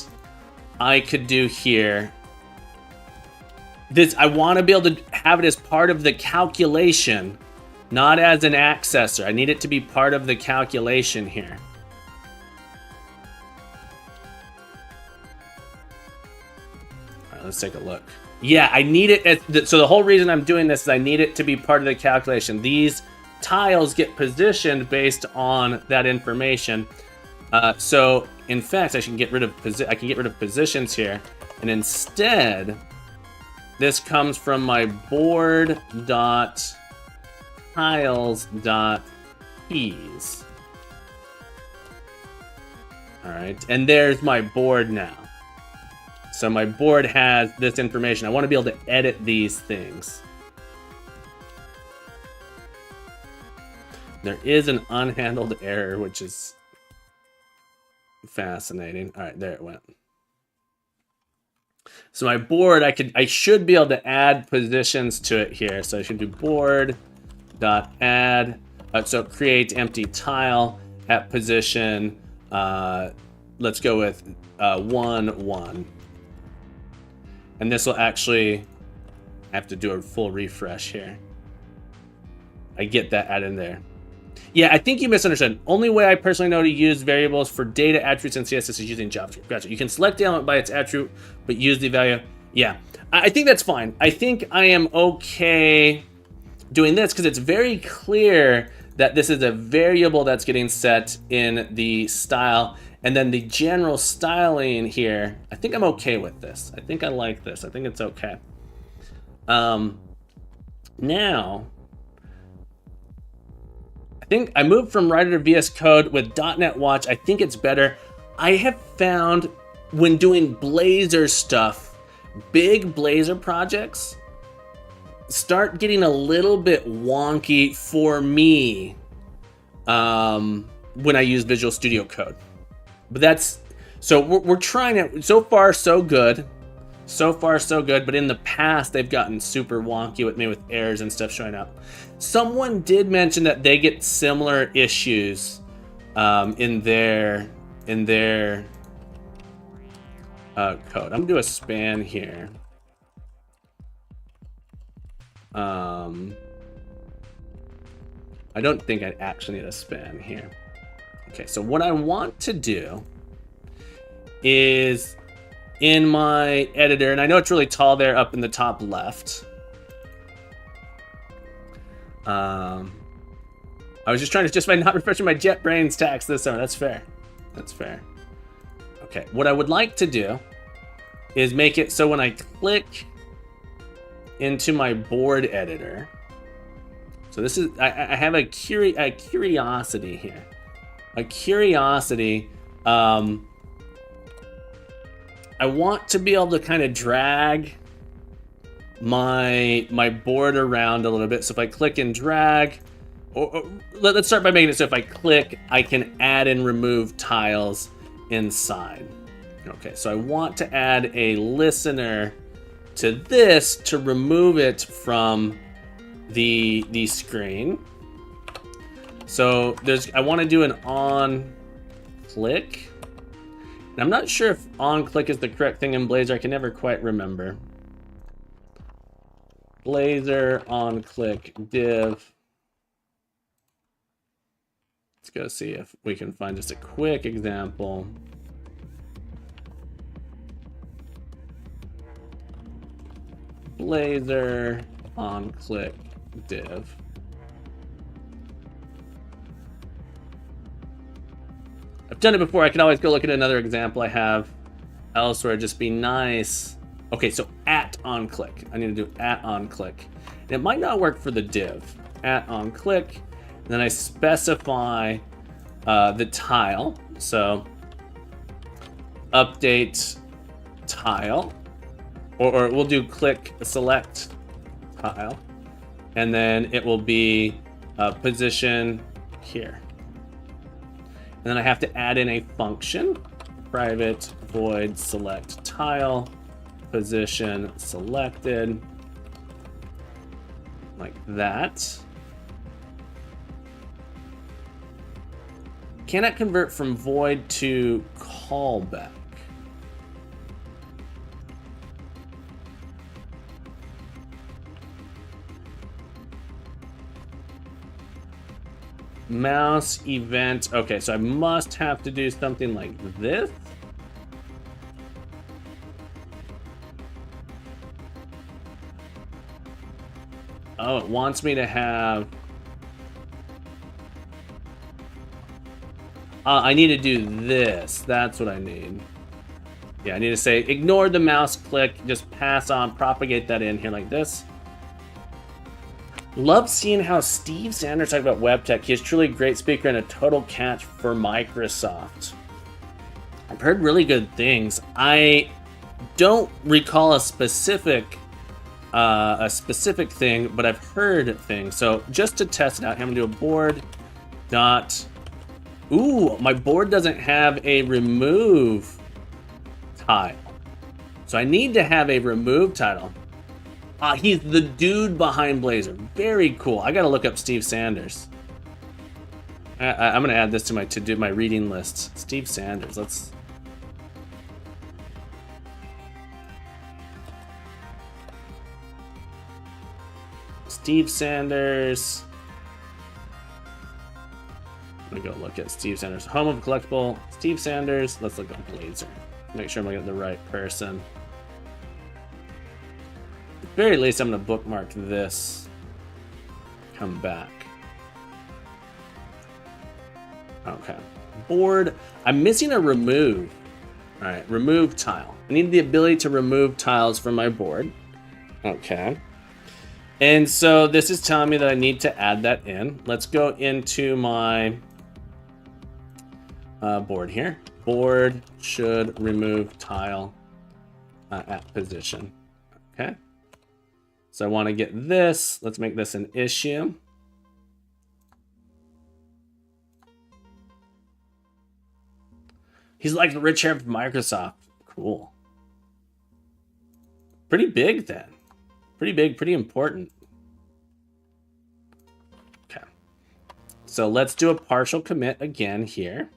I could do here this. I want to be able to have it as part of the calculation, not as an accessor. I need it to be part of the calculation here. All right, let's take a look. Yeah, I need it. So the whole reason I'm doing this is I need it to be part of the calculation. These tiles get positioned based on that information. So in fact, I can get rid of positions here, and instead, this comes from my board dot tiles.keys. All right, and there's my board now. So my board has this information. I want to be able to edit these things. There is an unhandled error, which is fascinating. All right, there it went. So my board, I should be able to add positions to it here. So I should do board.add. So create empty tile at position. Let's go with 1, 1. And this will actually have to do a full refresh here. I get that added in there. Yeah, I think you misunderstood. Only way I personally know to use variables for data attributes in CSS is using JavaScript. Gotcha. You can select the element by its attribute, but use the value. Yeah, I think that's fine. I think I am okay doing this because it's very clear that this is a variable that's getting set in the style. And then the general styling here, I think I'm okay with this. I think I like this. I think it's okay. Now, I think I moved from Writer to VS Code with .NET Watch. I think it's better. I have found when doing Blazor stuff, big Blazor projects start getting a little bit wonky for me when I use Visual Studio Code. But that's, so we're trying it. So far, so good. So far, so good. But in the past, they've gotten super wonky with me with errors and stuff showing up. Someone did mention that they get similar issues in their code. I'm gonna do a span here. I don't think I actually need a span here. Okay, so what I want to do is in my editor, and I know it's really tall there up in the top left. I was just trying to justify not refreshing my JetBrains tax this summer. That's fair. That's fair. Okay, what I would like to do is make it so when I click into my board editor, so this is, I have a curiosity here. A curiosity, I want to be able to kind of drag my board around a little bit. So if I click and drag, or let's start by making it so if I click, I can add and remove tiles inside. Okay, so I want to add a listener to this to remove it from the screen. So I want to do an on click. And I'm not sure if on click is the correct thing in Blazor. I can never quite remember. Blazor on click div. Let's go see if we can find just a quick example. Blazor on click div. I've done it before. I can always go look at another example I have elsewhere. Just be nice. Okay, so at on click. I need to do at on click. And it might not work for the div. At on click. And then I specify the tile. So update tile. Or we'll do click select tile. And then it will be position here. And then I have to add in a function, private void select tile, position selected, like that. Cannot convert from void to callback. Mouse event. Okay, so I must have to do something like this. Oh, it wants me to have... I need to do this. That's what I need. Yeah, I need to say, ignore the mouse click, just pass on, propagate that in here like this. Love seeing how Steve Sanders talked about web tech. He is truly a great speaker and a total catch for Microsoft. I've heard really good things. I don't recall a specific thing, but I've heard things. So just to test it out, I'm gonna do a board dot. Ooh, my board doesn't have a remove tile, so I need to have a remove title. He's the dude behind Blazor. Very cool. I gotta look up Steve Sanders. I'm gonna add this to my reading list. Steve Sanders. Let's. Steve Sanders. I'm gonna go look at Steve Sanders. Home of collectible. Steve Sanders. Let's look up Blazor. Make sure I'm looking at the right person. At the very least, I'm gonna bookmark this. Come back. Okay. Board. I'm missing a remove. All right, remove tile. I need the ability to remove tiles from my board. Okay. And so this is telling me that I need to add that in. Let's go into my board here. Board should remove tile at position. Okay. So I want to get this. Let's make this an issue. He's like the rich hair from Microsoft. Cool. Pretty big then. Pretty big, pretty important. Okay. So let's do a partial commit again here.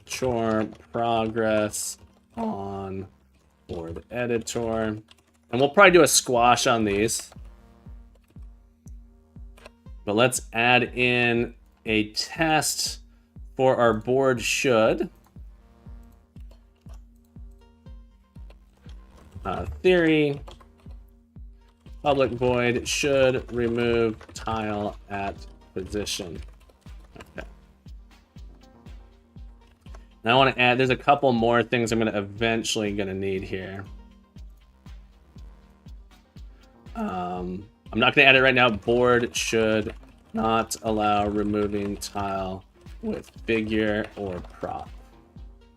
Sure, progress on board editor. And we'll probably do a squash on these. But let's add in a test for our board should. Theory, public void should remove tile at position. Okay. Now I want to add, there's a couple more things I'm going to eventually need here. I'm not going to add it right now. Board should not allow removing tile with figure or prop.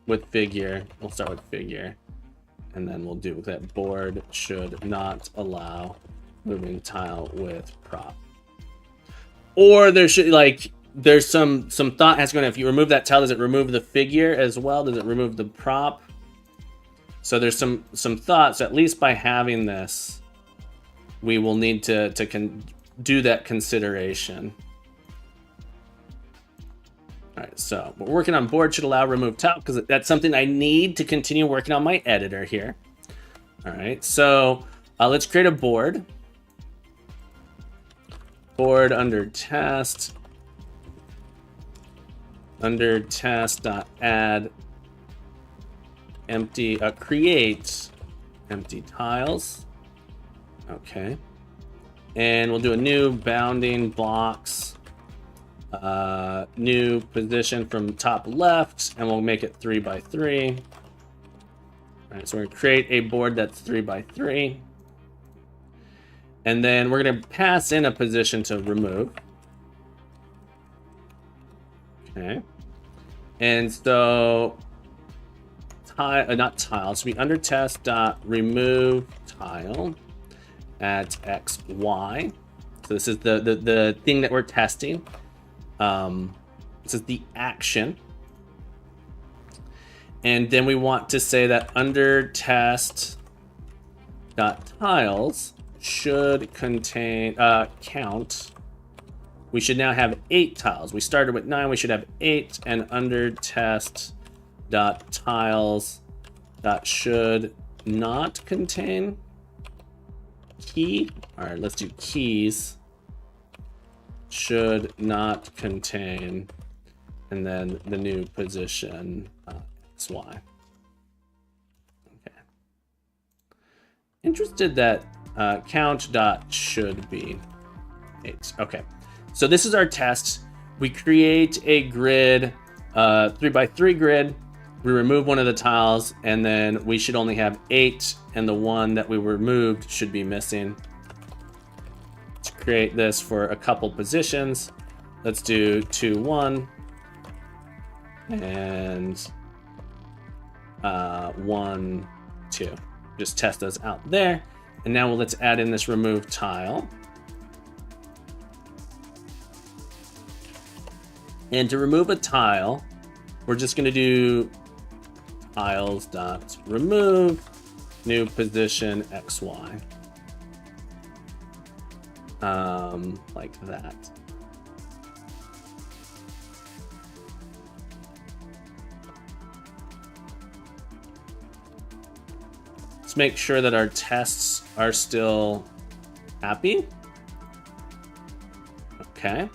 With figure, we'll start with figure. And then we'll do that. Board should not allow moving tile with prop. Or there should, like, there's some thought has going. If you remove that tile, does it remove the figure as well? Does it remove the prop? So there's some thoughts. At least by having this, we will need to do that consideration. All right, so we're working on board should allow remove tile because that's something I need to continue working on my editor here. All right, so let's create a board. Board under test. Under test.add empty create empty tiles. Okay, and we'll do a new bounding blocks. New position from top left, and we'll make it 3 by 3. All right, so we're gonna create a board that's 3 by 3, and then we're gonna pass in a position to remove. Okay, and so not tile. It should be under test dot remove tile at x y. So this is the thing that we're testing. This is the action. And then we want to say that under test dot tiles should contain count. We should now have 8 tiles. We started with 9, we should have 8, and under test dot tiles that should not contain key. All right, let's do keys. Should not contain, and then the new position XY. Okay. Interested that count dot should be 8. Okay, so this is our test. We create a grid, 3 by 3 grid, we remove one of the tiles, and then we should only have 8, and the one that we removed should be missing. To create this for a couple positions, let's do 2, 1, and 1, 2. Just test those out there. And now let's add in this remove tile. And to remove a tile, we're just going to do tiles.remove new position XY. Like that. Let's make sure that our tests are still happy. Okay.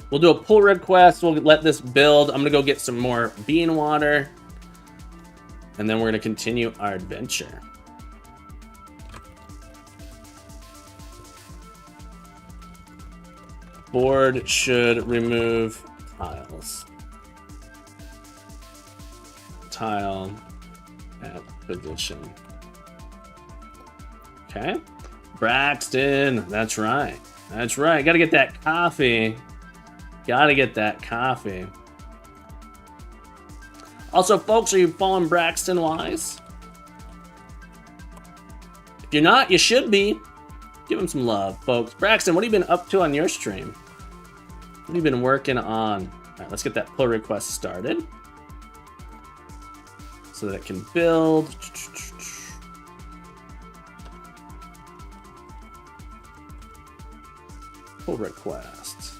We'll do a pull request. We'll let this build. I'm gonna go get some more bean water, and then we're gonna continue our adventure. Board should remove tiles. Tile at position. Okay. Braxton, that's right. That's right. Gotta get that coffee. Gotta get that coffee. Also, folks, are you following Braxton Wise? If you're not, you should be. Give him some love, folks. Braxton, what have you been up to on your stream? What have you been working on? All right, let's get that pull request started so that it can build. Pull request.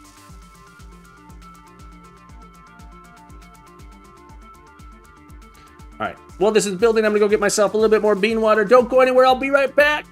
All right, well, this is building. I'm gonna go get myself a little bit more bean water. Don't go anywhere, I'll be right back.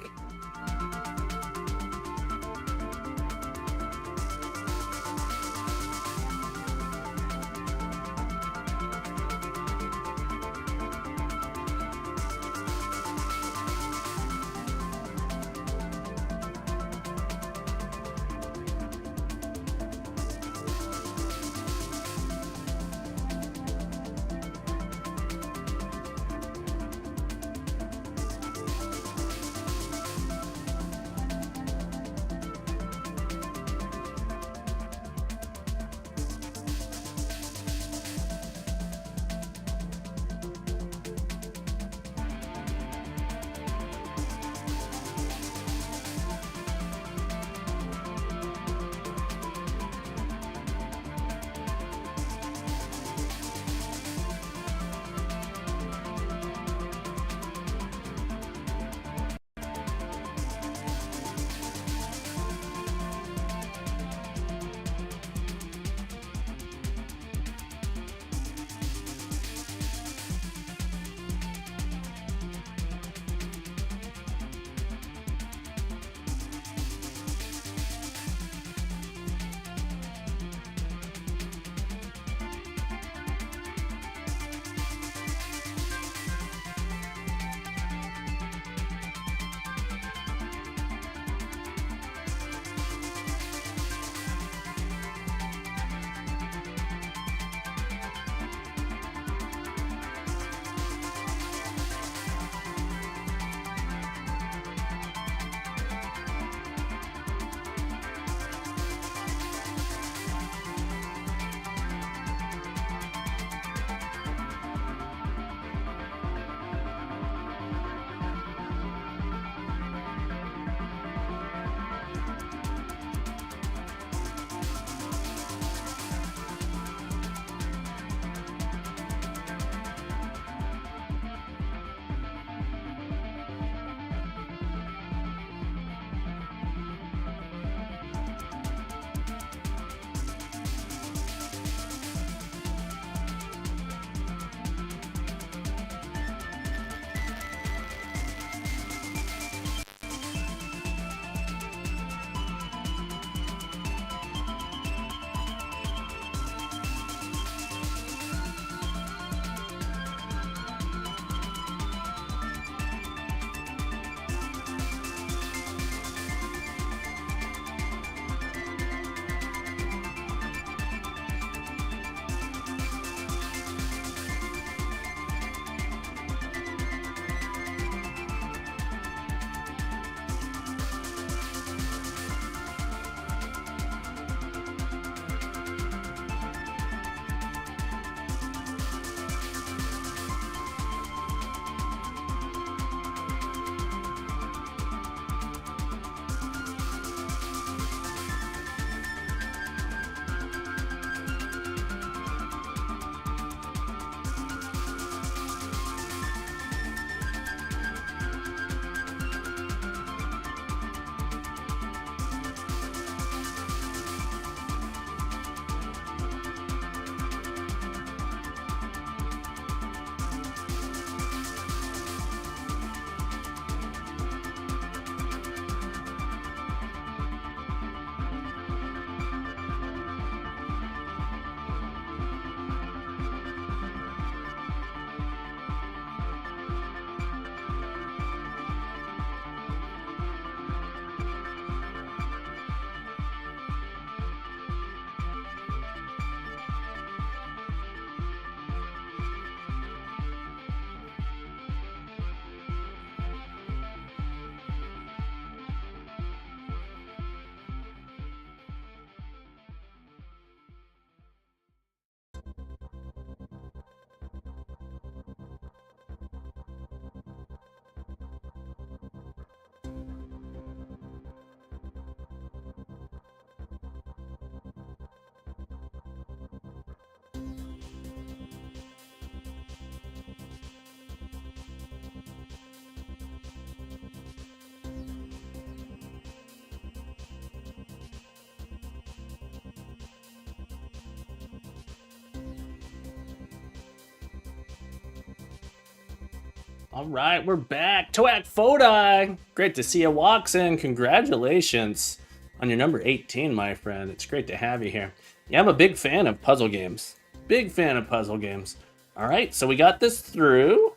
All right, we're back. Toak Fodi. Great to see you, Watson. Congratulations on your number 18, my friend. It's great to have you here. Yeah, I'm a big fan of puzzle games. Big fan of puzzle games. All right, so we got this through.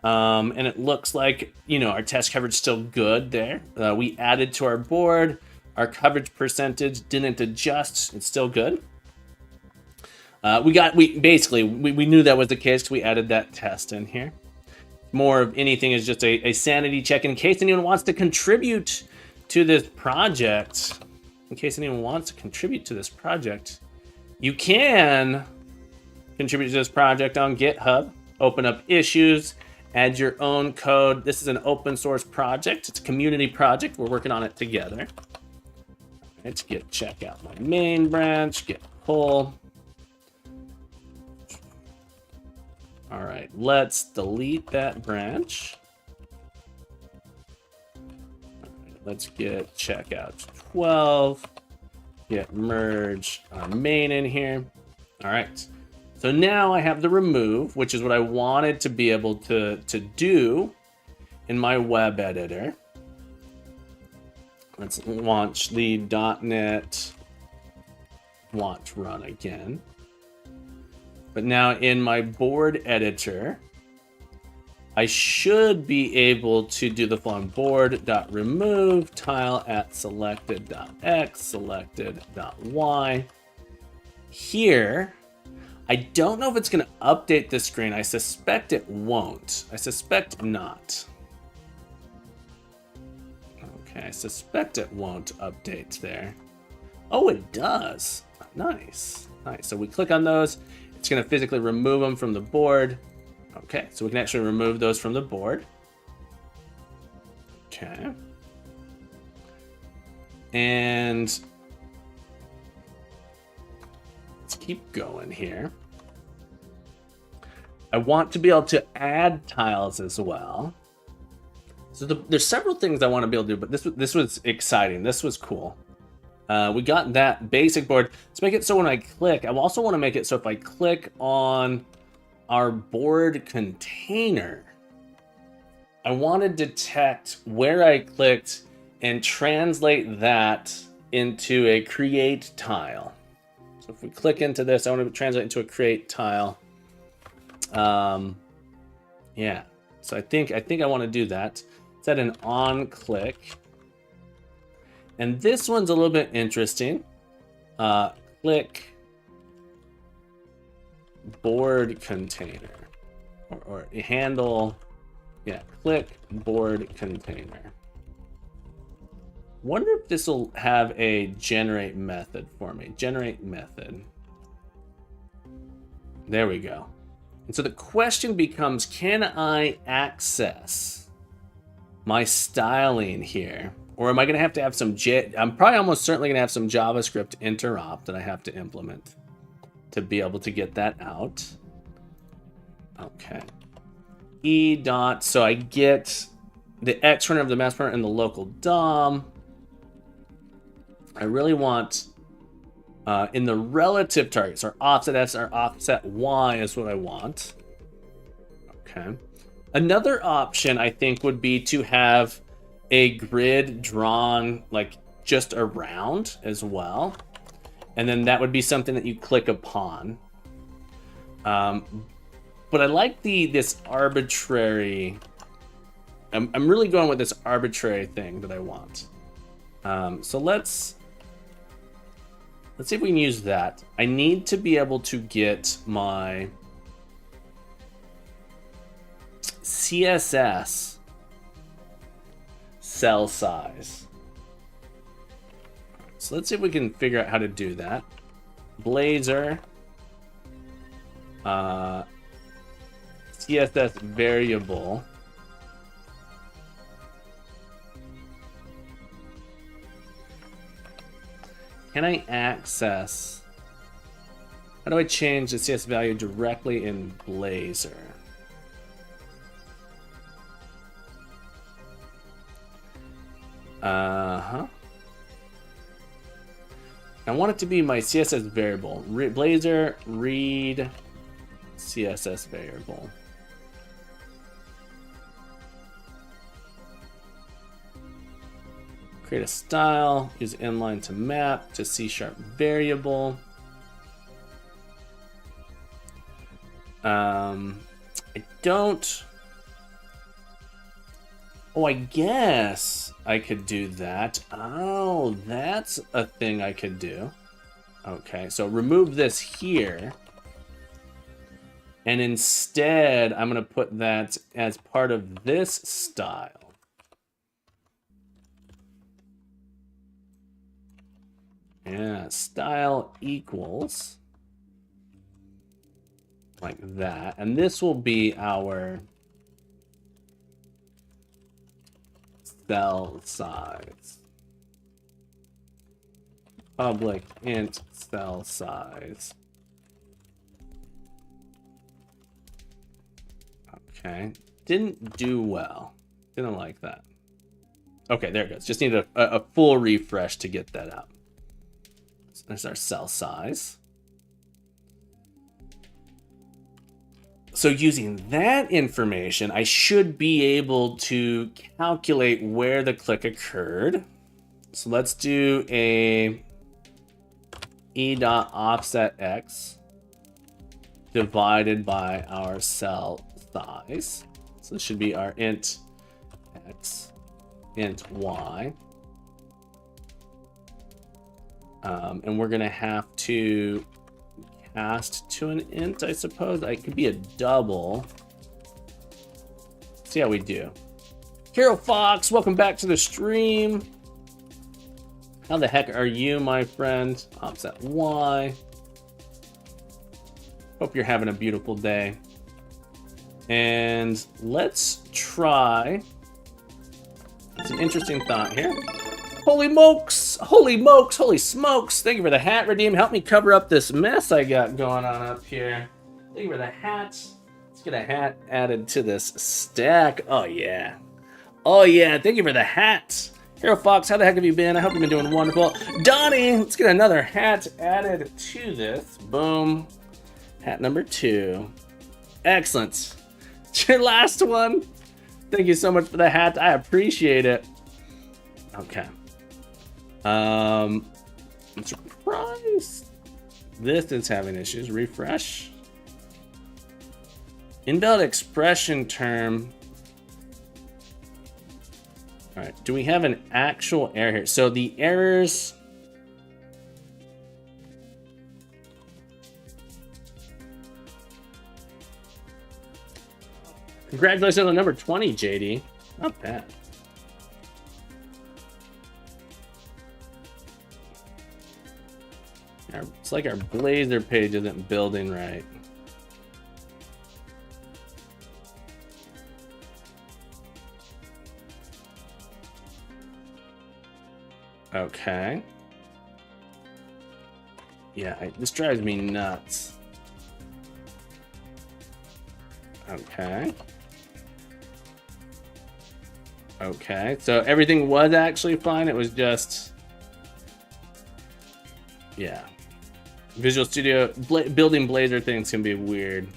And it looks like, you know, our test coverage is still good there. We added to our board. Our coverage percentage didn't adjust. It's still good. We knew that was the case because we added that test in here. More of anything is just a sanity check in case anyone wants to contribute to this project. In case anyone wants to contribute to this project, you can contribute to this project on GitHub. Open up issues. Add your own code. This is an open source project. It's a community project. We're working on it together. Let's check out my main branch, git pull. All right, let's delete that branch. All right, let's get checkout 12, get merge our main in here. All right. So now I have the remove, which is what I wanted to be able to do in my web editor. Let's launch the .NET launch run again. But now in my board editor, I should be able to do the following: board.remove tile at selected.x, selected.y. Here, I don't know if it's going to update the screen. I suspect it won't. I suspect not. Okay, I suspect it won't update there. Oh, it does. Nice. Nice. So we click on those. It's going to physically remove them from the board. Okay, so we can actually remove those from the board. Okay. And let's keep going here. I want to be able to add tiles as well. So there's several things I want to be able to do, but this was exciting. This was cool. We got that basic board. Let's make it so when I click, I also want to make it so if I click on our board container, I want to detect where I clicked and translate that into a create tile. So if we click into this, I want to translate into a create tile. Yeah. So I think I want to do that. Set an on click. And this one's a little bit interesting. Click board container or handle. Yeah, click board container. Wonder if this will have a generate method for me. Generate method. There we go. And so the question becomes, can I access my styling here? Or am I going to have some I'm probably almost certainly going to have some JavaScript interop that I have to implement to be able to get that out. Okay. E dot, so I get the X runner of the mass runner and the local DOM. I really want in the relative targets, our offset X, our offset Y is what I want. Okay. Another option I think would be to have a grid drawn like just around as well. And then that would be something that you click upon. But I like this arbitrary, I'm really going with this arbitrary thing that I want. So let's see if we can use that. I need to be able to get my CSS cell size. So let's see if we can figure out how to do that. Blazor, CSS variable. Can I access? How do I change the CSS value directly in Blazor? I want it to be my CSS variable. Blazor read CSS variable. Create a style, use inline to map to C# variable. I don't. Oh, I guess I could do that. Oh, that's a thing I could do. Okay, so remove this here. And instead, I'm going to put that as part of this style. Yeah, style equals like that. And this will be our cell size. Public int cell size. Okay, didn't do well. Didn't like that. Okay, there it goes. Just need a full refresh to get that out. So there's our cell size. So using that information, I should be able to calculate where the click occurred. So let's do a e.offset x divided by our cell size. So this should be our int x, int y. And we're gonna have to cast to an int, I suppose. It could be a double. See how we do. Hero Fox, welcome back to the stream. How the heck are you, my friend? Offset y. Hope you're having a beautiful day. And let's try. It's an interesting thought here. Holy mokes! Holy mokes! Holy smokes! Thank you for the hat, Redeem. Help me cover up this mess I got going on up here. Thank you for the hat. Let's get a hat added to this stack. Oh, yeah. Oh, yeah. Thank you for the hat. Hero Fox, how the heck have you been? I hope you've been doing wonderful. Donnie, let's get another hat added to this. Boom. Hat number 2. Excellent. It's your last one. Thank you so much for the hat. I appreciate it. Okay. I'm surprised this is having issues. Refresh. Invalid expression term. All right. Do we have an actual error here? So the errors. Congratulations on number 20, JD. Not bad. It's like our Blazor page isn't building right. Okay. Yeah, this drives me nuts. Okay. Okay, so everything was actually fine. It was just... Yeah. Visual Studio, building Blazor things can be weird.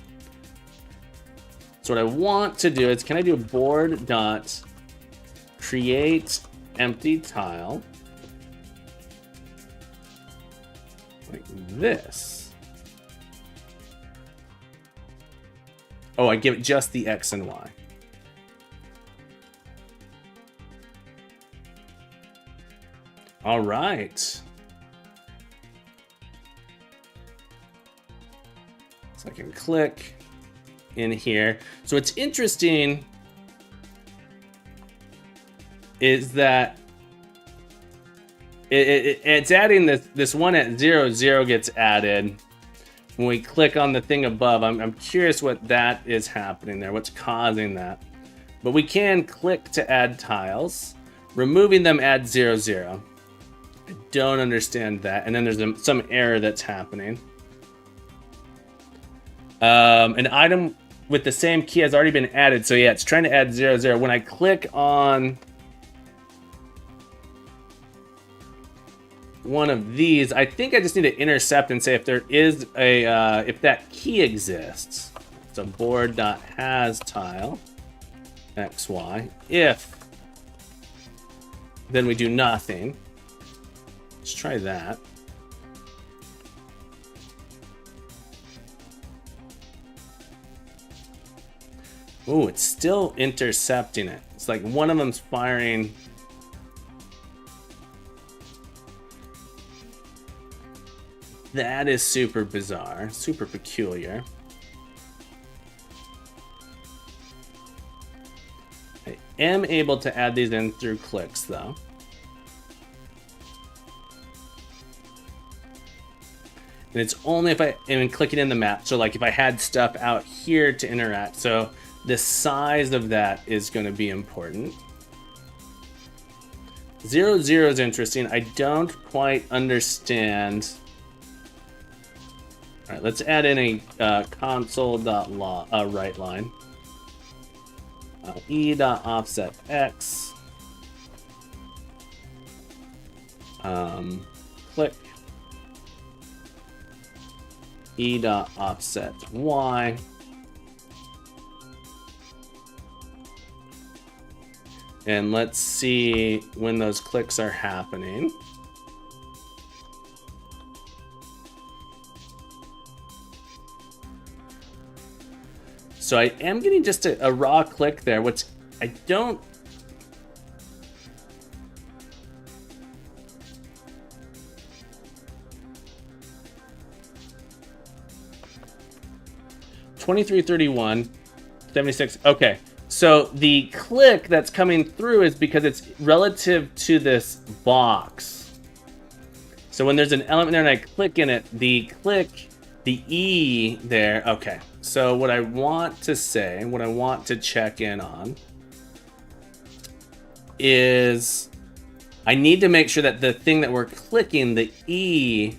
So what I want to do is, can I do board dot create empty tile like this? Oh, I give it just the X and Y. All right. So I can click in here. So what's interesting is that it's adding this one at 0, 0 gets added. When we click on the thing above, I'm curious what that is happening there, what's causing that. But we can click to add tiles. Removing them adds 0, 0. I don't understand that. And then there's some error that's happening. An item with the same key has already been added. So yeah, it's trying to add 0, 0. When I click on one of these, I think I just need to intercept and say if there is a, if that key exists. So board.hasTile XY. If then we do nothing. Let's try that. Ooh, it's still intercepting it. It's like one of them's firing. That is super bizarre, super peculiar. I am able to add these in through clicks though. And it's only if I am clicking in the map. So like if I had stuff out here to interact. So the size of that is going to be important. 0, 0 is interesting. I don't quite understand. All right, let's add in a console.write line. E.offset x. Click. E.offset y. And let's see when those clicks are happening. So I am getting just a raw click there, which I don't... $23.31, 76. Okay, so the click that's coming through is because it's relative to this box. So when there's an element there and I click in it, the E there, okay. So what I want to say, what I want to check in on is I need to make sure that the thing that we're clicking, the E,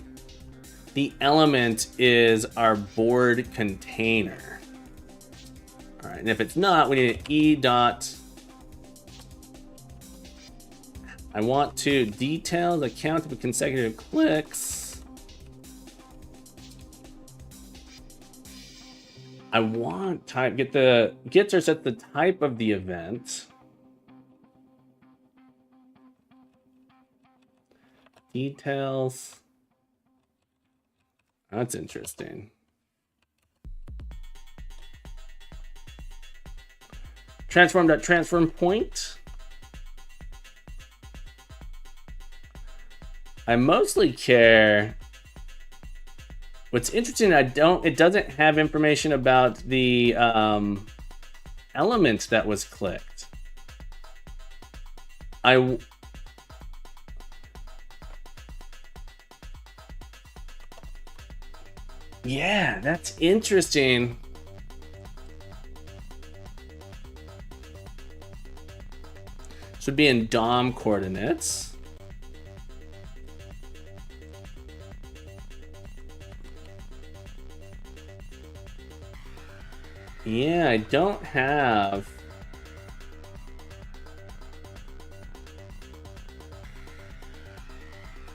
the element is our board container. All right, and if it's not, we need an E dot. I want to detail the count of consecutive clicks. I want type, get or set the type of the event. Details. That's interesting. Transform point. I mostly care. What's interesting, it doesn't have information about the element that was clicked. Yeah, that's interesting. Should be in DOM coordinates. Yeah, I don't have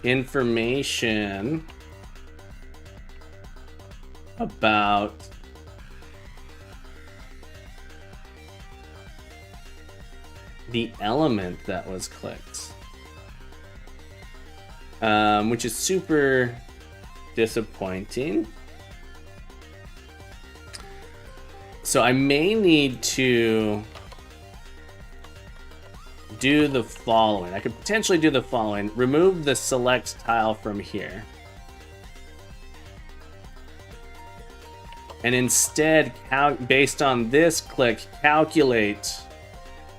information about the element that was clicked, which is super disappointing. So I may need to do the following. I could potentially do the following. Remove the select tile from here. And instead, based on this click, calculate.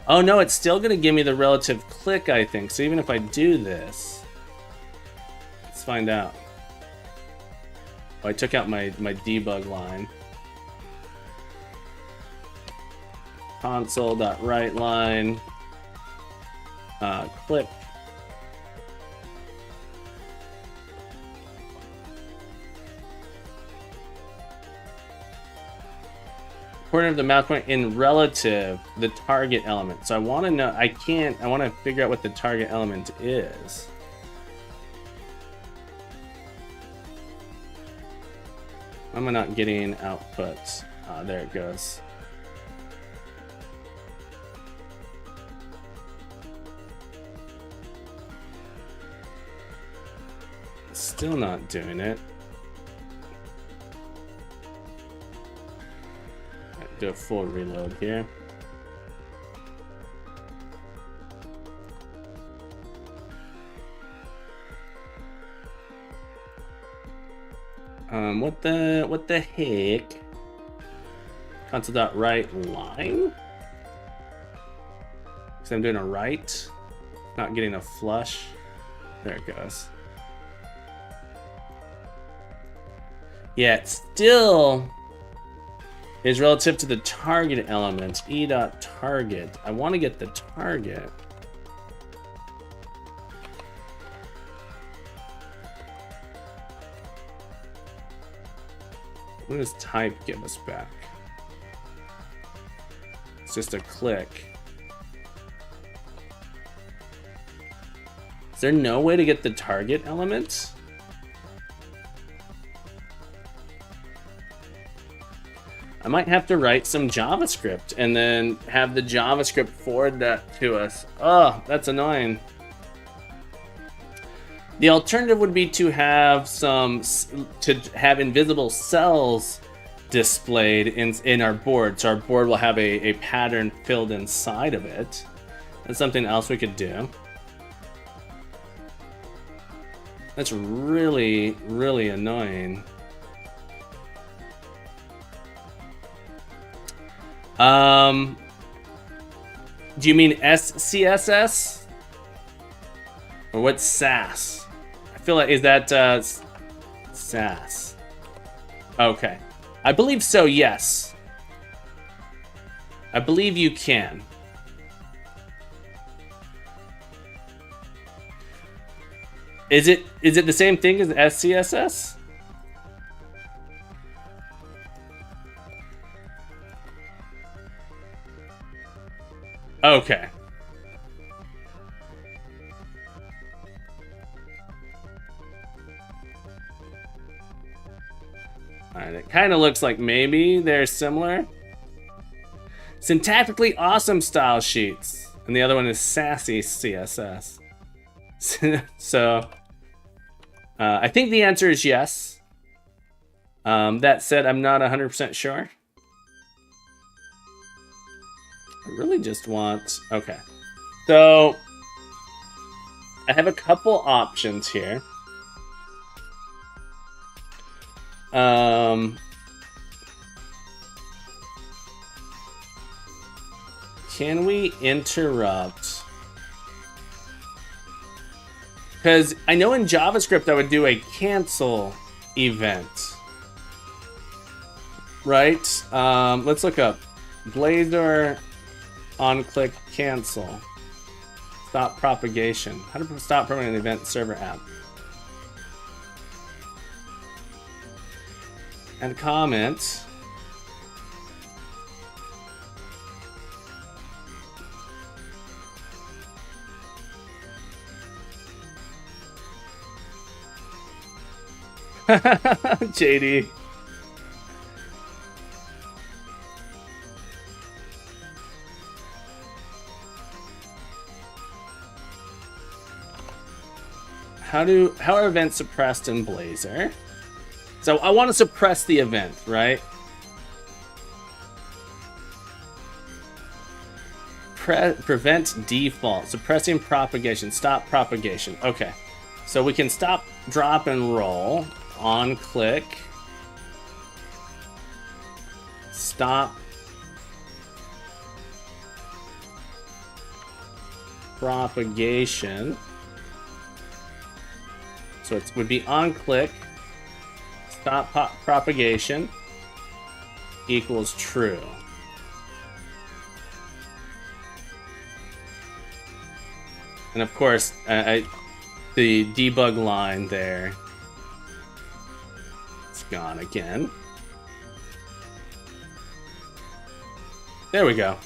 Oh no, it's still gonna give me the relative click, I think. So even if I do this, let's find out. Oh, I took out my debug line. Console.write line, click. Coordinate of the mouse point in relative, the target element. So I want to know, I want to figure out what the target element is. I'm not getting output. There it goes. Still not doing it. Do a full reload here. What the heck? Console.write line? Because I'm doing a write, not getting a flush. There it goes. Yeah, it still is relative to the target element. E.target. I want to get the target. What does type give us back? It's just a click. Is there no way to get the target element? I might have to write some JavaScript and then have the JavaScript forward that to us. Oh, that's annoying. The alternative would be to have invisible cells displayed in our board. So our board will have a pattern filled inside of it. That's something else we could do. That's really, really annoying. Do you mean SCSS? Or what's SAS? I feel like, is that SAS? Okay. I believe so, yes. I believe you can. Is it the same thing as SCSS? Okay. Alright, it kind of looks like maybe they're similar. Syntactically awesome style sheets. And the other one is sassy CSS. So, I think the answer is yes. That said, I'm not 100% sure. I really just want... Okay. So, I have a couple options here. Can we interrupt? Because I know in JavaScript I would do a cancel event. Right? Let's look up Blazor on-click cancel. Stop propagation. How to stop permanent event server app. And comment. JD. How are events suppressed in Blazor? So I want to suppress the event, right? Prevent default, suppressing propagation, stop propagation. Okay, so we can stop, drop, and roll. On click, stop propagation. So it would be on click, stop propagation equals true. And of course, the debug line there, it's gone again. There we go.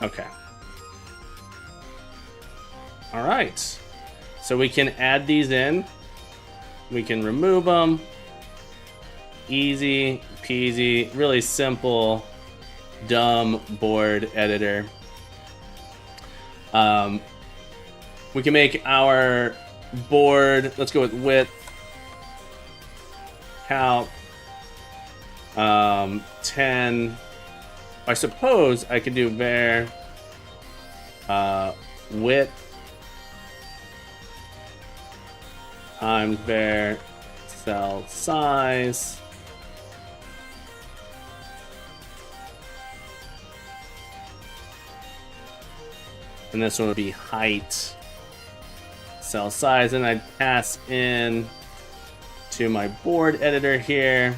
Okay. All right. So we can add these in. We can remove them. Easy peasy, really simple, dumb board editor. We can make our board, let's go with width calc 10. I suppose I could do var width times var cell size. And this one would be height cell size, and I'd pass in to my board editor here.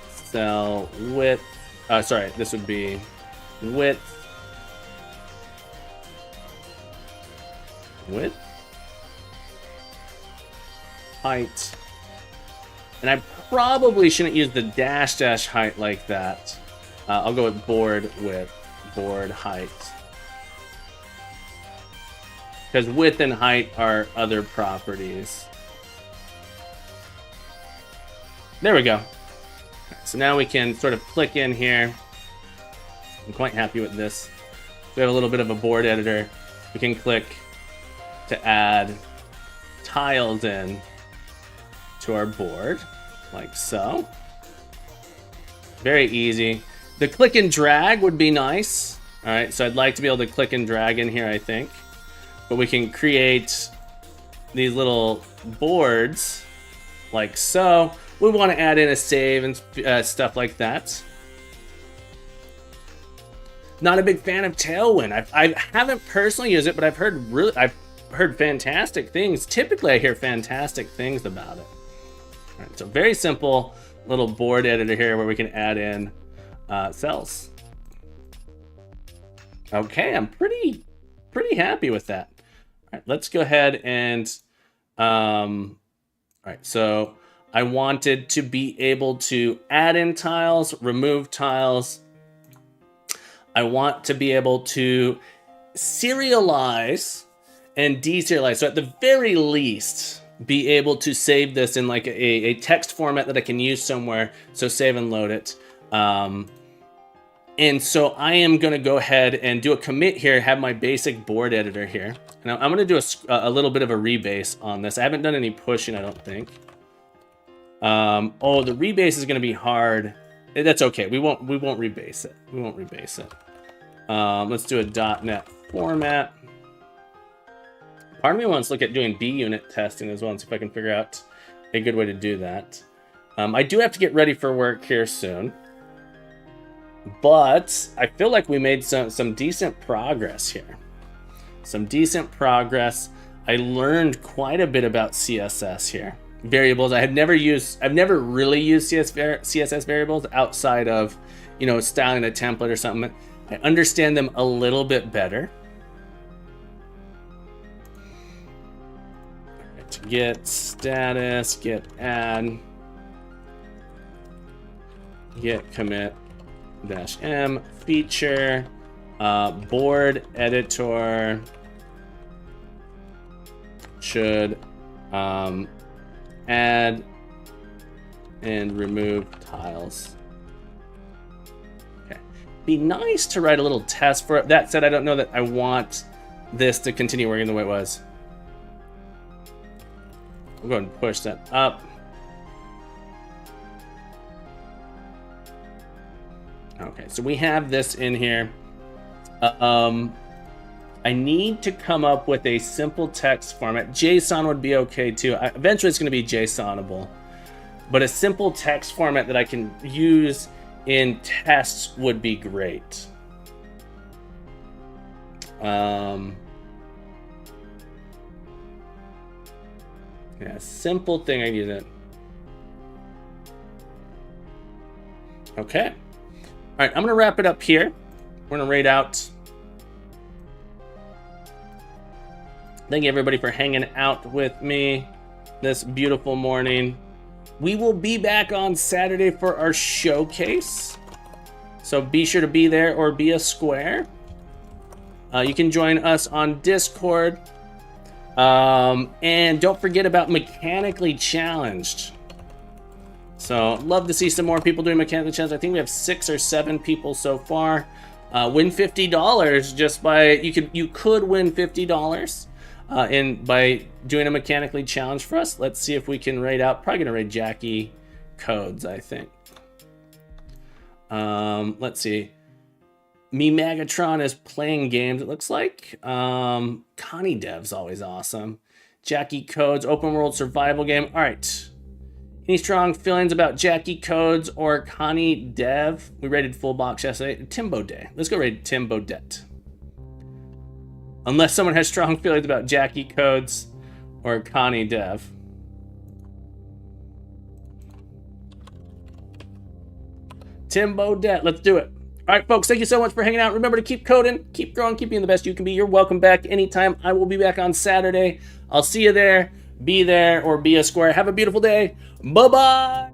Cell width, sorry, this would be width, height, and I probably shouldn't use the dash height like that. I'll go with board width, board height, because width and height are other properties. There we go. So now we can sort of click in here. I'm quite happy with this. We have a little bit of a board editor. We can click to add tiles in to our board, like so. Very easy. The click and drag would be nice. All right, so I'd like to be able to click and drag in here, I think. But we can create these little boards like so. We want to add in a save and stuff like that. Not a big fan of Tailwind. I haven't personally used it, but I've heard fantastic things. Typically, I hear fantastic things about it. All right, so very simple little board editor here where we can add in cells. Okay, I'm pretty happy with that. All right, let's go ahead and all right, so I wanted to be able to add in tiles, remove tiles. I want to be able to serialize and deserialize. So at the very least, be able to save this in like a text format that I can use somewhere. So save and load it. And so I am going to go ahead and do a commit here, have my basic board editor here. Now I'm going to do a little bit of a rebase on this. I haven't done any pushing, I don't think. Oh, the rebase is going to be hard. That's okay. We won't rebase it. We won't rebase it. Let's do a .NET format. Part of me wants to look at doing B-unit testing as well and see if I can figure out a good way to do that. I do have to get ready for work here soon, but I feel like we made some decent progress here. Some decent progress. I learned quite a bit about CSS here. Variables. I've never really used CSS variables outside of, you know, styling a template or something. I understand them a little bit better. Right, get status, get add, get commit -m feature, board editor should add and remove tiles. Okay. Be nice to write a little test for it. That said, I don't know that I want this to continue working the way it was. I'll go ahead and push that up. Okay, so we have this in here. I need to come up with a simple text format. JSON would be okay too. Eventually it's going to be JSONable, but a simple text format that I can use in tests would be great. Yeah, simple thing I use it. Okay. All right, I'm going to wrap it up here. We're going to rate out. Thank you everybody for hanging out with me this beautiful morning. We will be back on Saturday for our showcase. So be sure to be there or be a square. You can join us on Discord. And don't forget about Mechanically Challenged. So love to see some more people doing Mechanically Challenged. I think we have 6 or 7 people so far. Win $50 just by, you could win $50. by doing a mechanically challenge for us. Let's see if we can raid out. Probably gonna raid Jackie Codes, I think. Let's see. Me Megatron is playing games, it looks like. Connie Dev's always awesome. Jackie Codes, open world survival game. All right. Any strong feelings about Jackie Codes or Connie Dev? We rated full box yesterday. Timbo Day. Let's go raid Tim Bodette. Unless someone has strong feelings about Jackie Codes or Connie Dev. Tim Bodette. Let's do it. All right, folks, thank you so much for hanging out. Remember to keep coding, keep growing, keep being the best you can be. You're welcome back anytime. I will be back on Saturday. I'll see you there. Be there or be a square. Have a beautiful day. Bye-bye.